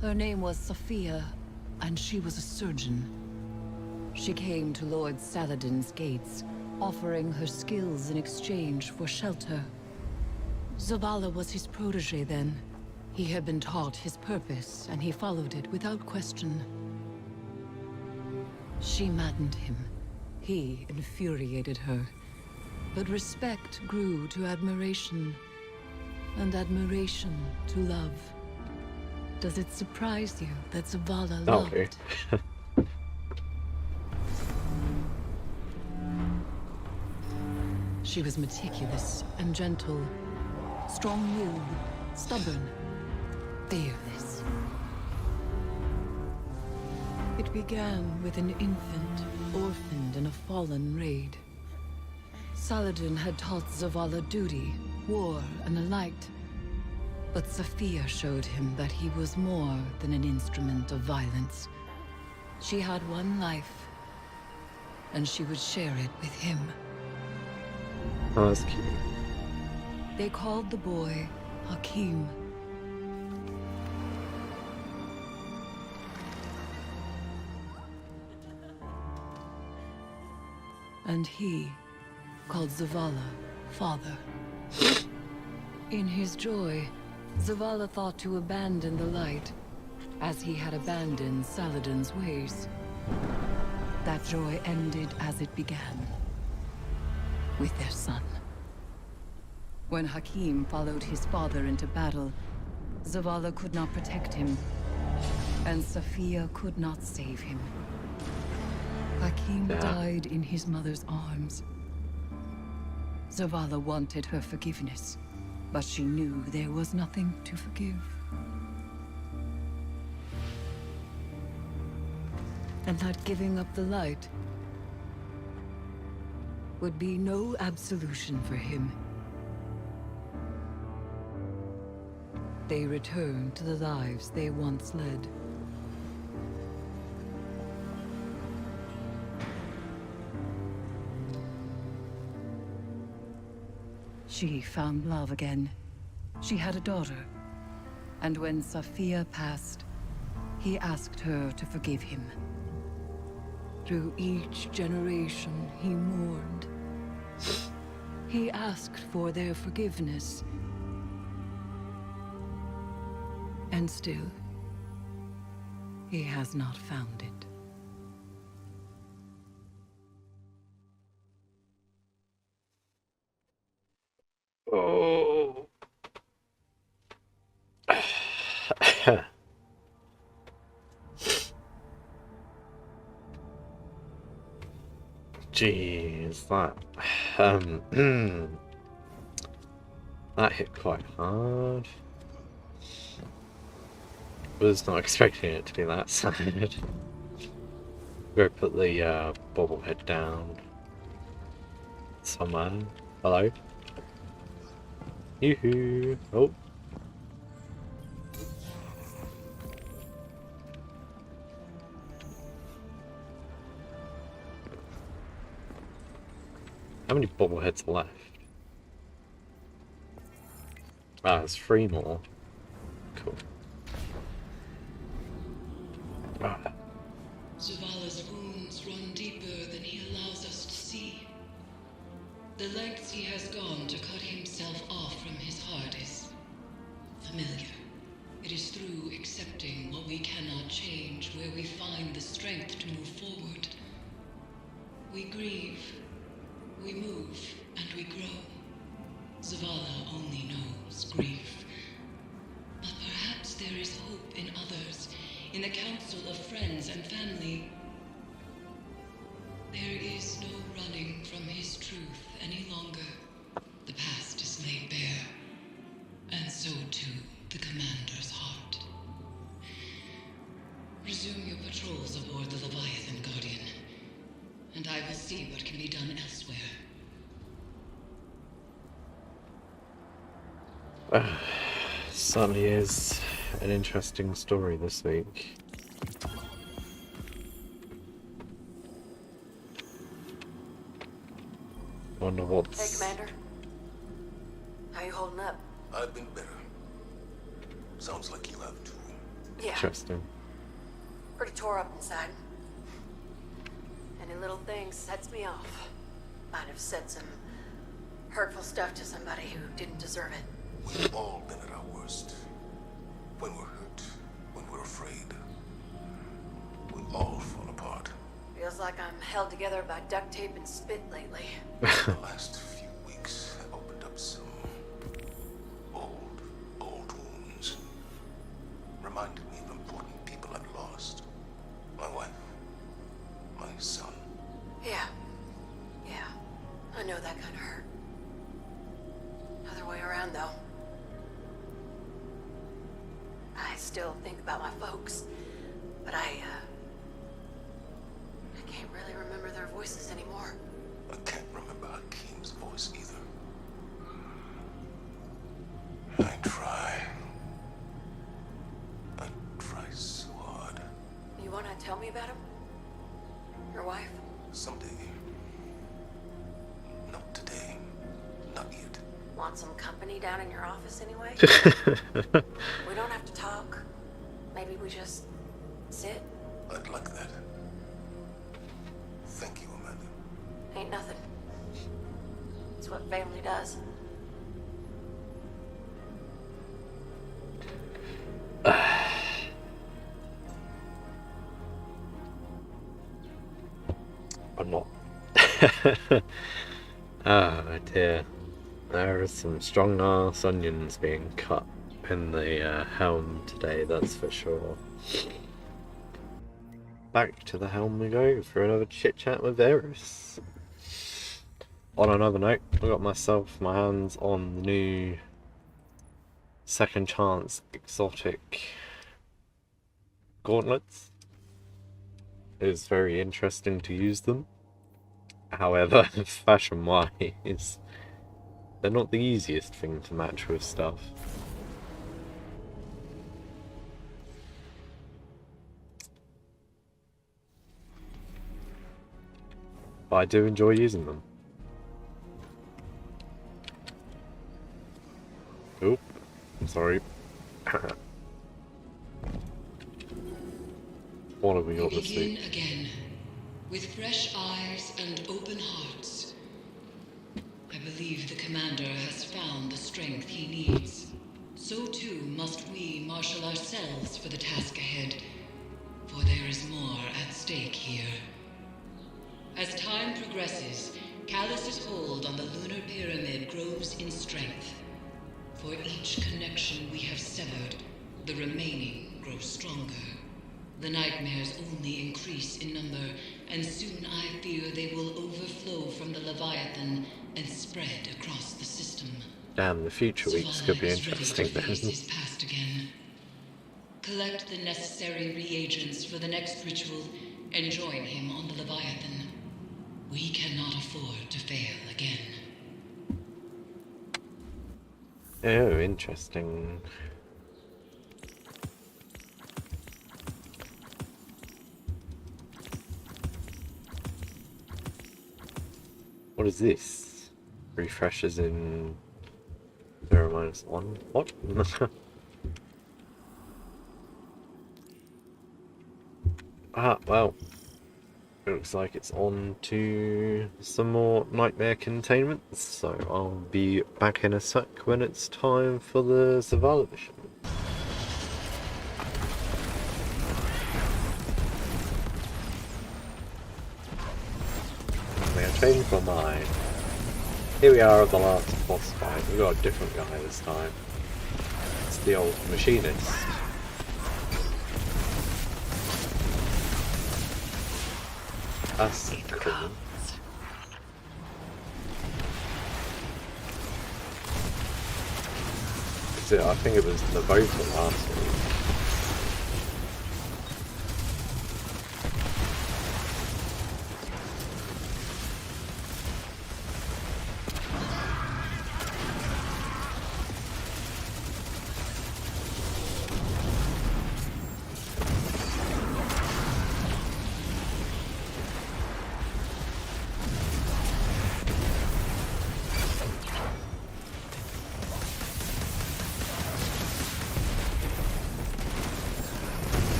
Her name was Sophia, and she was a surgeon. She came to Lord Saladin's gates, offering her skills in exchange for shelter. Zavala was his protege then. He had been taught his purpose, and he followed it without question. She maddened him. He infuriated her. But respect grew to admiration, and admiration to love. Does it surprise you that Zavala loved? Okay. She was meticulous and gentle, strong-willed, stubborn, fearless. It began with an infant, orphaned in a fallen raid. Saladin had taught Zavala duty, war, and the light. But Sophia showed him that he was more than an instrument of violence. She had one life, and she would share it with him. Oh, that's cute. They called the boy Hakim. And he called Zavala father. In his joy, Zavala thought to abandon the light, as he had abandoned Saladin's ways. That joy ended as it began, with their son. When Hakim followed his father into battle, Zavala could not protect him, and Sophia could not save him. Hakim died in his mother's arms. Zavala wanted her forgiveness, but she knew there was nothing to forgive. And that giving up the light would be no absolution for him. They returned to the lives they once led. She found love again. She had a daughter. And when Sophia passed, he asked her to forgive him. Through each generation, he mourned. He asked for their forgiveness. And still, he has not found it. Oh. Jeez, that hit quite hard. Was not expecting it to be that sad. Go put the bobblehead down. Someone. Hello? Yoo-hoo! Oh. How many bobbleheads are left? Ah, there's 3 more. Cool. Ah. Zavala's wounds run deeper than he allows us to see. The lengths he has gone to cut himself off from his heart is familiar. It is through accepting what we cannot change where we find the strength to move forward. We grieve, we move, and we grow. Zavala only knows grief. But perhaps there is hope in others, in the council of friends and family. There is no running from his truth any longer. The past is laid bare, and so too the commander's heart. Resume your patrols aboard the Leviathan, Guardian, and I will see what can be done elsewhere. Certainly is an interesting story this week. Wonder what's... Hey, Commander. How you holding up? I've been better. Sounds like you have too. Yeah. Interesting. Pretty tore up inside. Any little thing sets me off. Might have said some hurtful stuff to somebody who didn't deserve it. We've all been at our worst. When we're hurt, when we're afraid. We all fall apart. Feels like I'm held together by duct tape and spit lately. The last few weeks have opened up some old wounds. Reminded me of important people I've lost. My wife. My son. Yeah. I know that kind of hurt. Other way around, though. I still think about my folks, but I can't really remember their voices anymore. I can't remember Hakeem's voice either. I try so hard. You want to tell me about him? Your wife? Someday. Not today. Not yet. Want some company down in your office anyway? We don't have to talk. Maybe we just sit. I'd like that. Thank you, Amanda. Ain't nothing. It's what family does. I'm not. Oh dear. There are some strong ass onions being cut in the helm today, that's for sure. Back to the helm we go for another chit chat with Eris. On another note, I got my hands on the new second chance exotic gauntlets. It is very interesting to use them. However, fashion wise, they're not the easiest thing to match with stuff. But I do enjoy using them. Oop, I'm sorry. What have we got this week? Begin again, with fresh eyes and open hearts. I believe the commander has found the strength he needs. So too must we marshal ourselves for the task ahead, for there is more at stake here. As time progresses, Calus's hold on the lunar pyramid grows in strength. For each connection we have severed, the remaining grows stronger. The nightmares only increase in number, and soon I fear they will overflow from the Leviathan and spread across the system. Damn, the future weeks could be Zavala is interesting ready to face then. his past again. Collect the necessary reagents for the next ritual, and join him on the Leviathan. We cannot afford to fail again. Oh, interesting. What is this? Refreshes in 0-1. What? Ah, well. It looks like it's on to some more Nightmare Containment, so I'll be back in a sec when it's time for the Zavala mission. I changed my mind. Here we are at the last boss fight. We've got a different guy this time. It's the old machinist. That's cool. I think it was the voter last week.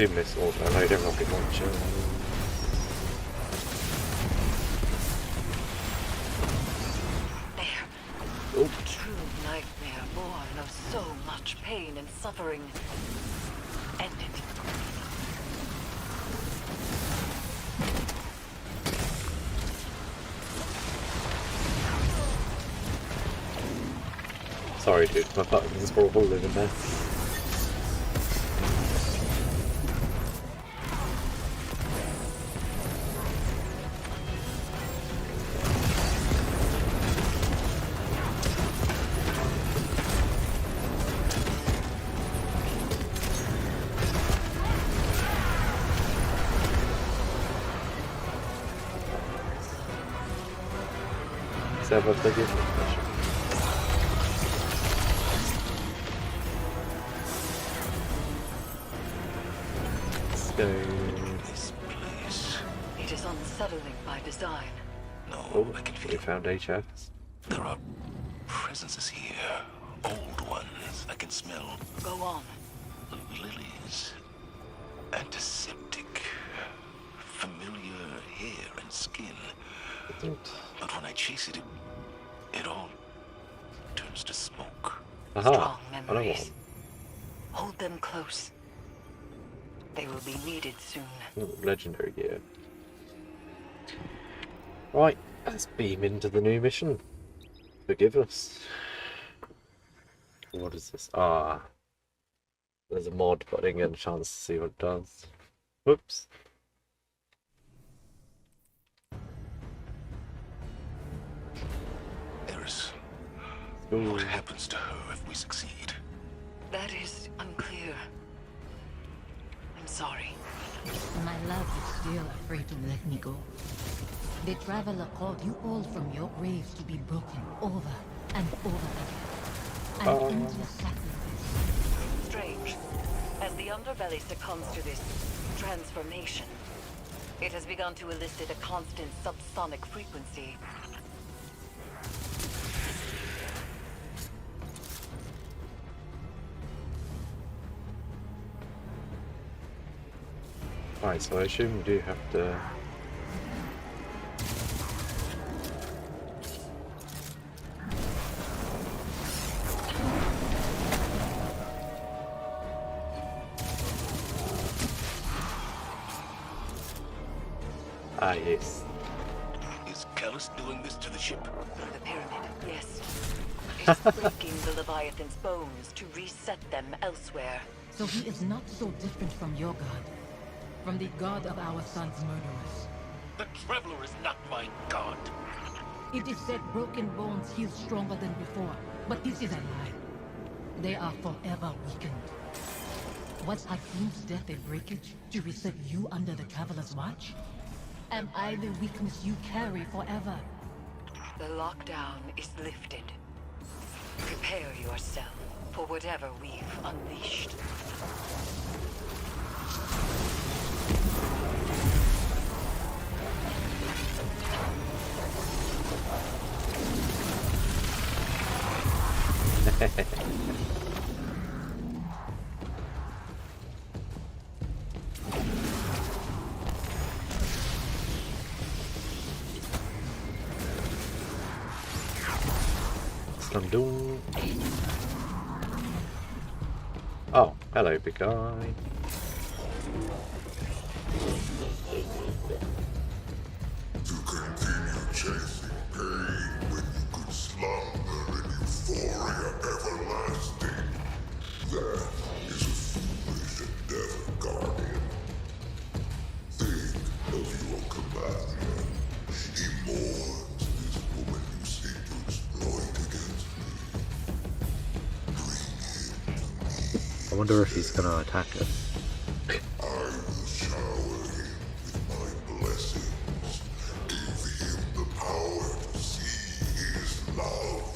do miss all the loader rocket launcher. There. Oh. True nightmare, born of so much pain and suffering. Ended. Sorry, dude, my buttons were all in there. Sever, forgive me. This place. It is unsettling by design. No, Oh, I can feel we it. found HFs. There are presences here. Old ones I can smell. Go on. Lilies. Antiseptic. Familiar hair and skin. But when I chase it, it all turns to smoke. Strong I know memories. one. Hold them close. They will be needed soon. Ooh, legendary gear. Right, let's beam into the new mission. Forgive us. What is this? Ah. There's a mod, but I didn't get a chance to see what it does. Whoops. Eris, Ooh. what happens to her if we succeed? That is unclear. I'm sorry. My love is still afraid to let me go. The Traveler called you all from your graves to be broken over and over again. An endless sacrifice. Strange. As the underbelly succumbs to this transformation, it has begun to elicit a constant subsonic frequency. Right, so I assume we do have to... Ah, yes. Is Calus doing this to the ship? The pyramid, yes. It's breaking the Leviathan's bones to reset them elsewhere. So he is not so different from your god. From the god of our son's murderers. The Traveler is not my god. It is said broken bones heal stronger than before, but this is a lie. They are forever weakened. Was Hakeem's death a breakage to reset you under the Traveler's watch? Am I the weakness you carry forever? The lockdown is lifted. Prepare yourself for whatever we've unleashed. Oh, hello, big guy. To continue chasing pain when you could slumber in euphoria everlasting. That is a foolish endeavor, Guardian. Think of your companion. He mourns this woman you seek to exploit against me. Bring him to me. I wonder if he's gonna attack us. I will shower him with my blessings. Give him the power to see his love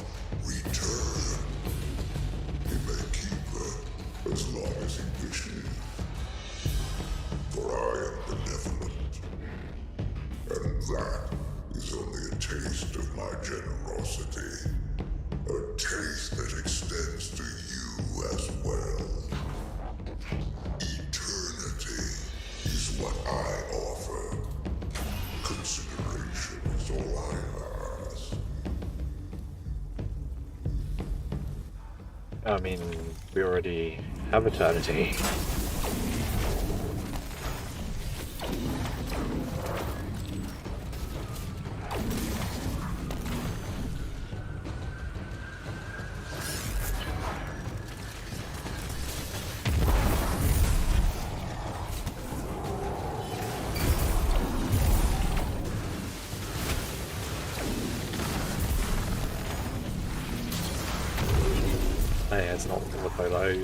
return. He may keep her as long as he wishes. For I am benevolent. And that is only a taste of my generosity. A taste that extends to you as well. Eternity I mean, we already have eternity. Hey, it's not the payload.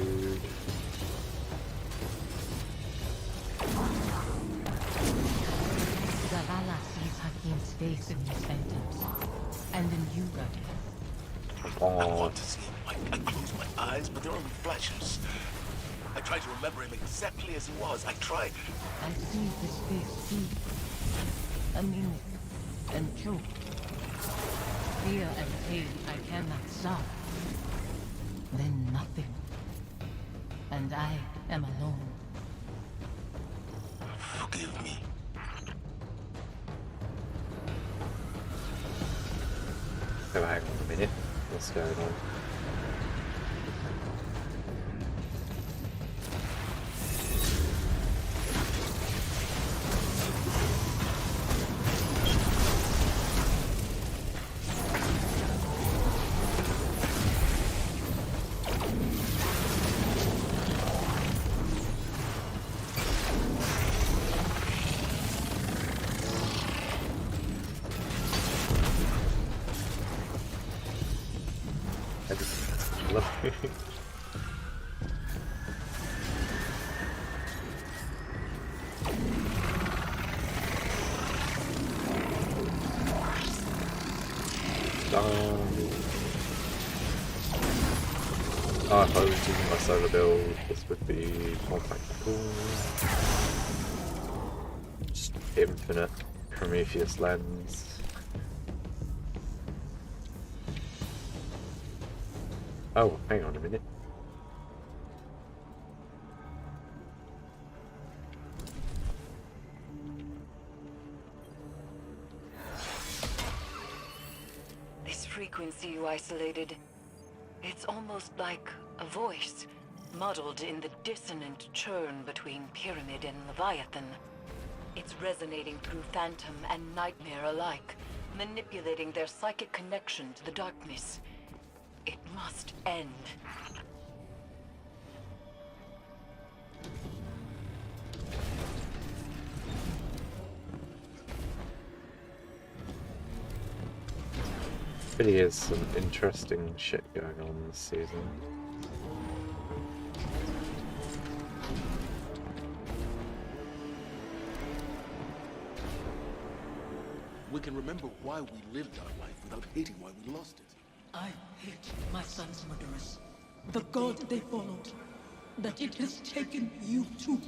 Zavala sees Hakim's face in these phantoms. And in you, Guardian. I want to see him. I close my eyes, but they're only flashes. I try to remember him exactly as he was. I tried. I see his face too. Anemic and choked. Fear and pain I cannot stop. Then nothing. And I am alone. Forgive me. Oh, hang on a minute. What's going on? If I was using my solar build, this would be more practical. Just infinite Prometheus lens. Oh, hang on a minute. This frequency you isolated, it's almost like a voice, muddled in the dissonant churn between Pyramid and Leviathan. It's resonating through Phantom and Nightmare alike, manipulating their psychic connection to the darkness. It must end. Really is some interesting shit going on this season. We can remember why we lived our life without hating why we lost it. I hate my son's murderers. The god they followed. That it has taken you too.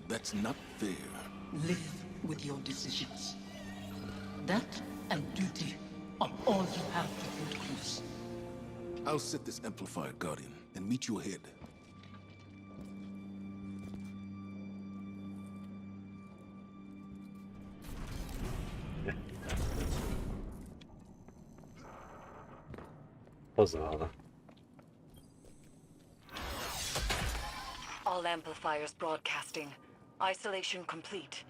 That's not fair. Live with your decisions. That and duty are all you have to hold close. I'll set this amplifier, Guardian, and meet you ahead. Zavala. All amplifiers broadcasting. Isolation complete.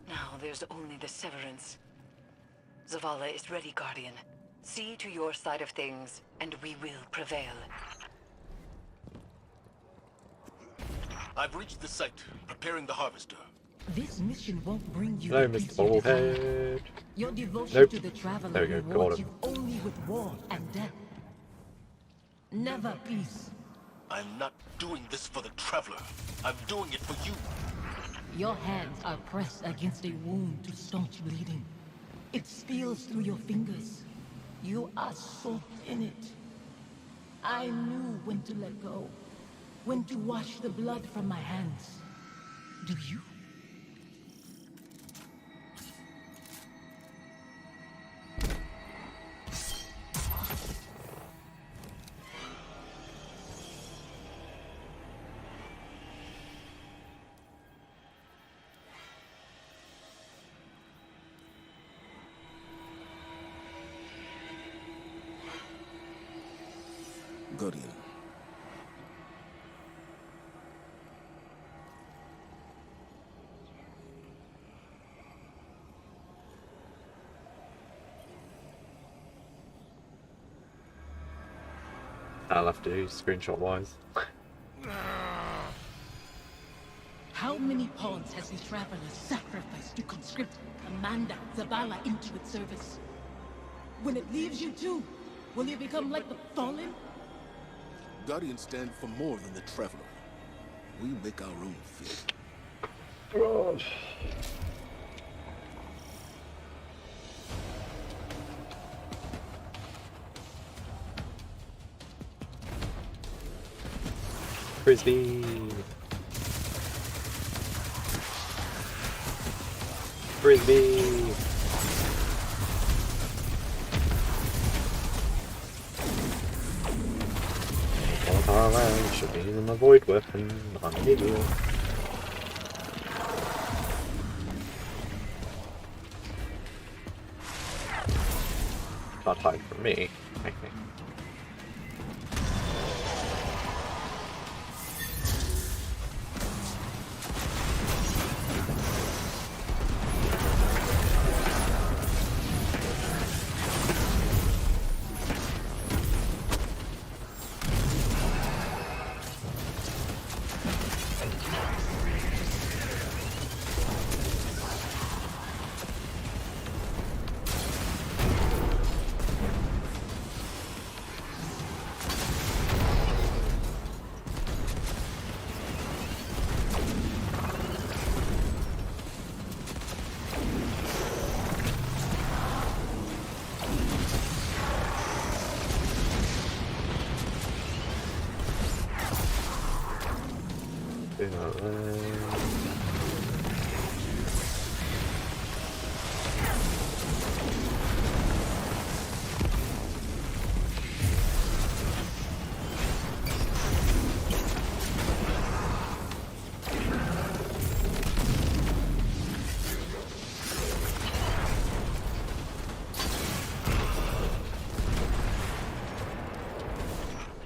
Now there's only the severance. Zavala is ready, Guardian. See to your side of things, and we will prevail. I've reached the site, preparing the harvester. This mission won't bring you Hello, the Mr. peace you desire. Ballhead. Your devotion Nope. to the Traveler There we go, rewards got you only with war and death. Never peace. I'm not doing this for the Traveler. I'm doing it for you. Your hands are pressed against a wound to staunch bleeding. It spills through your fingers. You are soaked in it. I knew when to let go. When to wash the blood from my hands. Do you? Guardian. I'll have to do screenshot wise. How many pawns has the Traveler sacrificed to conscript Amanda, Zavala into its service? When it leaves you too, will you become like the Fallen? Guardians stand for more than the Traveler. We make our own fate. God. Frisbee. Frisbee. Around should be using my void weapon. I'm an idiot. Can't hide from me.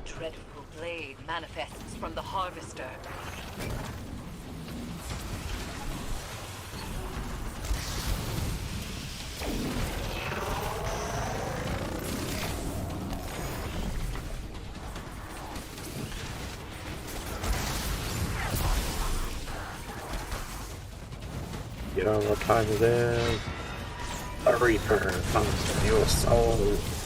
Dreadful blade manifests from the Harvester. You know what time it is? A Reaper comes from your souls.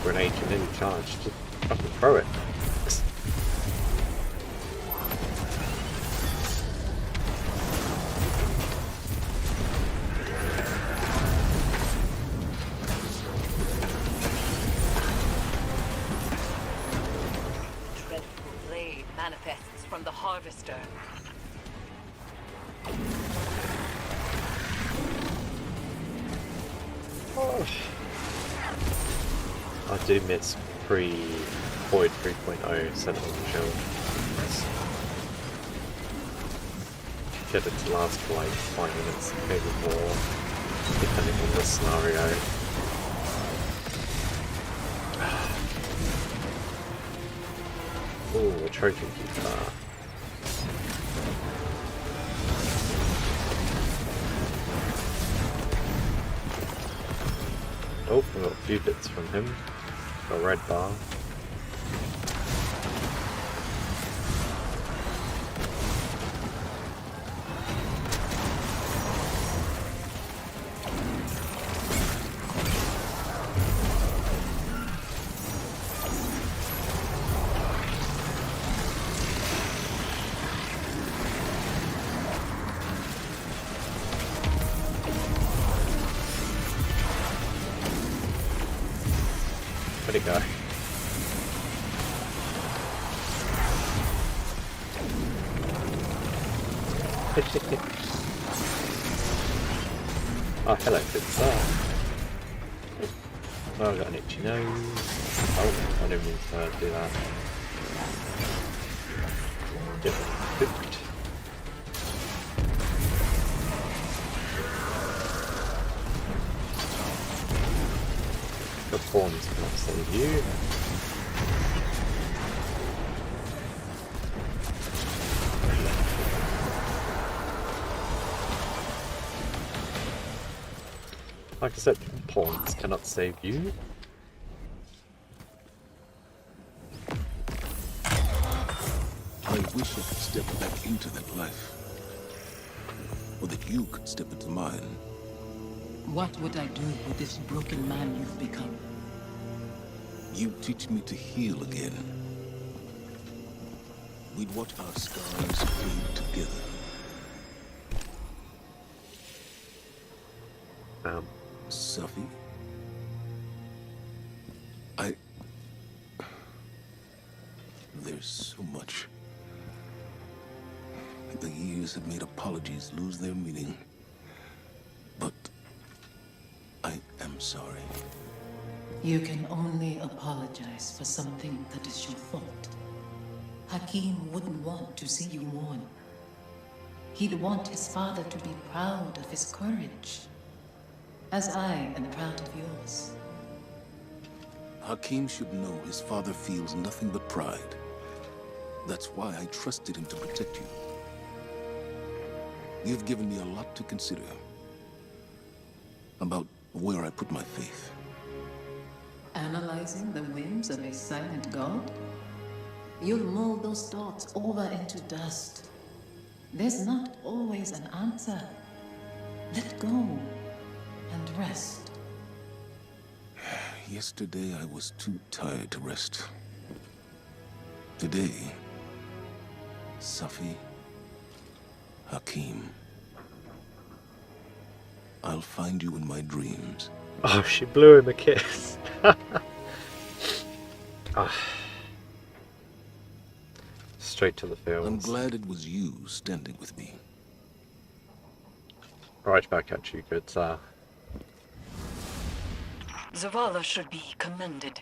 Grenade, you didn't charge. Just fucking throw it. Dreadful blade manifests from the Harvester. Oh. I do miss pre-Void 3.0 Sentinel Shield. Get it to last for like 5 minutes, maybe more, depending on the scenario. Ooh, a trophy keeper. Oh, I got a few bits from him. A red bar. Where'd it go? Oh, hello, good stuff. Oh, I've got an itchy nose. Oh, I didn't mean to do that. Different. The pawns cannot save you. Like I said, pawns cannot save you. I wish I could step back into that life. Or that you could step into mine. What would I do with this broken man you've become? You teach me to heal again. We'd watch our scars fade together. Sophie? There's so much. The years have made apologies lose their meaning. But I am sorry. You can only apologize for something that is your fault. Hakim wouldn't want to see you mourn. He'd want his father to be proud of his courage. As I am proud of yours. Hakim should know his father feels nothing but pride. That's why I trusted him to protect you. You've given me a lot to consider. About where I put my faith. Analyzing the whims of a silent god? You'll mold those thoughts over into dust. There's not always an answer. Let go and rest. Yesterday I was too tired to rest. Today, Safi, Hakim, I'll find you in my dreams. Oh, she blew him a kiss. Straight to the fields. I'm glad it was you standing with me. Right back at you, good sir. Zavala should be commended.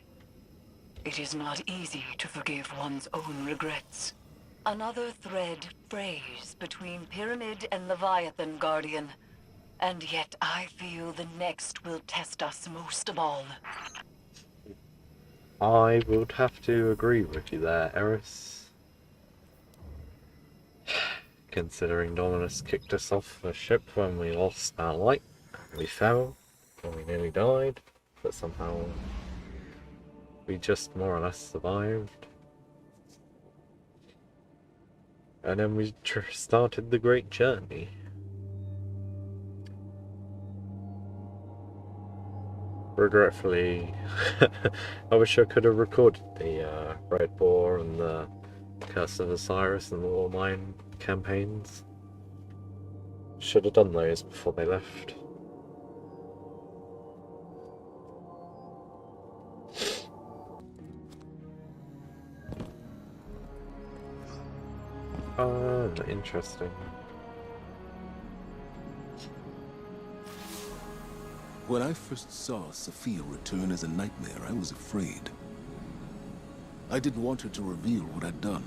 It is not easy to forgive one's own regrets. Another thread frays between Pyramid and Leviathan, Guardian. And yet I feel the next will test us most of all. I would have to agree with you there, Eris. Considering Dominus kicked us off the ship when we lost our light, we fell, and we nearly died, but somehow we just more or less survived. And then we started the great journey. Regretfully, I wish I could have recorded the Red Boar and the Curse of Osiris and the War Mine campaigns. Should have done those before they left. Interesting. When I first saw Sophia return as a nightmare, I was afraid. I didn't want her to reveal what I'd done.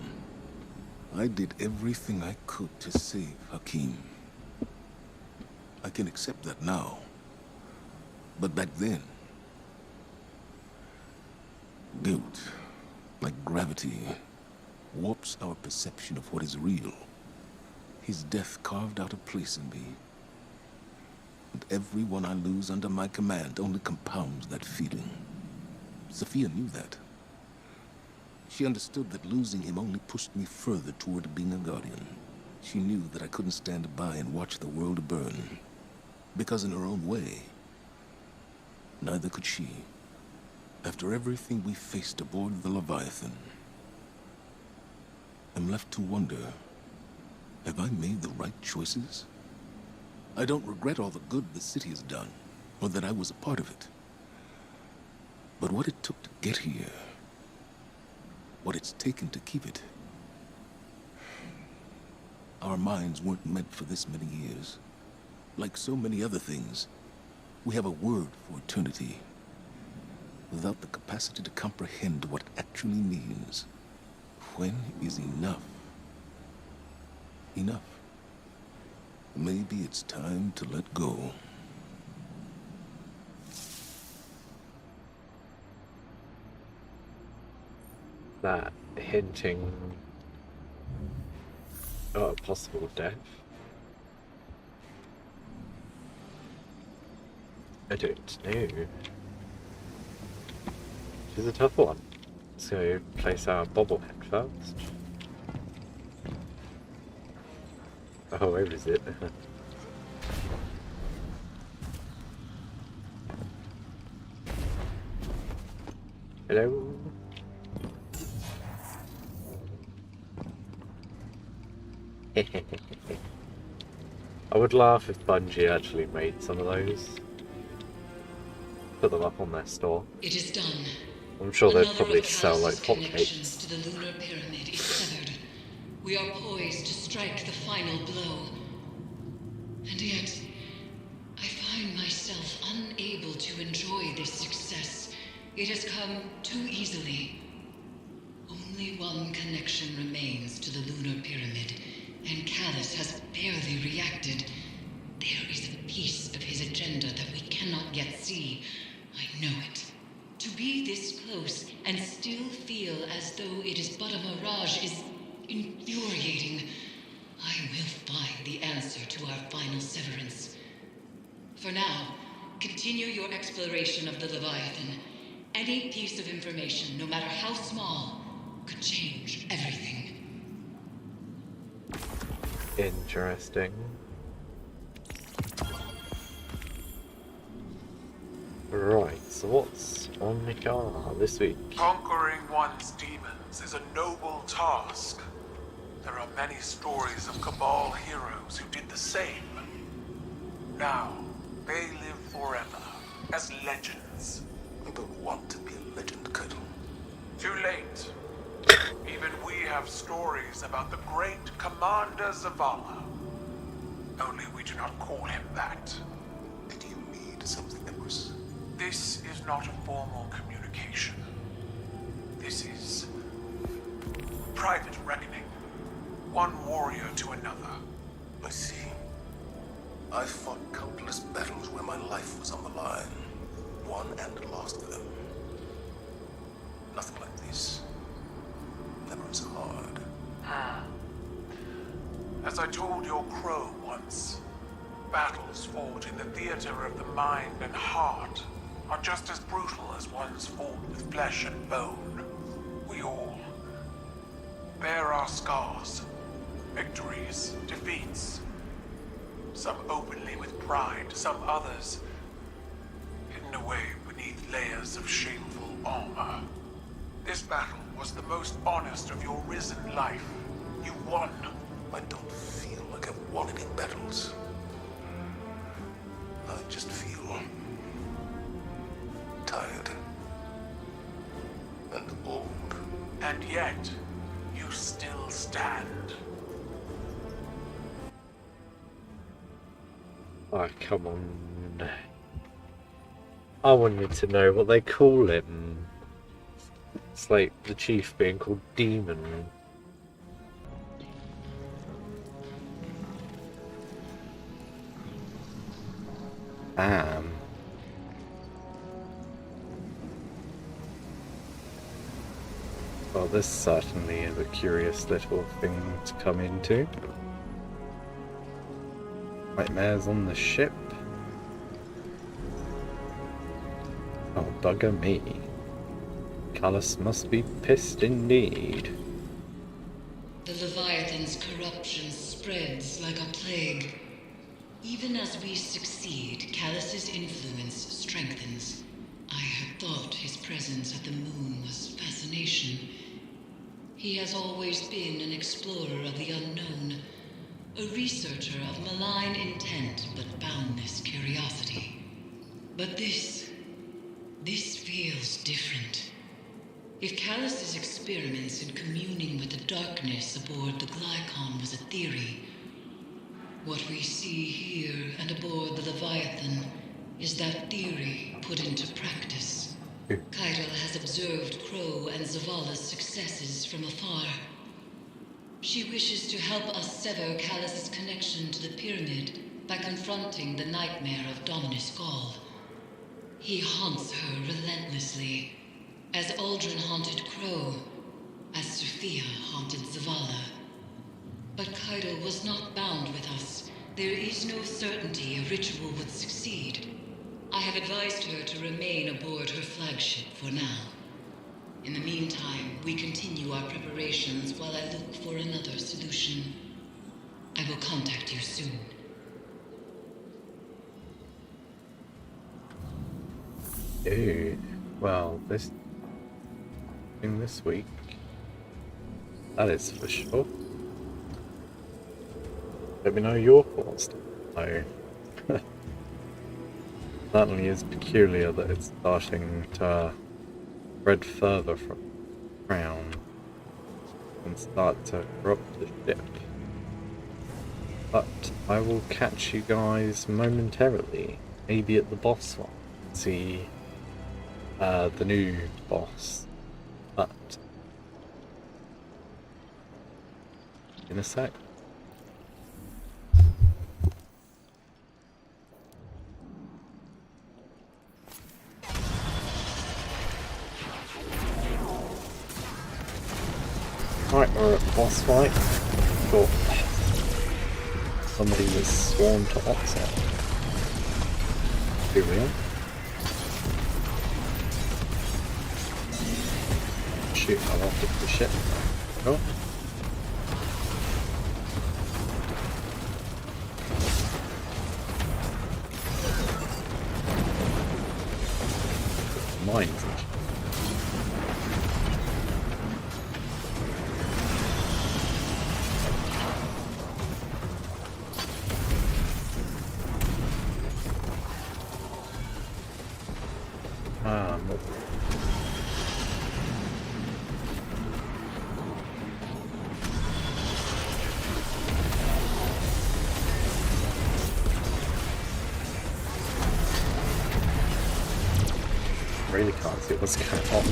I did everything I could to save Hakim. I can accept that now. But back then, guilt, like gravity, warps our perception of what is real. His death carved out a place in me. And everyone I lose under my command only compounds that feeling. Sophia knew that. She understood that losing him only pushed me further toward being a guardian. She knew that I couldn't stand by and watch the world burn. Because in her own way, neither could she. After everything we faced aboard the Leviathan, I'm left to wonder, have I made the right choices? I don't regret all the good the city has done, or that I was a part of it. But what it took to get here, what it's taken to keep it. Our minds weren't meant for this many years. Like so many other things, we have a word for eternity, without the capacity to comprehend what it actually means. When is enough? Enough. Maybe it's time to let go. That hinting at a possible death. I don't know. She's a tough one. So place our bobblehead first. Oh, where is it? Hello? I would laugh if Bungie actually made some of those. Put them up on their store. It is done. I'm sure they'd Another probably of sell like Calus's hotcakes. connections to the lunar pyramid is severed. We are poised to strike the final blow. And yet, I find myself unable to enjoy this success. It has come too easily. Only one connection remains to the lunar pyramid, and Calus has barely reacted. There is a piece of his agenda that we cannot yet see. I know it. To be this close and still feel as though it is but a mirage is infuriating. I will find the answer to our final severance. For now, continue your exploration of the Leviathan. Any piece of information, no matter how small, could change everything. Interesting. Right, so what's on the car this week? Conquering one's demons is a noble task. There are many stories of Cabal heroes who did the same. Now, they live forever as legends. I don't want to be a legend, Caiatl. Too late. Even we have stories about the great Commander Zavala. Only we do not call him that. Did you need something else? This is not a formal communication. This is private reckoning. One warrior to another. I see. I fought countless battles where my life was on the line. Won and lost them. Nothing like this. Never as hard. As I told your crow once, battles fought in the theater of the mind and heart are just as brutal as ones fought with flesh and bone. We all bear our scars, victories, defeats. Some openly with pride, some others hidden away beneath layers of shameful armor. This battle was the most honest of your risen life. You won. I don't feel like I've won any battles. I just feel tired and old. And yet, you still stand. Oh, come on. I wanted to know what they call him. It's like the chief being called Demon. Well, this certainly is a curious little thing to come into. Nightmares on the ship. bugger me. Calus must be pissed indeed. The Leviathan's corruption spreads like a plague. Even as we succeed, Calus's influence strengthens. I had thought his presence at the moon was fascination. He has always been an explorer of the unknown, a researcher of malign intent but boundless curiosity. But this feels different. If Calus's experiments in communing with the darkness aboard the Glykon was a theory, what we see here and aboard the Leviathan is that theory put into practice. Caiatl has observed Crow and Zavala's successes from afar. She wishes to help us sever Calus's connection to the pyramid by confronting the nightmare of Dominus Gaul. He haunts her relentlessly, as Aldrin haunted Crow, as Sophia haunted Zavala. But Caiatl was not bound with us. There is no certainty a ritual would succeed. I have advised her to remain aboard her flagship for now. In the meantime, we continue our preparations while I look for another solution. I will contact you soon. Dude, well, this week, that is for sure. Let me know your thoughts. No. Certainly is peculiar that it's starting to spread further from the crown and start to corrupt the ship. But I will catch you guys momentarily, maybe at the boss fight. See the new boss. But in a sec. Right, we're at the boss fight. Thought somebody was sworn to Oxford. Here we are. Shoot, I lost it for shit. Oh. Mines. Really can't see what's going on.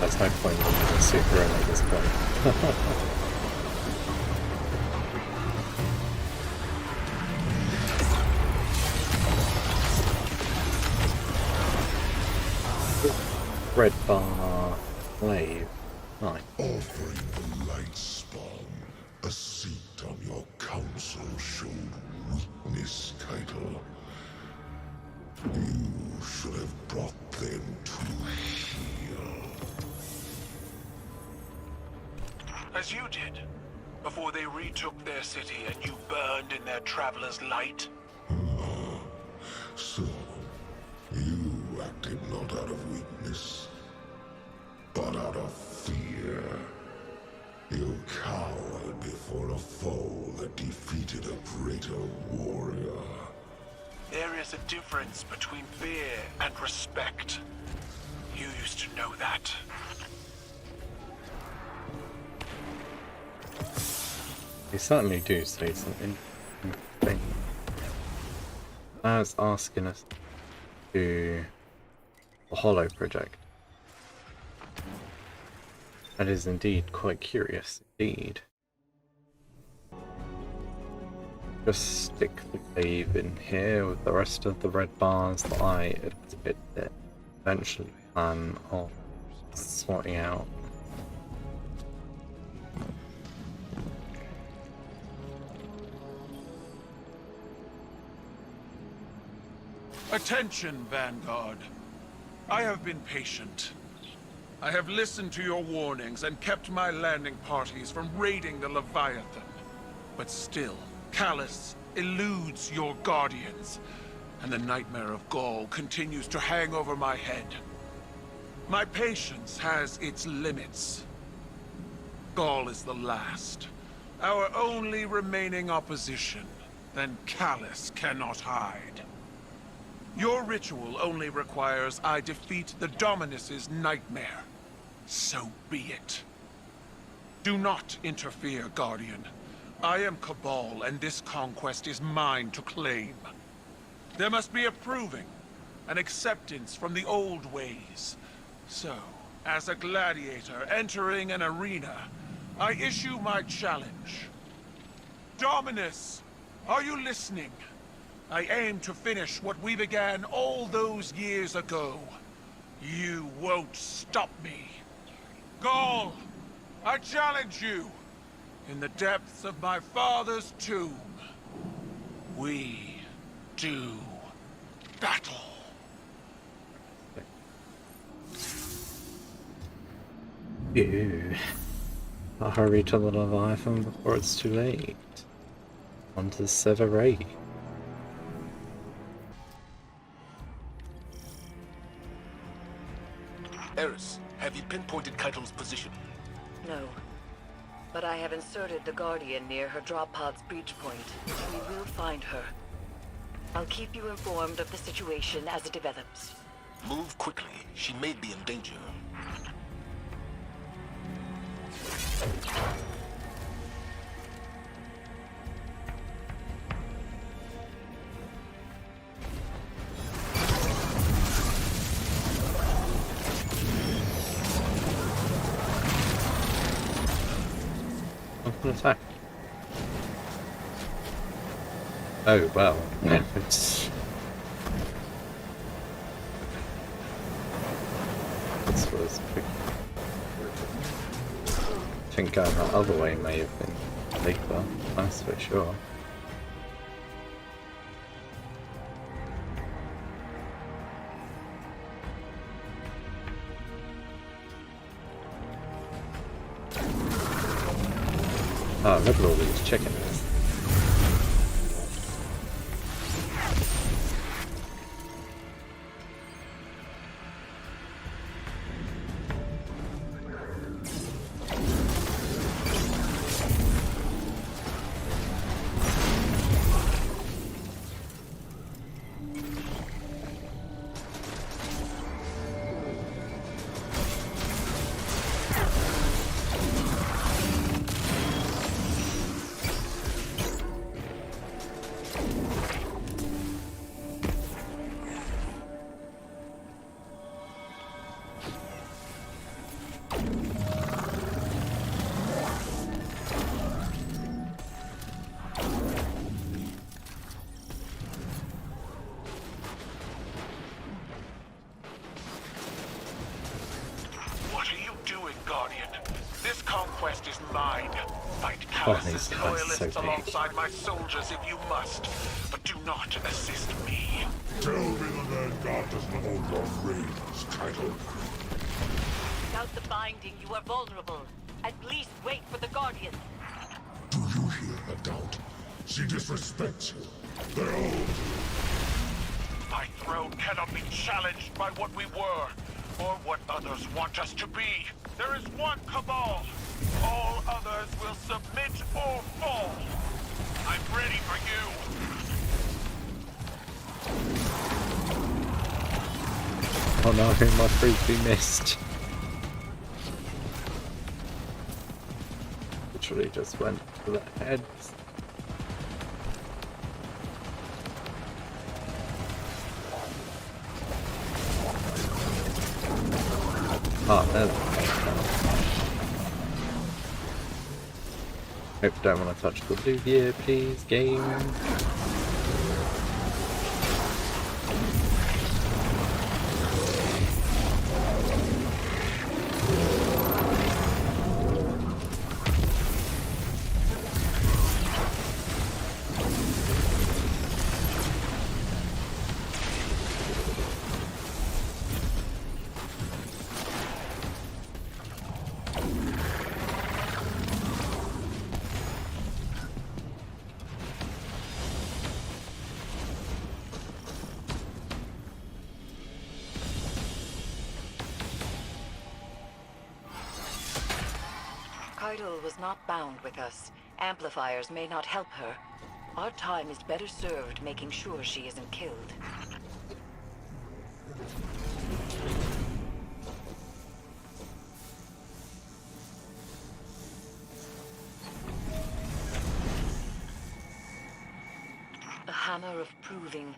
There's no point in a super at this point. Red bar wave. Right. Offering the light spawn a seat on your council showed weakness, Caiatl. You should have brought them to heel. As you did, before they retook their city and you burned in their traveler's light. So, you acted not out of weakness, but out of a foe that defeated a greater warrior. There is a difference between fear and respect. You used to know that. You certainly do say something. As asking us to do the Hollow project. That is indeed quite curious indeed. Just stick the cave in here with the rest of the red bars that I eventually plan on sorting out. Attention, Vanguard. I have been patient. I have listened to your warnings and kept my landing parties from raiding the Leviathan. But still, Calus eludes your guardians, and the nightmare of Gaul continues to hang over my head. My patience has its limits. Gaul is the last, our only remaining opposition. Then Calus cannot hide. Your ritual only requires I defeat the Dominus's nightmare. So be it. Do not interfere, Guardian. I am Cabal, and this conquest is mine to claim. There must be a proving, an acceptance from the old ways. So, as a gladiator entering an arena, I issue my challenge. Dominus, are you listening? I aim to finish what we began all those years ago. You won't stop me. Gaul, I challenge you. In the depths of my father's tomb, we do battle. Ew. I'll hurry to the Leviathan before it's too late. On to Sever. Eris, have you pinpointed Caiatl's position? No. But I have inserted the Guardian near her drop pod's breach point. We will find her. I'll keep you informed of the situation as it develops. Move quickly. She may be in danger. Attack. Oh well, yeah, it's this was quick. I think going that other way may have been lethal, that's for sure. Oh, look at all these chickens. Calus' loyalists alongside my soldiers if you must, but do not assist me. Tell me the Vanguard does not hold your rings, Caiatl. Without the binding, you are vulnerable. At least wait for the Guardian. Do you hear her doubt? She disrespects you. They're old. My throne cannot be challenged by what we were, or what others want us to be. There is one Cabal. All others will submit or fall. I'm ready for you. Oh no, my fruit missed. Literally just went to the heads. Oh, there's Hope you don't want to touch the blue gear, please, game. Caiatl was not bound with us. Amplifiers may not help her. Our time is better served making sure she isn't killed. A hammer of proving,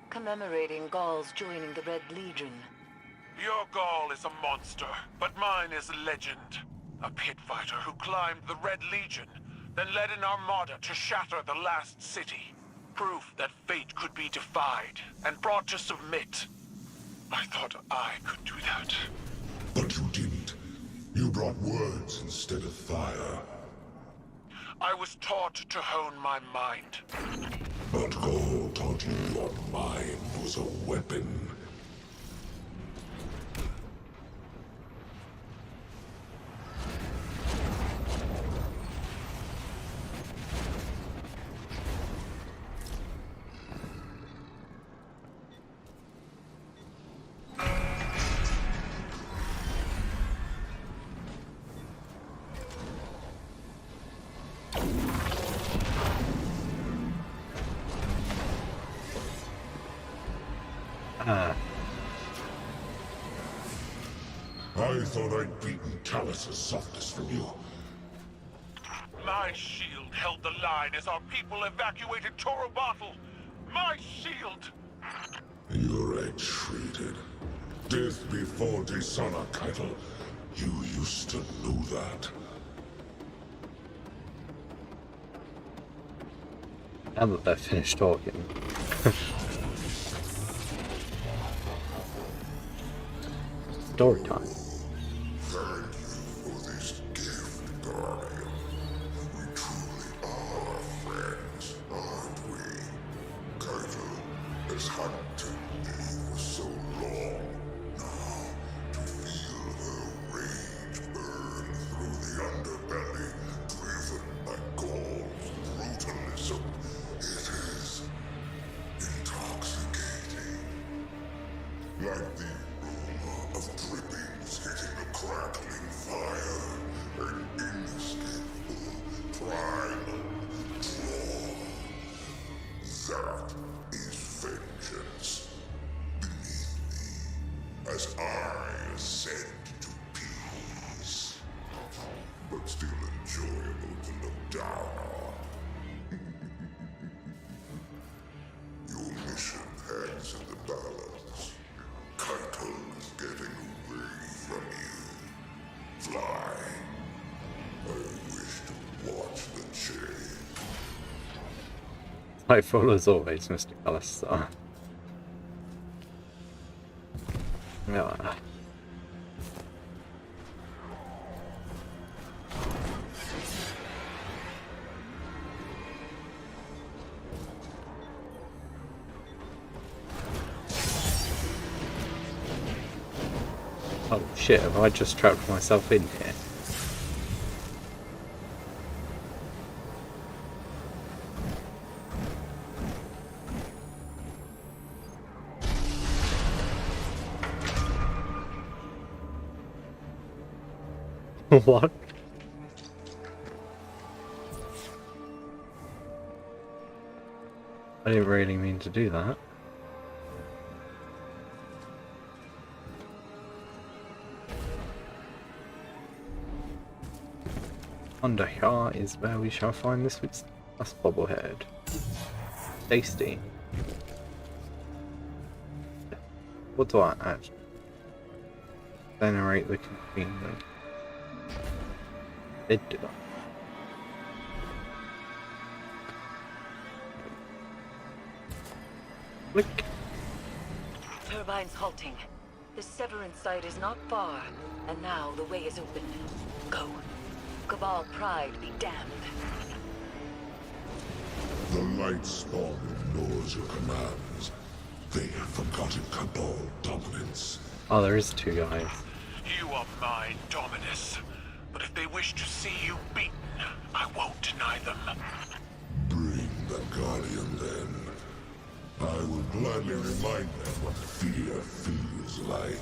commemorating Gauls joining the Red Legion. Your Gaul is a monster, but mine is a legend. A pit fighter who climbed the Red Legion, then led an armada to shatter the last city. Proof that fate could be defied and brought to submit. I thought I could do that. But you didn't. You brought words instead of fire. I was taught to hone my mind. But Gaul taught you your mind was a weapon. I thought I'd beaten Calus' softness from you. My shield held the line as our people evacuated Torobatl. My shield! You retreated. Death before dishonor, Caiatl. You used to know that. Now that they're finished talking. Story time. Thank you for this gift, Guardian. We truly are friends, aren't we? Caiatl has hunted me for so long. Now, to feel her rage burn through the underbelly, driven by Gaul's brutalism, it is intoxicating. Like the of drippings hitting a crackling fire, an inescapable, primal draw. That is vengeance. Beneath me, as I ascend to peace. But still enjoyable to look down on. Your mission hangs in the balance. Caiatl is getting away from you. Fly. I wish to watch the change. Nightfall as always, Mr. Calus. So. Yeah. Oh shit, have I just trapped myself in here? What? I didn't really mean to do that. Under here is where we shall find this week's last bobblehead. Tasty. What do I actually generate the containment? It did. Click. Turbines halting. The Sever inside is not far, and now the way is open. Go. Cabal pride be damned. The light spawn ignores your commands. They have forgotten Cabal dominance. Oh, there is two guys. You are my Dominus. But if they wish to see you beaten, I won't deny them. Bring the Guardian then. I will gladly remind them what fear feels like.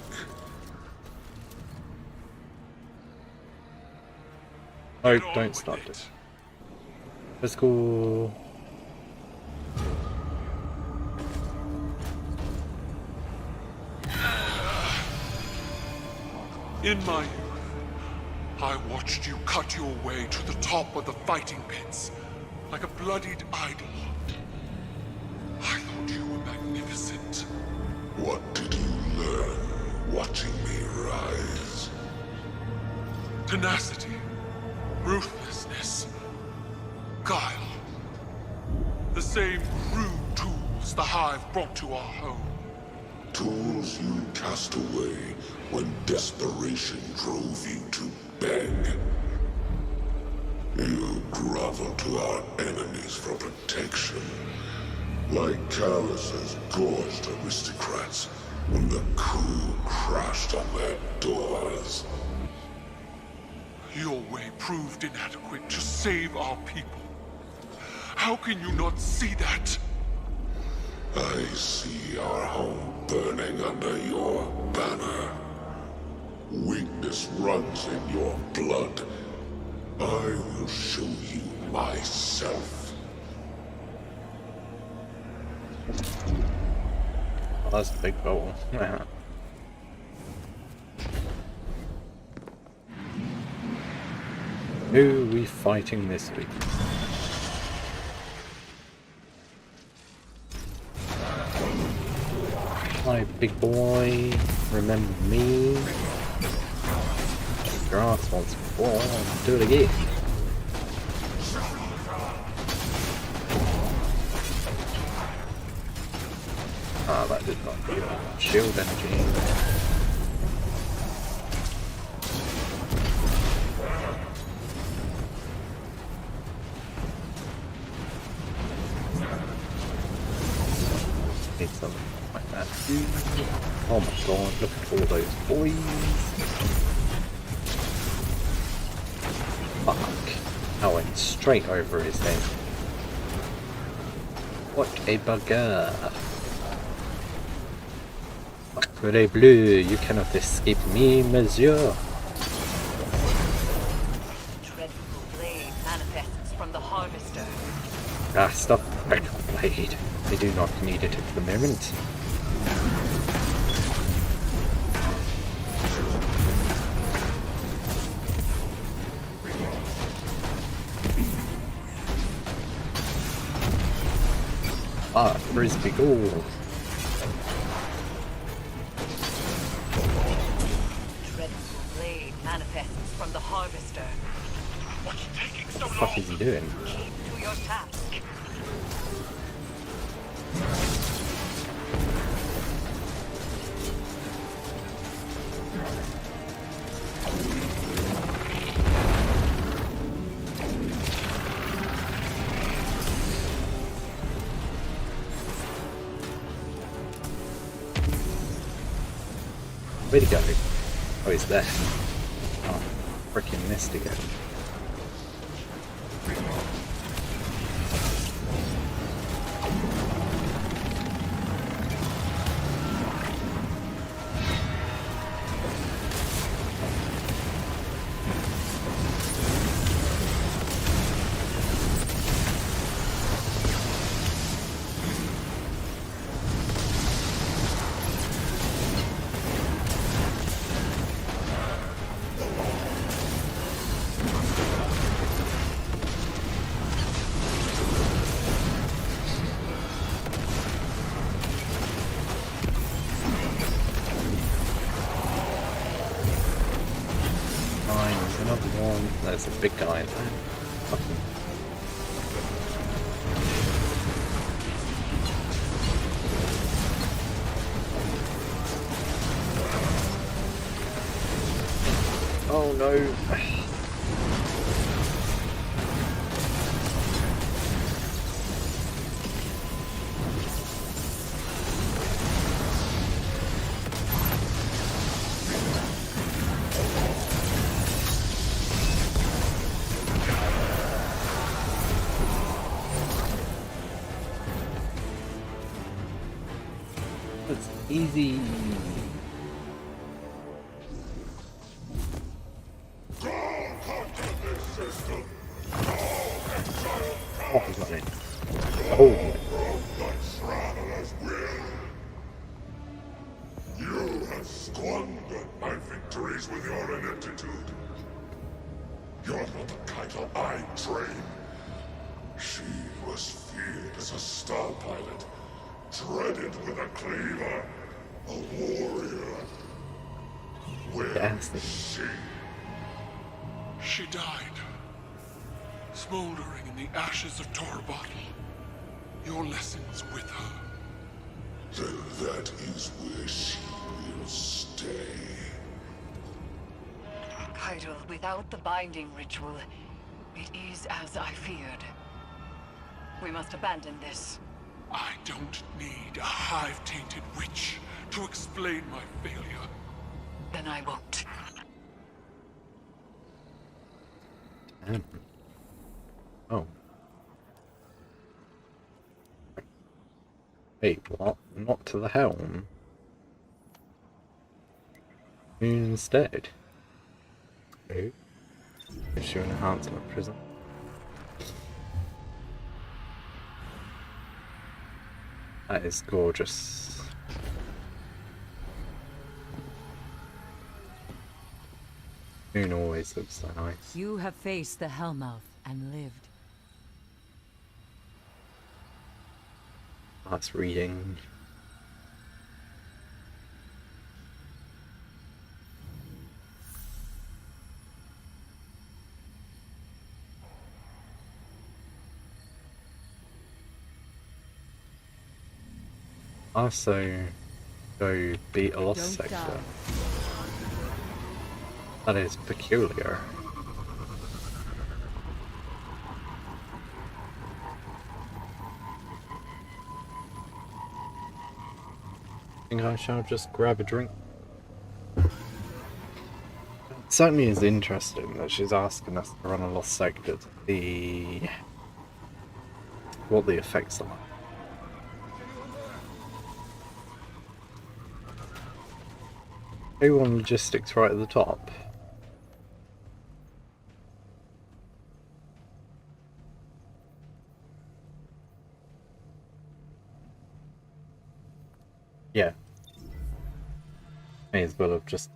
Oh, don't start it. Let's go. In my youth, I watched you cut your way to the top of the fighting pits, like a bloodied idol. I thought you were magnificent. What did you learn watching me rise? Tenacity, ruthlessness, guile. The same crude tools the Hive brought to our home. Tools you cast away when desperation drove you to beg. You grovel to our enemies for protection, like Calus's gorged aristocrats when the coup crashed on their doors. Your way proved inadequate to save our people. How can you not see that? I see our home burning under your banner. Weakness runs in your blood. I will show you myself. Oh, that's a big goal. Yeah. Who are we fighting this week? Hi, big boy. Remember me? Your ass once before. Do it again. Ah, that did not do shield energy. Need something like that. Oh my god, look at all those boys. Fuck. I went straight over his head. What a bugger. Sacre bleu, you cannot escape me, monsieur. Dreadful blade manifests from the harvester. Ah, stop the blade. I do not need it at the moment. Ah, frisbee gold. Dreadful blade manifests from the harvester. What's taking so What the fuck is he doing? Keep to your task. Where'd he go? Oh, he's there. Oh, freaking missed again. one. There's a big guy in there. Fucking. Oh no. It's easy. Oh, he's not in. Oh. You have squandered my victories with your ineptitude. You're not the Caiatl I trained. She was feared as a star pilot, dreaded with a cleaver, a warrior. Where is she? She died, smoldering in the ashes of Torbot. Your lessons with her. Then that is where she will stay. Caiatl, without the binding ritual, it is as I feared. We must abandon this. I don't need a hive-tainted witch to explain my failure. Then I won't. Damn. Oh. Wait, what? Not to the helm? Instead? Oh. Issue an enhancement prison. That is gorgeous. Moon always looks so nice. You have faced the Hellmouth and lived. That's reading. Also, go beat a lost sector. That is peculiar. I think I shall just grab a drink. It certainly is interesting that she's asking us to run a lost sector to see what the effects are. A1 logistics right at the top. Yeah. May as well have just...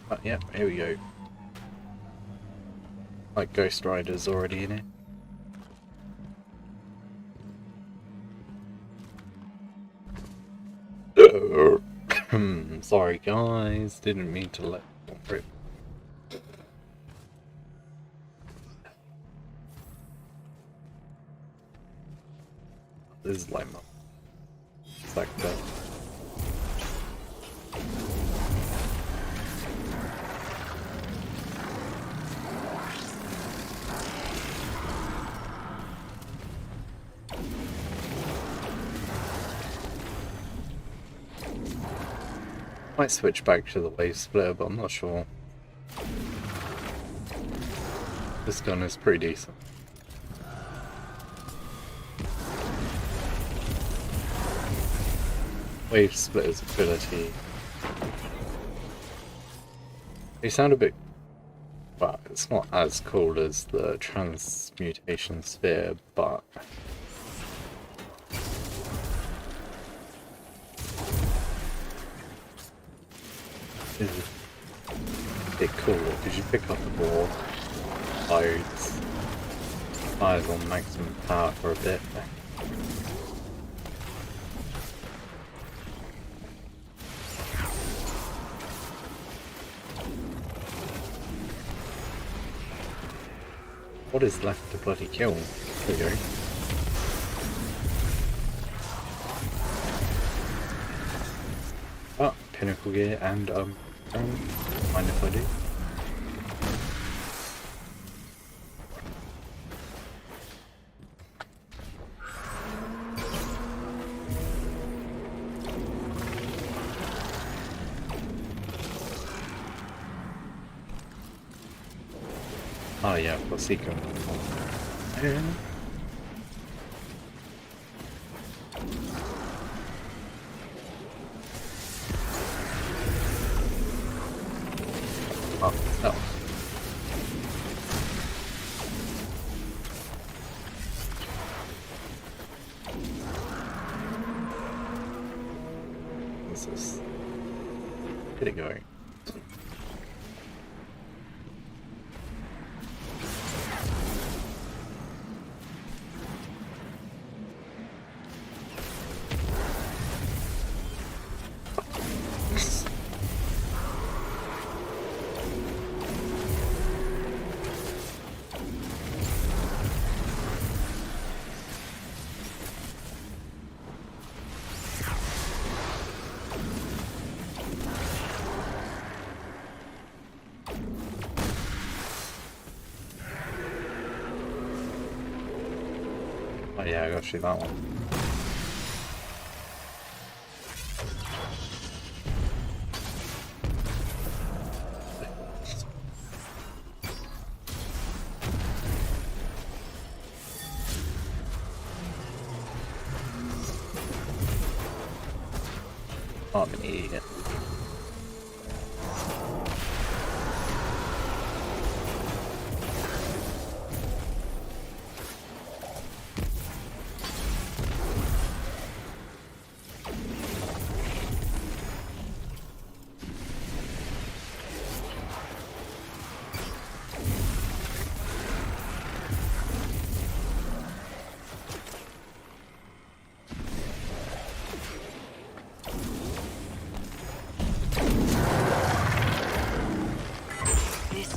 But yeah, here we go. Like Ghost Rider's already in it. Sorry guys, didn't mean to let them rip. This is like my sector. Might switch back to the wave splitter, but I'm not sure. This gun is pretty decent. Wave splitter's ability. They sound a bit Well, it's not as cool as the transmutation sphere, but it's a bit cool because you pick up the ball, loads, fires on maximum power for a bit. What is left to bloody kill? There we go. Oh, pinnacle gear and don't mind if I do. Oh yeah, for Seeker. Oh, no. This is... Get it going. Oh yeah, I gotta shoot that one. Oh, I'm an idiot.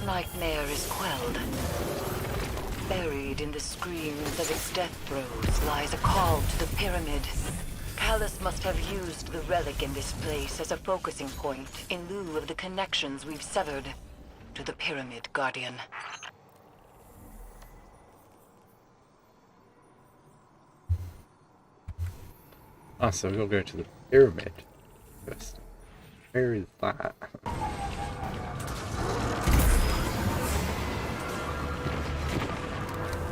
Nightmare is quelled. Buried in the screams of its death throes lies a call to the pyramid. Calus must have used the relic in this place as a focusing point in lieu of the connections we've severed to the Pyramid Guardian. Ah, so we'll go to the pyramid first. Where is that?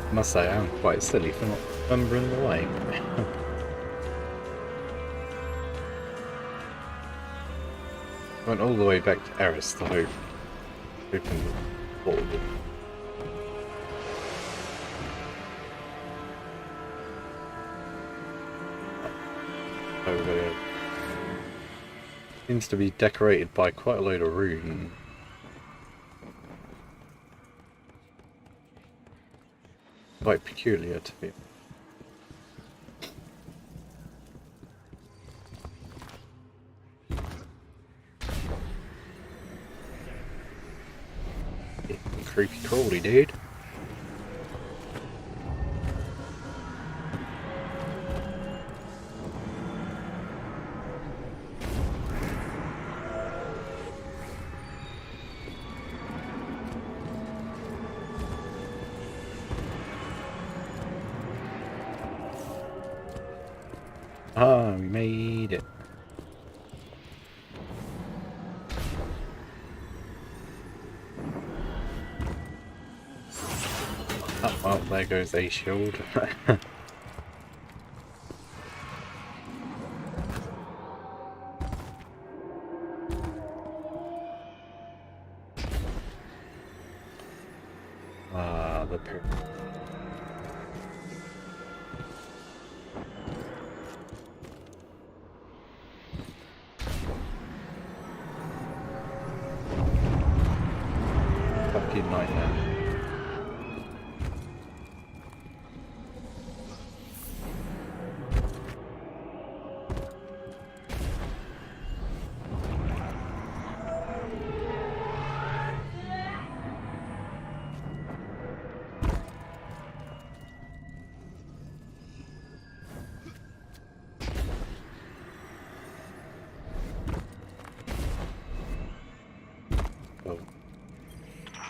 I must say, I'm quite silly for not remembering the way. Went all the way back to Eris to open the portal. Over there. Seems to be decorated by quite a load of runes. Quite peculiar to me. Creepy crawly, dude. Ah, we made it. Oh, well, there goes a shield. of the pyramid. Fucking nightmare.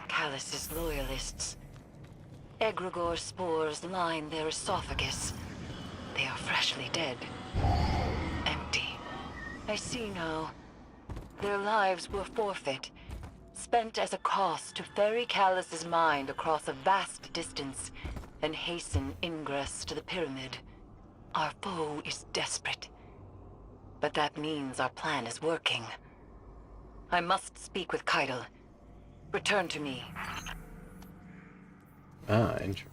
Calus's loyalists. Egregore spores line their esophagus. They are freshly dead. Empty. I see now. Their lives were forfeit, spent as a cost to ferry Calus's mind across a vast distance and hasten ingress to the pyramid. Our foe is desperate. But that means our plan is working. I must speak with Caiatl. Return to me. Ah, interesting.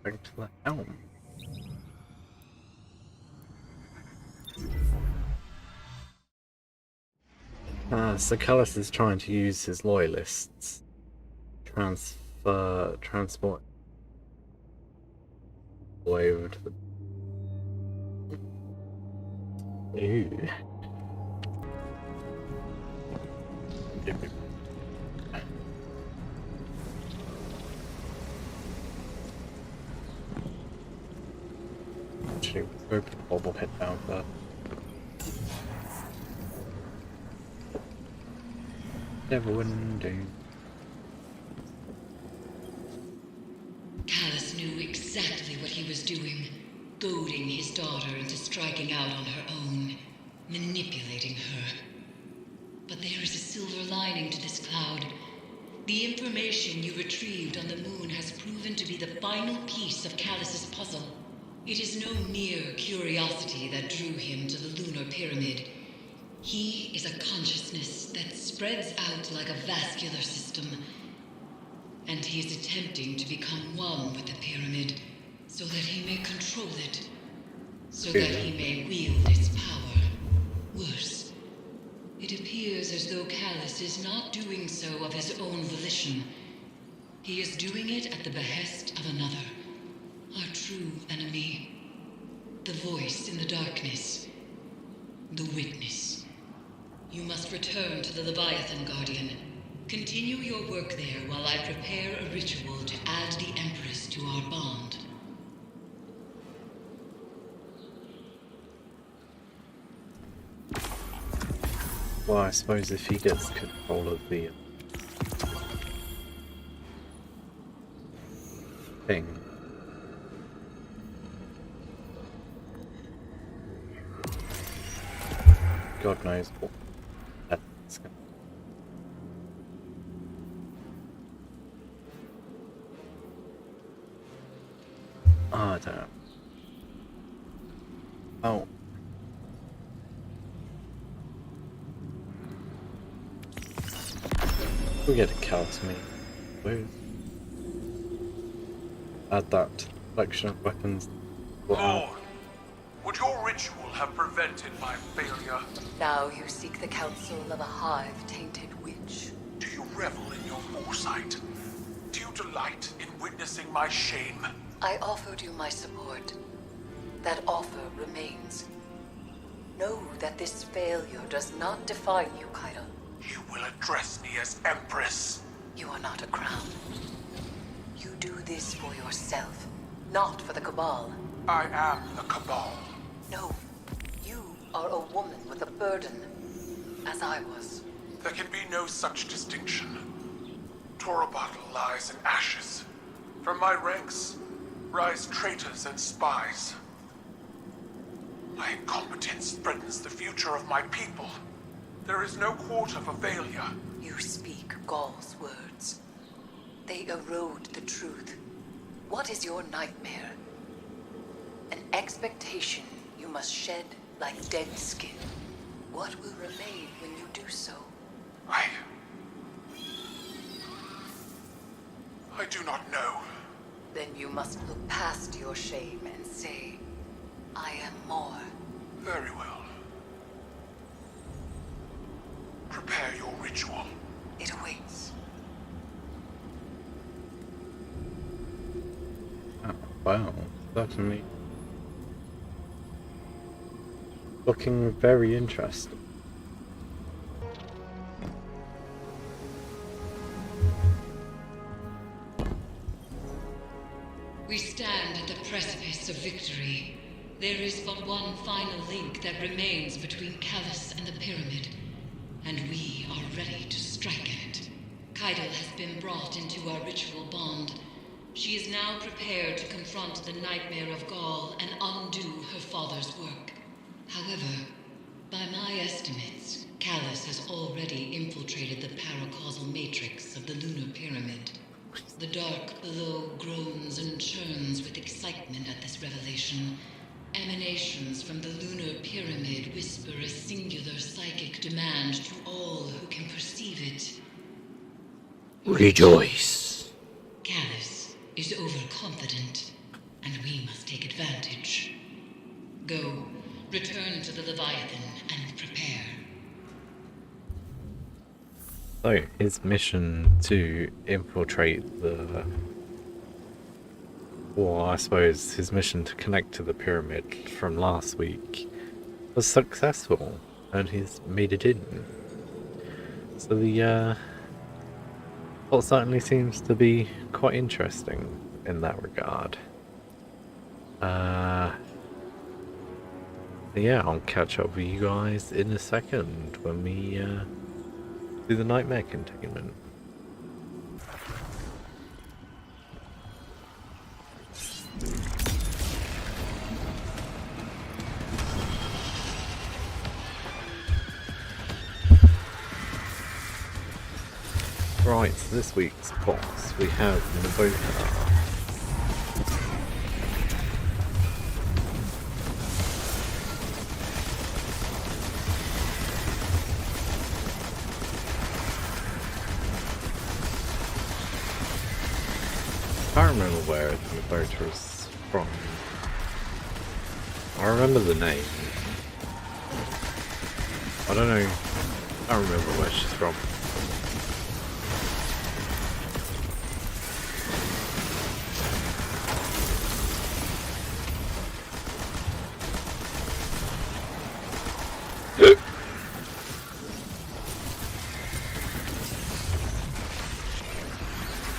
Back to the elm. So Calus is trying to use his loyalists. Transport way over to the... Ooh. Actually, open the bobblehead down there. Never wouldn't do. Calus knew exactly what he was doing, goading his daughter into striking out on her own, manipulating her. But there is a silver lining to this cloud. The information you retrieved on the moon has proven to be the final piece of Calus's puzzle. It is no mere curiosity that drew him to the lunar pyramid. He is a consciousness that spreads out like a vascular system. And he is attempting to become one with the pyramid, so that he may control it. So that he may wield its power. Worse, it appears as though Calus is not doing so of his own volition. He is doing it at the behest of another, our true enemy. The voice in the darkness. The witness. You must return to the Leviathan, Guardian. Continue your work there while I prepare a ritual to add the Empress to our bond. Well, I suppose if he gets control of the thing. God knows what that's going to... I don't know. Oh. We get a Calus me. Where? Add that collection of weapons. Lord, would your ritual have prevented my failure? Now you seek the counsel of a hive-tainted witch. Do you revel in your foresight? Do you delight in witnessing my shame? I offered you my support. That offer remains. Know that this failure does not define you, Caiatl. You will address me as Empress. You are not a crown. You do this for yourself, not for the Cabal. I am the Cabal. No, you are a woman with a burden, as I was. There can be no such distinction. Torobatl lies in ashes. From my ranks rise traitors and spies. My incompetence threatens the future of my people. There is no quarter for failure. You speak Gaul's words. They erode the truth. What is your nightmare? An expectation you must shed like dead skin. What will remain when you do so? do not know. Then you must look past your shame and say, I am more. Very well. Prepare your ritual. It awaits. Oh, wow, certainly looking very interesting. We stand at the precipice of victory. There is but one final link that remains between Calus and the Pyramid, and we are ready to strike at it. Caiatl has been brought into our ritual bond. She is now prepared to confront the Nightmare of Gaul and undo her father's work. However, by my estimates, Calus has already infiltrated the paracausal matrix of the lunar pyramid. The dark below groans and churns with excitement at this revelation. Emanations from the lunar pyramid whisper a singular psychic demand to all who can perceive it. Rejoice. Calus is overconfident, and we must take advantage. Go, return to the Leviathan and prepare. So, his mission to infiltrate the... Well, I suppose his mission to connect to the pyramid from last week was successful, and he's made it in. So the plot certainly seems to be quite interesting in that regard. Yeah, I'll catch up with you guys in a second when we do the Nightmare Containment. Right, so this week's boss, we have Zavala. I can't remember where the boat was from. I remember the name. I don't know. I don't remember where she's from.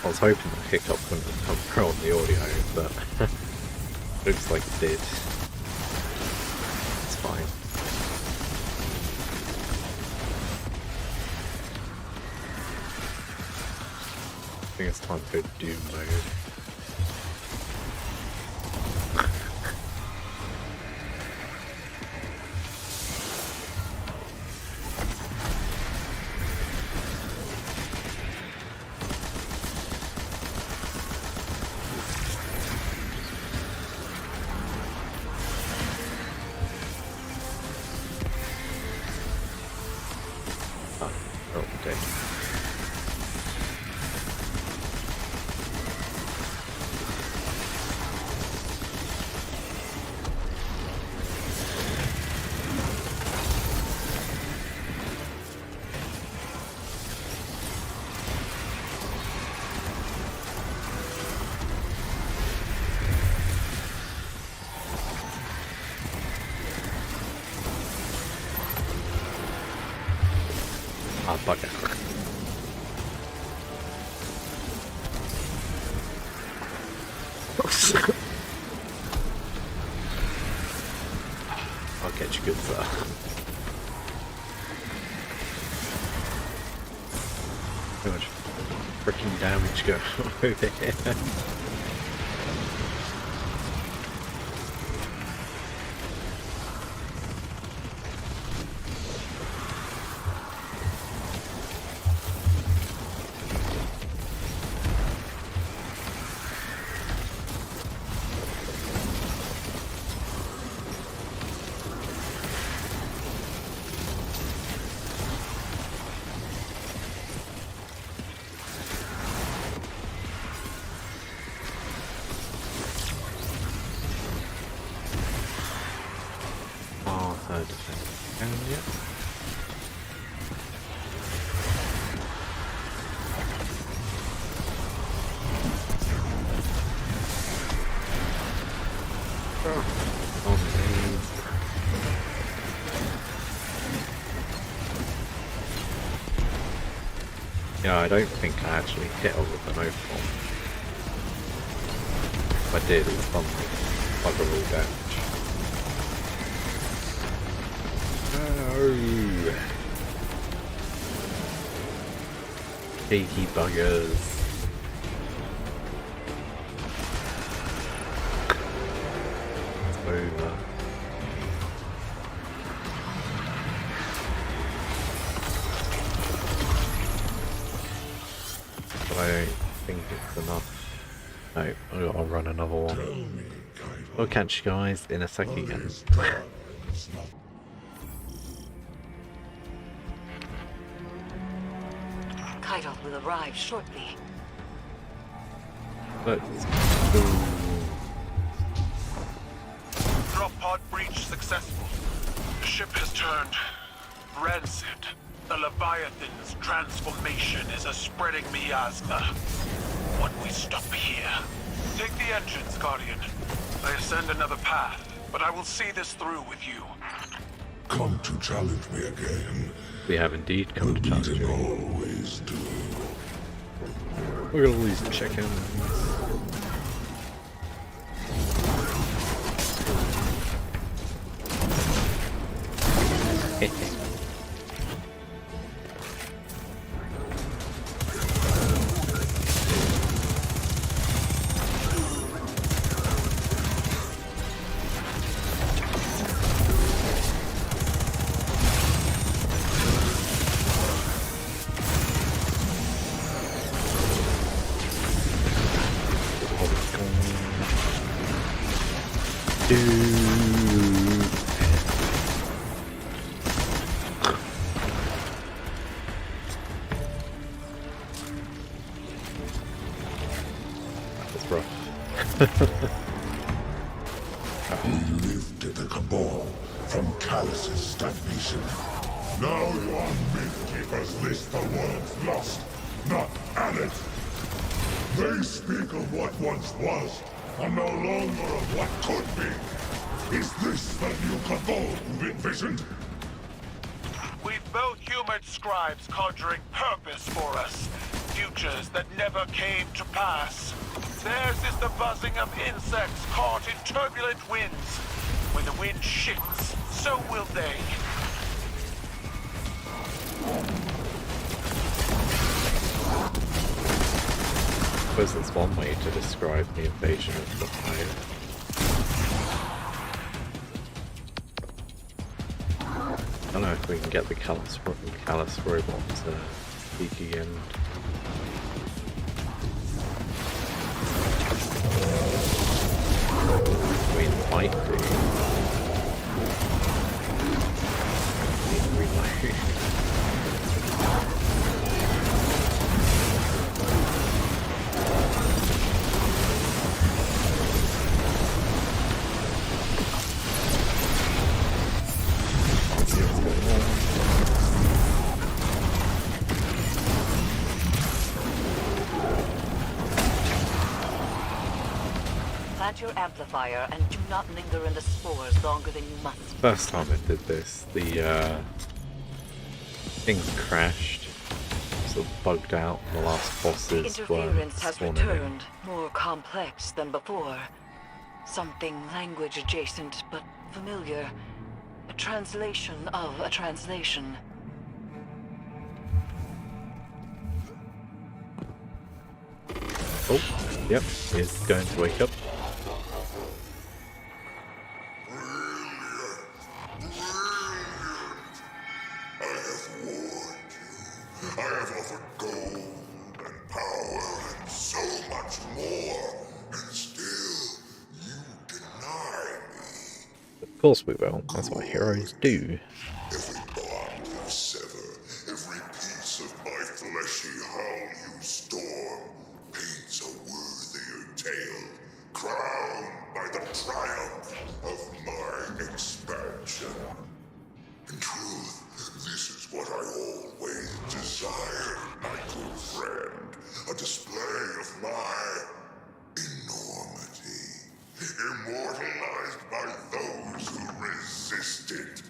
I was hoping the hiccup wouldn't have come through on the audio, but looks like it did. It's fine. I think it's time for Doom mode. Bugger. I'll get you good, sir. How much freaking damage going on over here? Yeah, I don't think I actually hit her with an oath bomb. If I did, it was done like bugger all damage. No! Cheeky buggers. It's over. But I don't think it's enough. No, I'll run another one. We'll catch you guys in a second again. Caiatl will arrive shortly. Let's go. Drop pod breach successful. The ship has turned rancid. The Leviathan's transformation is a spreading miasma. What we stop here? Take the engines, Guardian. I ascend another path, but I will see this through with you. Come to challenge me again. We have indeed come to challenge you. Always do. Look at all these chickens. We lifted the Cabal from Calus's stagnation. Now your Mythkeepers list the world's lost, not added. They speak of what once was, and no longer of what could be. Is this the new Cabal you've envisioned? We've both human scribes conjuring purpose for us. Futures that never came to pass. Theirs is the buzzing of insects caught in turbulent winds. When the wind shifts, so will they. I suppose that's one way to describe the invasion of the Fire. I don't know if we can get the Calus robot to speak again. We might do. Reload. Plant your amplifier and do not linger in the spores longer than you must. First time I did this, the things crashed, sort of bugged out. The last bosses Interference were has spawning in. returned, more complex than before. Something language adjacent, but familiar. A translation of a translation. Oh, yep, he's going to wake up. I have offered gold and power and so much more, and still you deny me. Of course we will. That's what heroes do. Every bond you sever, every piece of my fleshy hull you storm, paints a worthier tale, crowned by the triumph of my expansion. In truth, this is what I always desired, my good friend. A display of my enormity, immortalized by those who resisted.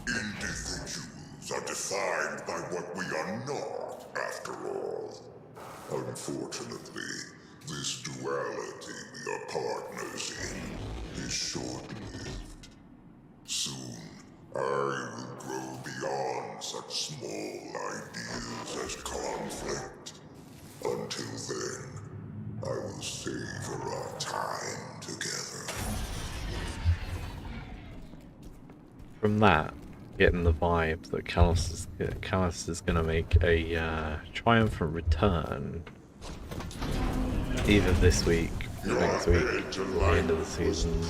Individuals are defined by what we are not, after all. Unfortunately, this duality we are partners in is short-lived. Soon, I will grow beyond such small ideas as conflict. Until then, I will savor our time together. From that, getting the vibe that Calus is going to make a triumphant return either this week or next week, at the end of the season.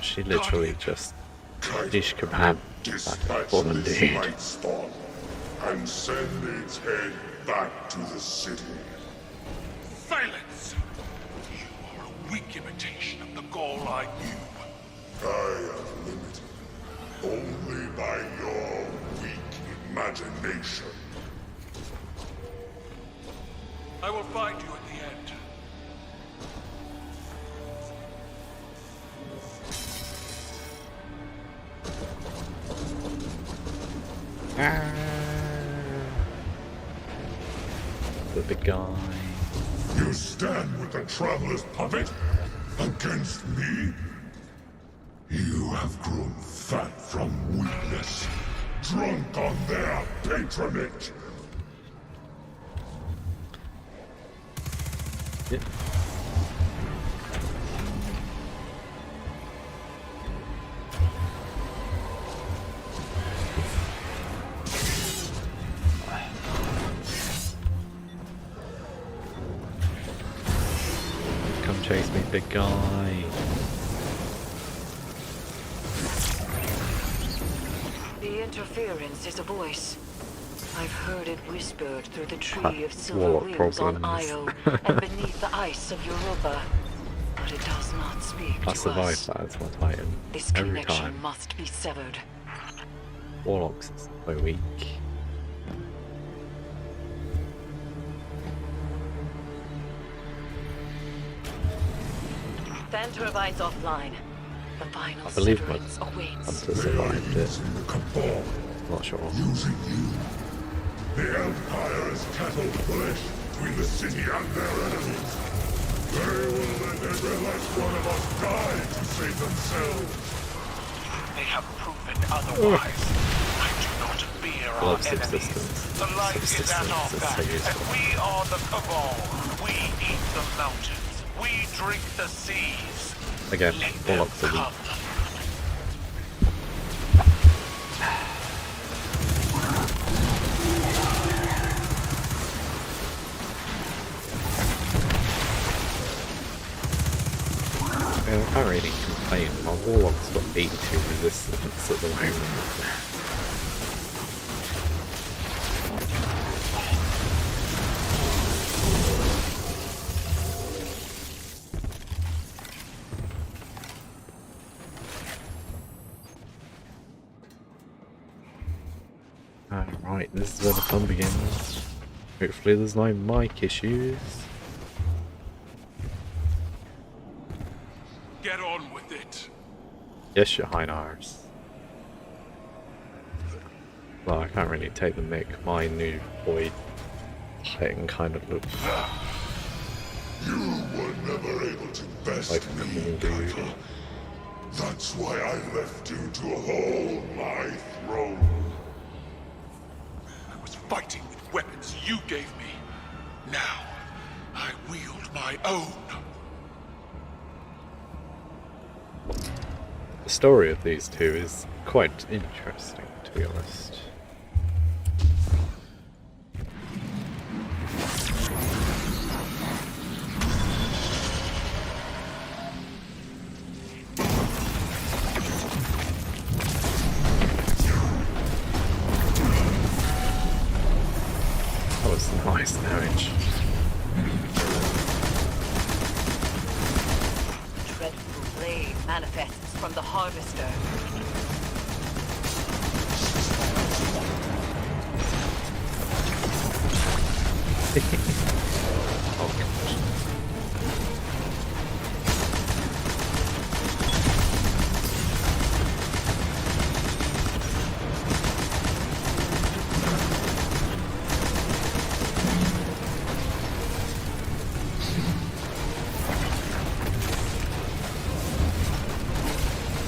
She literally just dish kebab that woman, dude. And send its head back to the city. Silence! You are a weak imitation of the Gaul I knew. I am limited only by your weak imagination. I will find you at the end. The big guy. You stand with the Traveler's puppet against me? You have grown fat from weakness, drunk on their patronage. Yeah. Come chase me, big guy. The interference is a voice. I've heard it whispered through the tree of silver Warlock wings on problems. Io and beneath the ice of Europa. But it does not speak I to survived us. that as my Titan. This Every connection time. must be severed. Warlocks is so weak. Fan turbines offline. The final I believe my severance awaits. hunter survived it. In the cabal, Not sure. using you. The Empire is cattle flesh between the city and their enemies. They will let every last one of us die to save themselves. They have proven otherwise. I do not fear our Love enemies. subsistence. The light is at our Subsistence is back, so useful. and we are the cabal. We eat the mountains. We drink the seas. Again, Let them Warlocks are weak. come. I can't really complain. My Warlock's got 82 resistance at the moment. Alright, this is where the fun begins. Hopefully there's no mic issues. Get on with it. Yes, your Heinars. Well, I can't really take the mic. My new Void Titan kind of looks You were never able to best like me, cool dude. Caiatl. That's why I left you to hold my throne. I was fighting with weapons you gave me. Now, I wield my own. The story of these two is quite interesting, to be honest. That was nice damage. Dreadful blade manifests from the harvester. Oh gosh.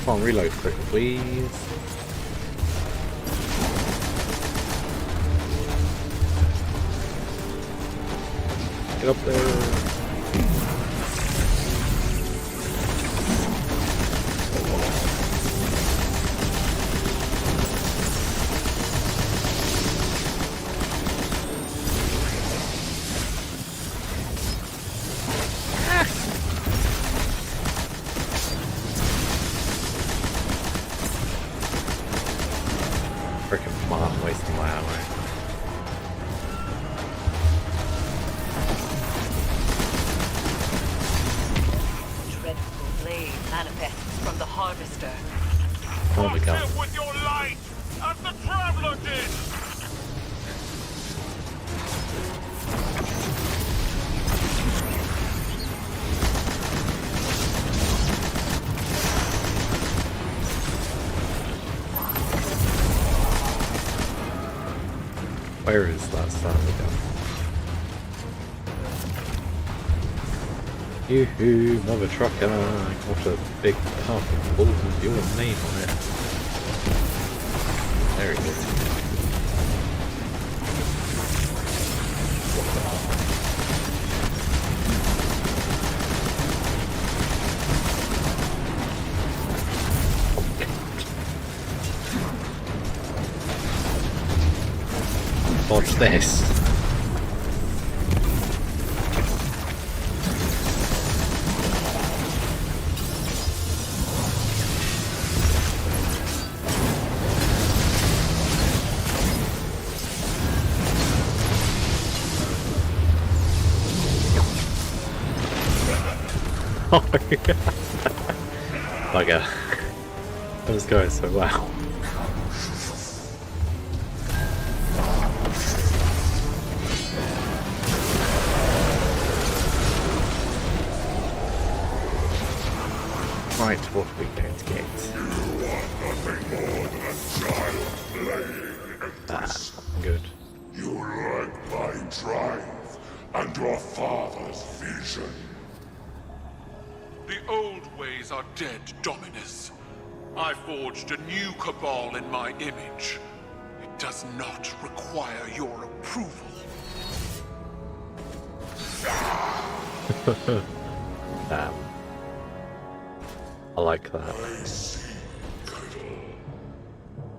Come on, reload quick, please. Get up there. Frickin' come on, wasting my ammo. Dreadful blade manifests from the harvester. Oh my god. With your light, as the traveler did. Where is that son of a gun? Yoo-hoo, mother trucker, got a big powerful bull with your name on it. There he is. Watch this. Oh my god. Bugger. That was going so well. Right, what are we going to get? Good. You lack my drive and your father's vision. The old ways are dead, Dominus. I forged a new cabal in my image. It does not require your approval. Damn. I like that. I see, Caiatl.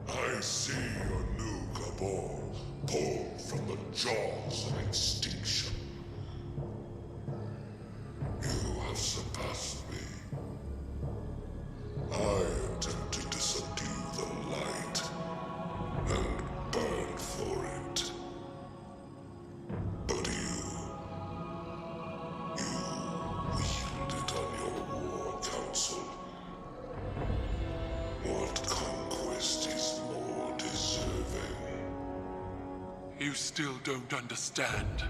I see your new cabal pulled from the jaws of extinction. You have surpassed me. I attempted to subdue the light and burn for it. But you wield it on your war council. What conquest is more deserving? You still don't understand.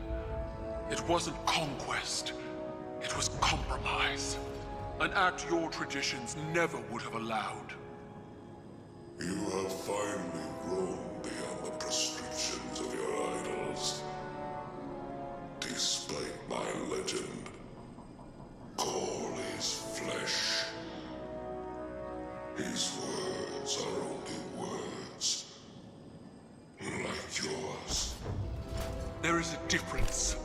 It wasn't conquest. It was compromise. An act your traditions never would have allowed. You have finally grown beyond the prescriptions of your idols. Despite my legend, Call is flesh. His words are only words. Like yours. There is a difference.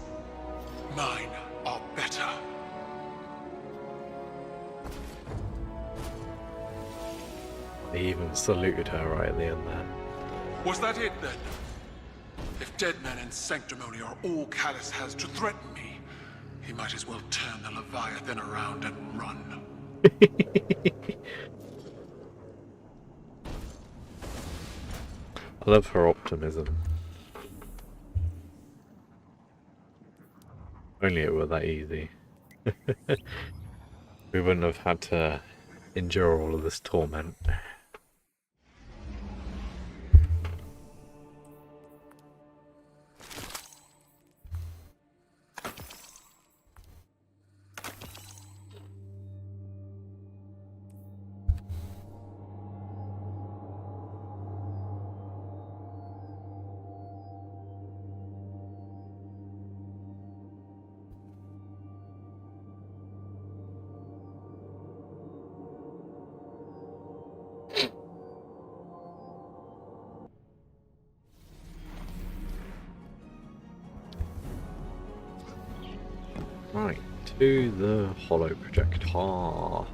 Mine are better. They even saluted her right at the end there. Was that it then? If dead men and sanctimony are all Calus has to threaten me, he might as well turn the Leviathan around and run. I love her optimism. Only it were that easy. We wouldn't have had to endure all of this torment. Right, to the hollow projector.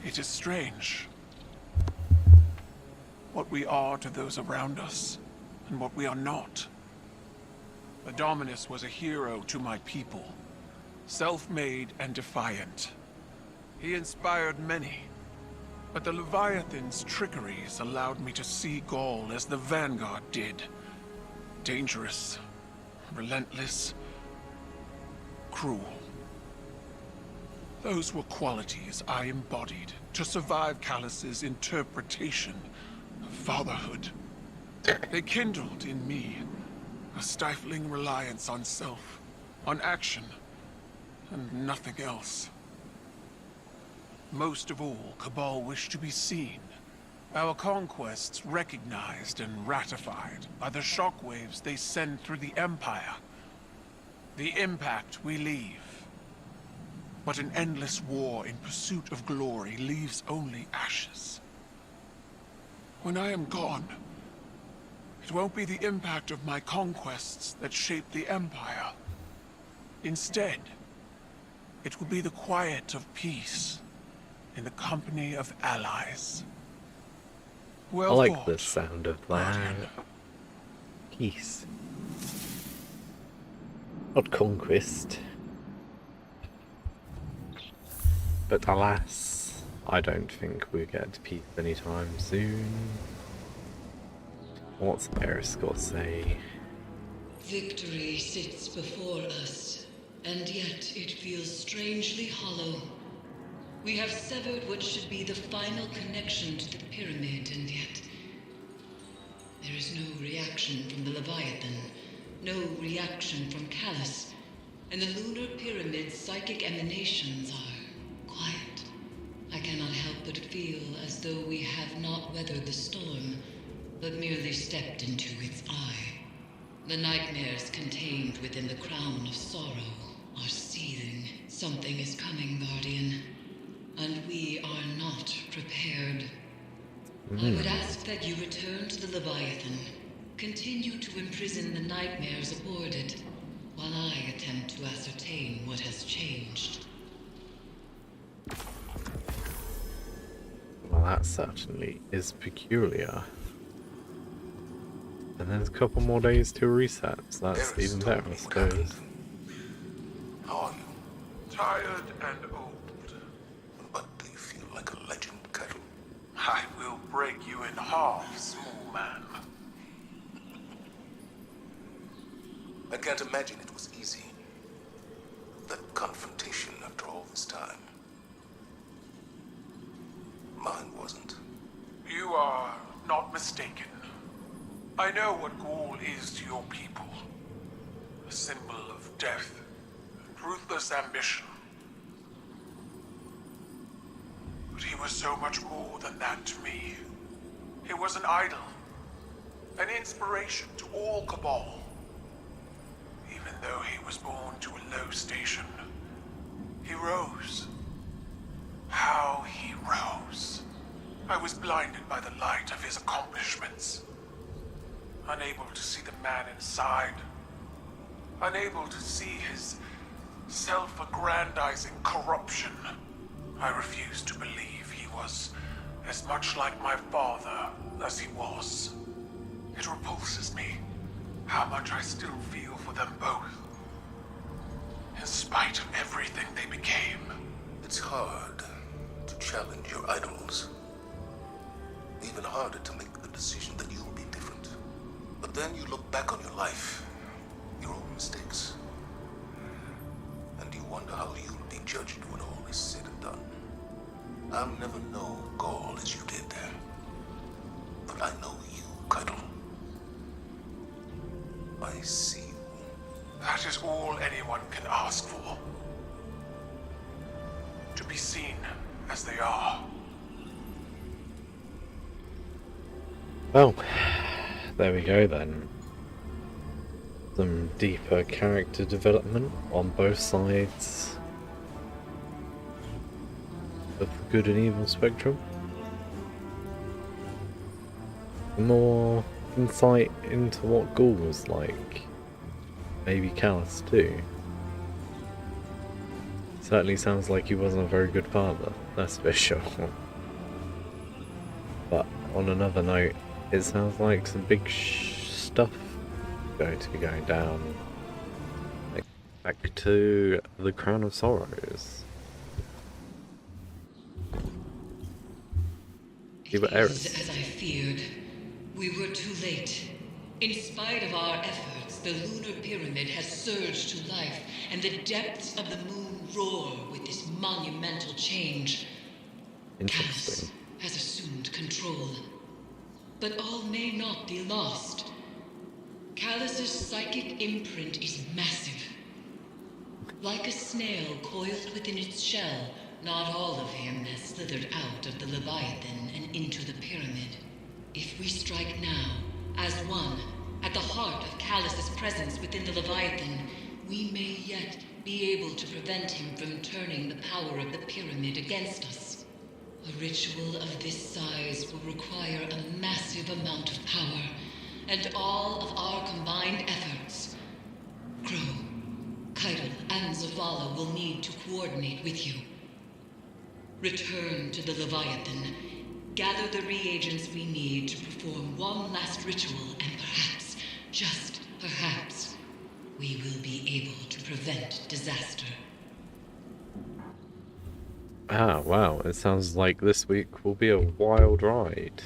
It is strange what we are to those around us, and what we are not. The Dominus was a hero to my people, self-made and defiant. He inspired many, but the Leviathan's trickeries allowed me to see Gaul as the Vanguard did. Dangerous, relentless, cruel. Those were qualities I embodied to survive Calus's interpretation of fatherhood. They kindled in me a stifling reliance on self, on action, and nothing else. Most of all, Cabal wished to be seen. Our conquests recognized and ratified by the shockwaves they send through the Empire. The impact we leave. But an endless war in pursuit of glory leaves only ashes. When I am gone, it won't be the impact of my conquests that shape the Empire. Instead, it will be the quiet of peace in the company of allies. Well I like fought, the sound of that. Guardian. Peace. Not conquest. But alas, I don't think we'll get to peace anytime soon. What's Eris got to say? Victory sits before us, and yet it feels strangely hollow. We have severed what should be the final connection to the pyramid, and yet there is no reaction from the Leviathan, no reaction from Calus, and the lunar pyramid's psychic emanations are quiet. I cannot help but feel as though we have not weathered the storm, but merely stepped into its eye. The nightmares contained within the crown of sorrow are seething. Something is coming, Guardian, and we are not prepared. I would ask that you return to the Leviathan. Continue to imprison the nightmares aboard it, while I attempt to ascertain what has changed. Well, that certainly is peculiar. And there's a couple more days to reset, so that's Eris even told better, I me what suppose. happened. How are you? Tired and old. But do you feel like a legend, Caiatl? I will break you in half, small man. I can't imagine it was easy. That confrontation after all this time. Mine wasn't. You are not mistaken. I know what Gaul is to your people. A symbol of death and ruthless ambition. But he was so much more than that to me. He was an idol. An inspiration to all Cabal. Even though he was born to a low station, he rose. How he rose. I was blinded by the light of his accomplishments. Unable to see the man inside. Unable to see his self-aggrandizing corruption. I refused to believe he was as much like my father as he was. It repulses me how much I still feel for them both. In spite of everything they became. It's hard to challenge your idols. Even harder to make the decision that you'll be different. But then you look back on your life, your own mistakes, and you wonder how you'll be judged when all is said and done. I'll never know Gaul as you did, but I know you, Caiatl. I see you. That is all anyone can ask for. To be seen as they are. Well, there we go then. Some deeper character development on both sides of the good and evil spectrum. more insight into what Gaul was like? Maybe Calus too. Certainly sounds like he wasn't a very good father, that's for sure. But on another note, it sounds like some big stuff going to be going down. Like, back to the Crown of Sorrows. It is as I feared. We were too late. In spite of our efforts, the lunar pyramid has surged to life, and the depths of the moon roar with this monumental change. Interesting. Calus has assumed control. But all may not be lost. Calus's psychic imprint is massive. Like a snail coiled within its shell, not all of him has slithered out of the Leviathan and into the pyramid. If we strike now, as one, at the heart of Calus's presence within the Leviathan, we may yet be able to prevent him from turning the power of the pyramid against us. A ritual of this size will require a massive amount of power, and all of our combined efforts. Crow, Caiatl, and Zavala will need to coordinate with you. Return to the Leviathan. Gather the reagents we need to perform one last ritual, and perhaps, just perhaps, we will be able to prevent disaster. Ah, wow, it sounds like this week will be a wild ride.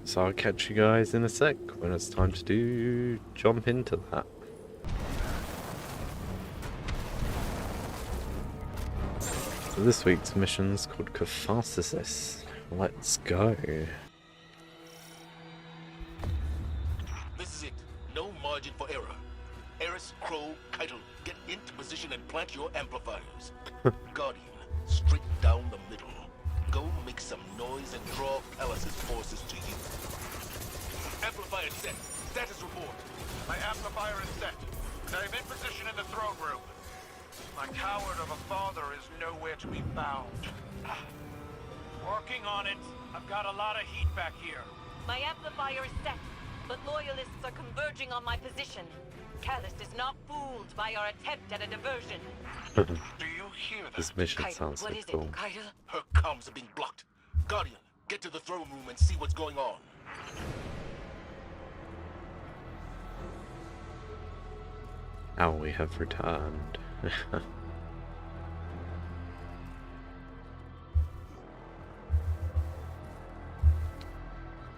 So I'll catch you guys in a sec when it's time to jump into that. So this week's mission's called Catharsis. Let's go. This is it. No margin for error. Eris, Crow, Caiatl, get into position and plant your amplifiers. Guardian, straight down the middle. Go make some noise and draw Calus's forces to you. Amplifier set. Status report. My amplifier is set, and I am in position in the throne room. My coward of a father is nowhere to be found. Working on it. I've got a lot of heat back here. My amplifier is set, but loyalists are converging on my position. Calus is not fooled by our attempt at a diversion. Do you hear that? This mission Caiatl, sounds so what is cool. it, Caiatl? Her comms are being blocked. Guardian, get to the throne room and see what's going on. Now we have returned.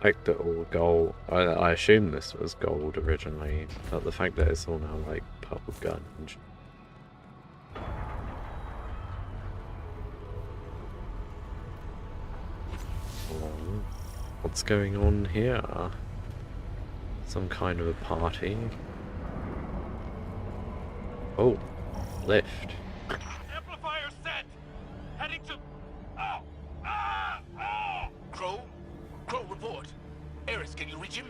Like the all gold. I assume this was gold originally, but the fact that it's all now like purple gunge. Oh, what's going on here? Some kind of a party. Oh, lift. Amplifier set! Heading to... Crow? Crow, report. Eris, can you reach him?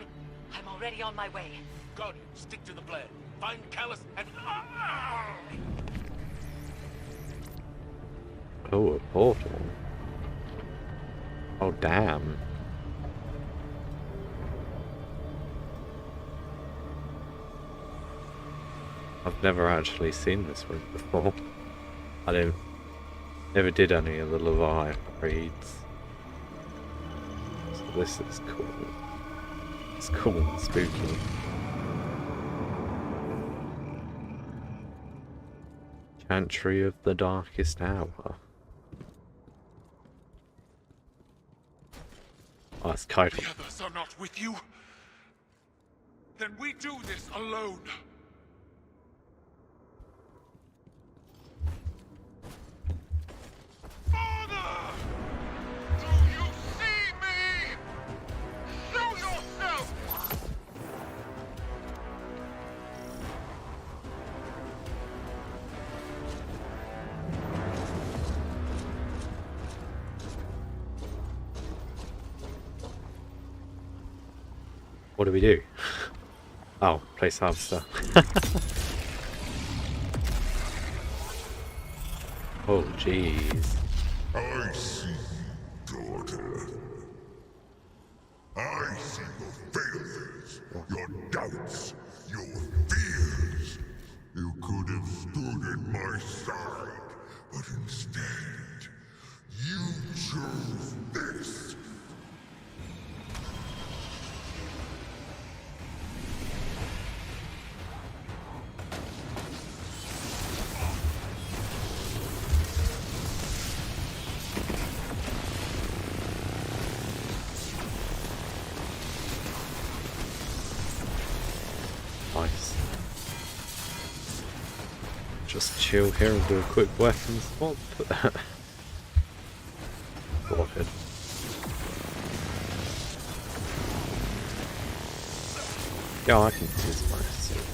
I'm already on my way. Guardian, stick to the plan. Find Calus and... Oh, a portal. Oh, damn. I've never actually seen this room before. I never did any of the Leviathan raids. So this is cool. It's cool and spooky. Chantry of the Darkest Hour. Oh, it's Caiatl. The others are not with you? Then we do this alone. Father! Do you see me? Show yourself! What do we do? Oh, place harvester. Oh, jeez. I see, daughter. I see your failures, your doubts, your fears. You could have stood at my side, but instead, you chose this. Nice. Just chill here and do a quick weapon swap. Go ahead. Yeah, I can use my suit.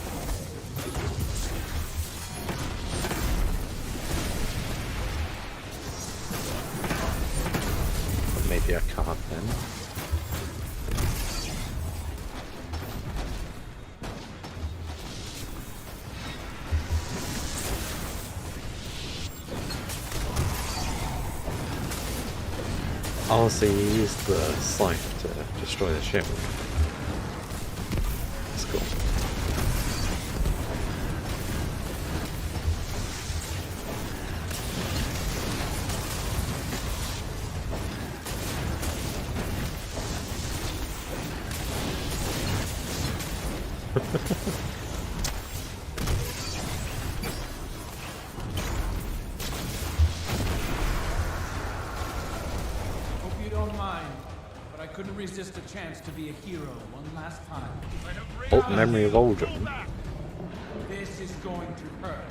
But maybe I can't then. Oh, so you use the scythe to destroy the ship. That's cool. Couldn't resist a chance to be a hero one last time. Oh, memory of Aldrin. This is going to hurt.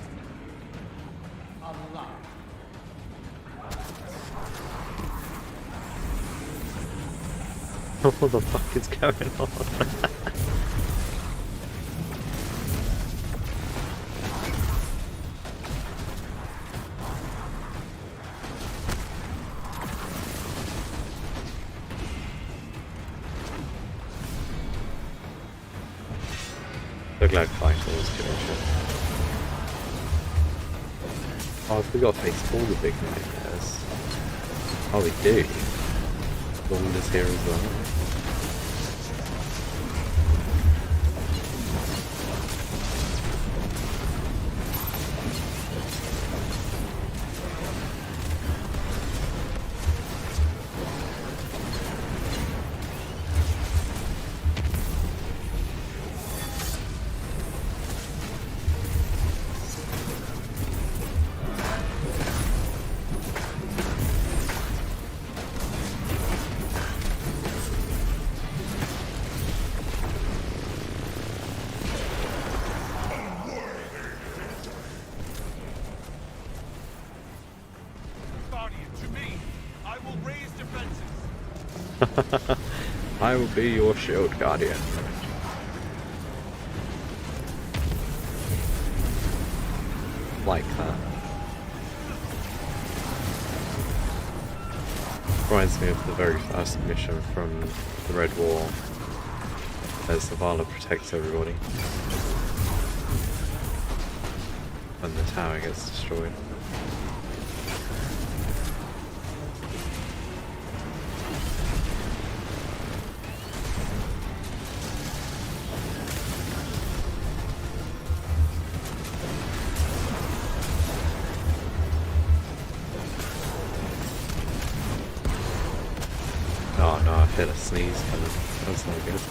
A lot. What the fuck is going on? Look like Caiatl's doing shit. Oh, I forgot to face all the big nightmares. Oh, we do. Gold is here as well. I will be your shield guardian. Like that. Reminds me of the very first mission from the Red War, as Zavala protects everybody when the tower gets destroyed. Oh no, I hit a sneeze coming. That's not good.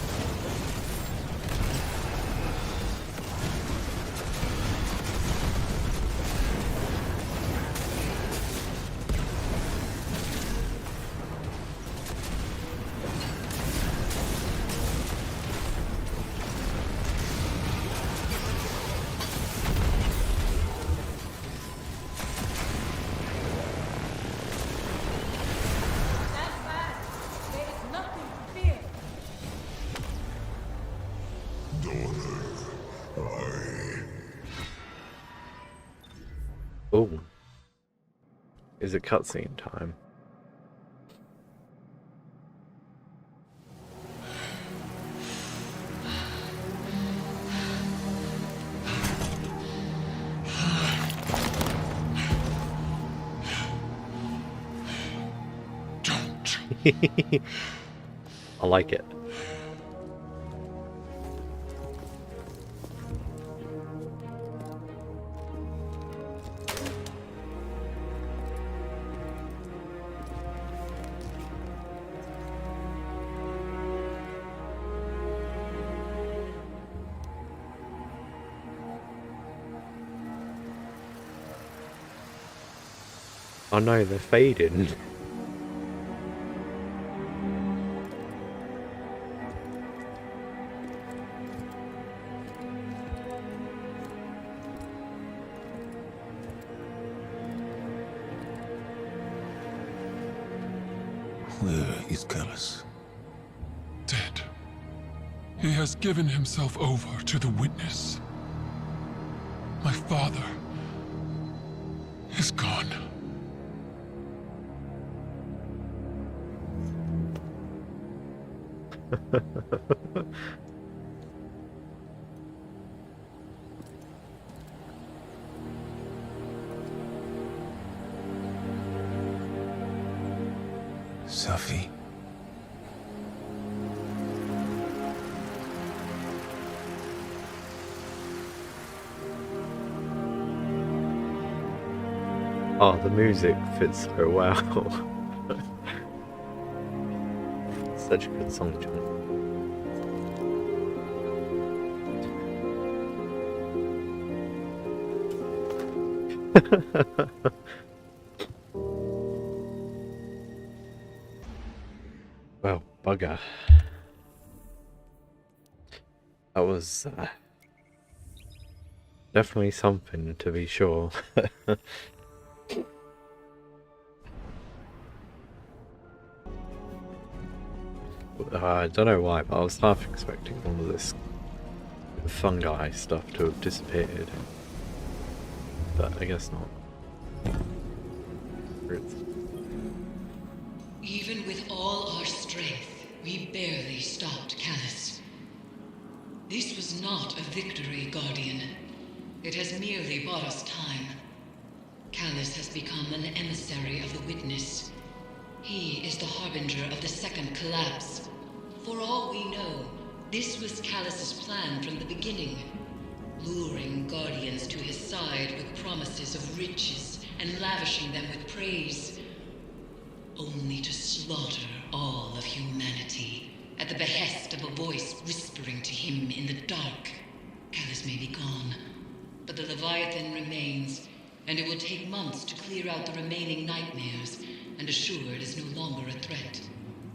Oh. Is it cutscene time? I like it. Oh no, they're fading. Where is Calus? Dead. He has given himself over to the witness. My father is gone. Safi. Oh, the music fits so well. Such a good song, John. Well, bugger. That was definitely something, to be sure. I don't know why, but I was half expecting all of this fungi stuff to have disappeared. But I guess not. Even with all our strength, we barely stopped Calus. This was not a victory, Guardian. It has merely bought us time. Calus has become an emissary of the Witness. He is the harbinger of the second collapse. For all we know, this was Calus's plan from the beginning. Luring Guardians to his side with promises of riches and lavishing them with praise. Only to slaughter all of humanity at the behest of a voice whispering to him in the dark. Calus may be gone, but the Leviathan remains, and it will take months to clear out the remaining nightmares and assure it is no longer a threat.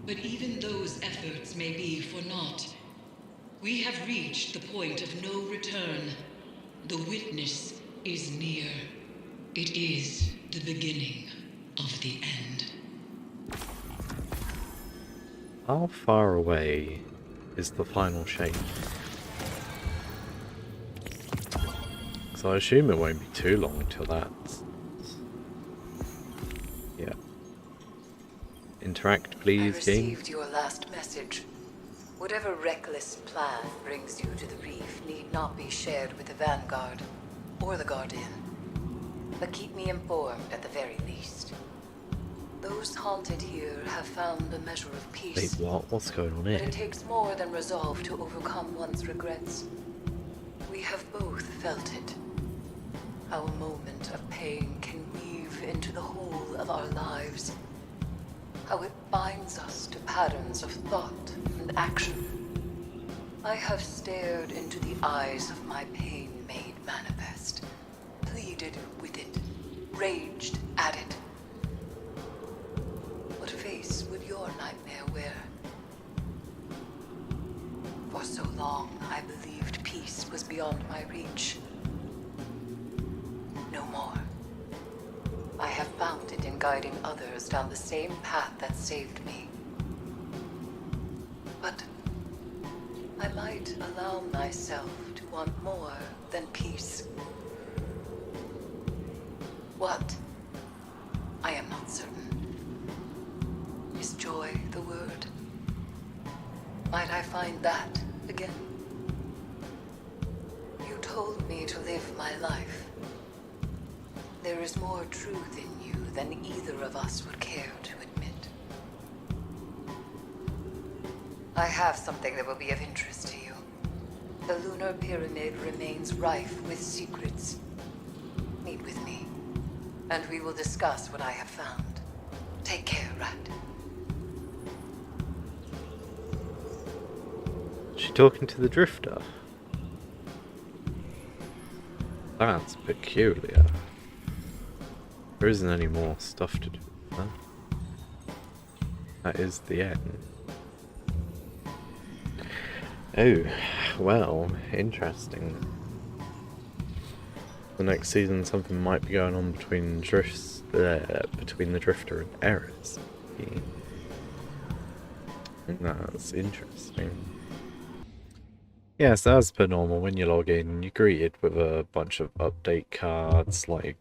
But even those efforts may be for naught. We have reached the point of no return. The Witness is near. It is the beginning of the end. How far away is the final shape? So I assume it won't be too long till that's... Yeah. Interact, please, I game. received your last message. Whatever reckless plan brings you to the reef need not be shared with the Vanguard or the Guardian. But keep me informed at the very least. Those haunted here have found a measure of peace. Wait, what? What's going on But here? it takes more than resolve to overcome one's regrets. We have both felt it. How a moment of pain can weave into the whole of our lives. How it binds us to patterns of thought and action. I have stared into the eyes of my pain made manifest, pleaded with it, raged at it. What face would your nightmare wear? For so long, I believed peace was beyond my reach. No more. I have found it in guiding others down the same path that saved me. But I might allow myself to want more than peace. What? I am not certain. Is joy the word? Might I find that again? You told me to live my life. There is more truth in you than either of us would care to admit. I have something that will be of interest to you. The lunar pyramid remains rife with secrets. Meet with me, and we will discuss what I have found. Take care, Rat. Is she talking to the Drifter? That's peculiar. There isn't any more stuff to do, huh? That is the end. Oh, well, interesting. The next season, something might be going on between between the Drifter and Eris. That's interesting. Yes, as per normal, when you log in, you're greeted with a bunch of update cards like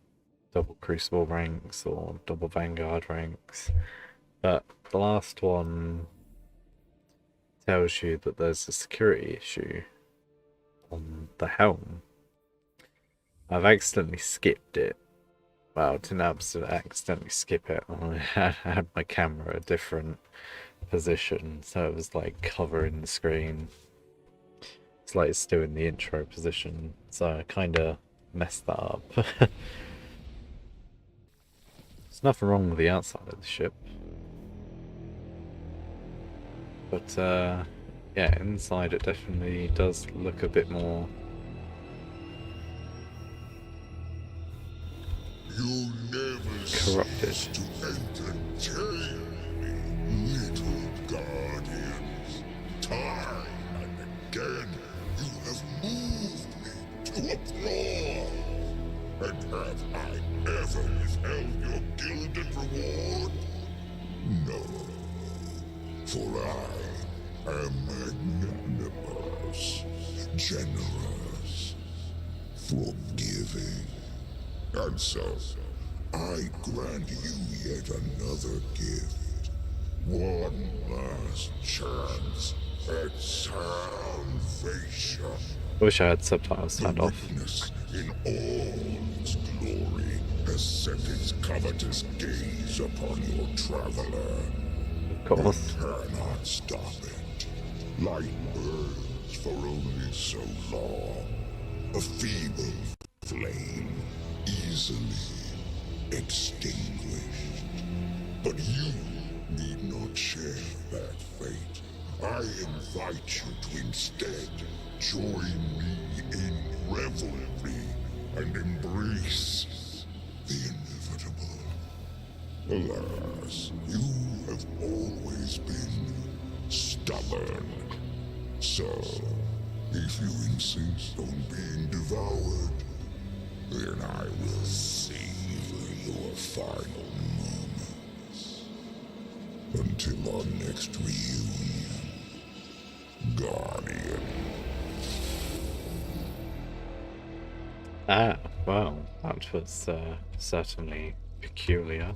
double Crucible ranks or double Vanguard ranks. But the last one tells you that there's a security issue on the helm. I've accidentally skipped it. Well, I didn't accidentally skip it. I had my camera a different position, so it was like covering the screen. It's like it's still in the intro position, so I kinda messed that up. There's nothing wrong with the outside of the ship. But yeah, inside it definitely does look a bit more. You never corrupted. cease to entertain me, little guardians. Time and again, you have moved me to applause. And have I ever withheld your gilded reward? No, for I am magnanimous, generous, forgiving. And so, I grant you yet another gift. One last chance at salvation. Wish I had subtitles turned off. Witness in all its glory has set its covetous gaze upon your traveler. Of course. It cannot stop it. Light burns for only so long. A feeble flame, easily extinguished. But you need not share that fate. I invite you to instead join me in revelry and embrace the inevitable. Alas, you have always been stubborn. So, if you insist on being devoured, then I will savor your final moments. Until our next reunion, Guardian. Ah, well, that was certainly peculiar.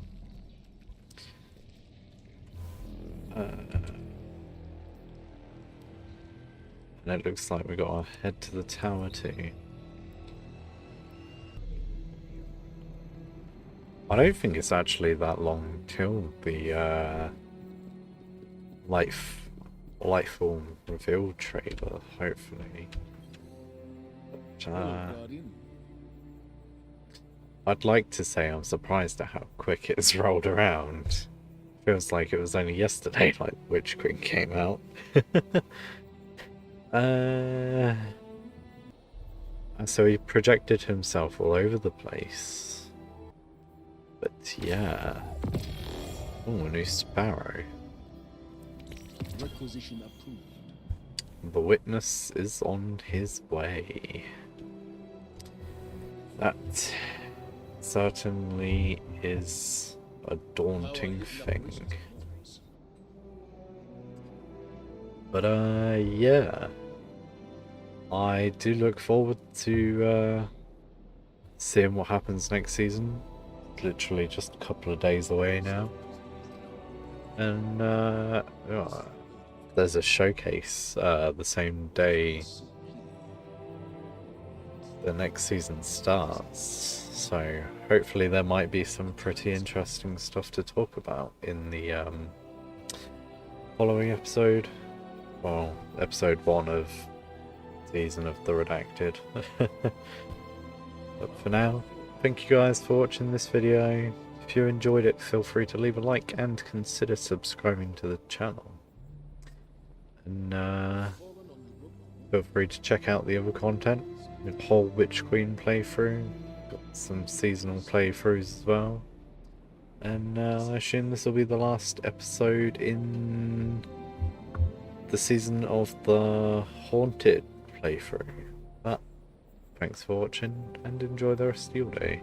And it looks like we got to head to the tower too. I don't think it's actually that long till the Lightfall reveal trailer, hopefully. But, I'd like to say I'm surprised at how quick it's rolled around. Feels like it was only yesterday, like Witch Queen came out. So he projected himself all over the place. But yeah. Oh, a new Sparrow. Requisition approved. The witness is on his way. That certainly is a daunting thing. But yeah. I do look forward to seeing what happens next season. It's literally just a couple of days away now. And there's a showcase the same day the next season starts. So hopefully there might be some pretty interesting stuff to talk about in the following episode. well, episode 1 of season of the Redacted. But for now, thank you guys for watching this video. If you enjoyed it, feel free to leave a like and consider subscribing to the channel. And feel free to check out the other content. The whole Witch Queen playthrough, got some seasonal playthroughs as well. And I assume this will be the last episode in the season of the Haunted playthrough. But thanks for watching and enjoy the rest of your day.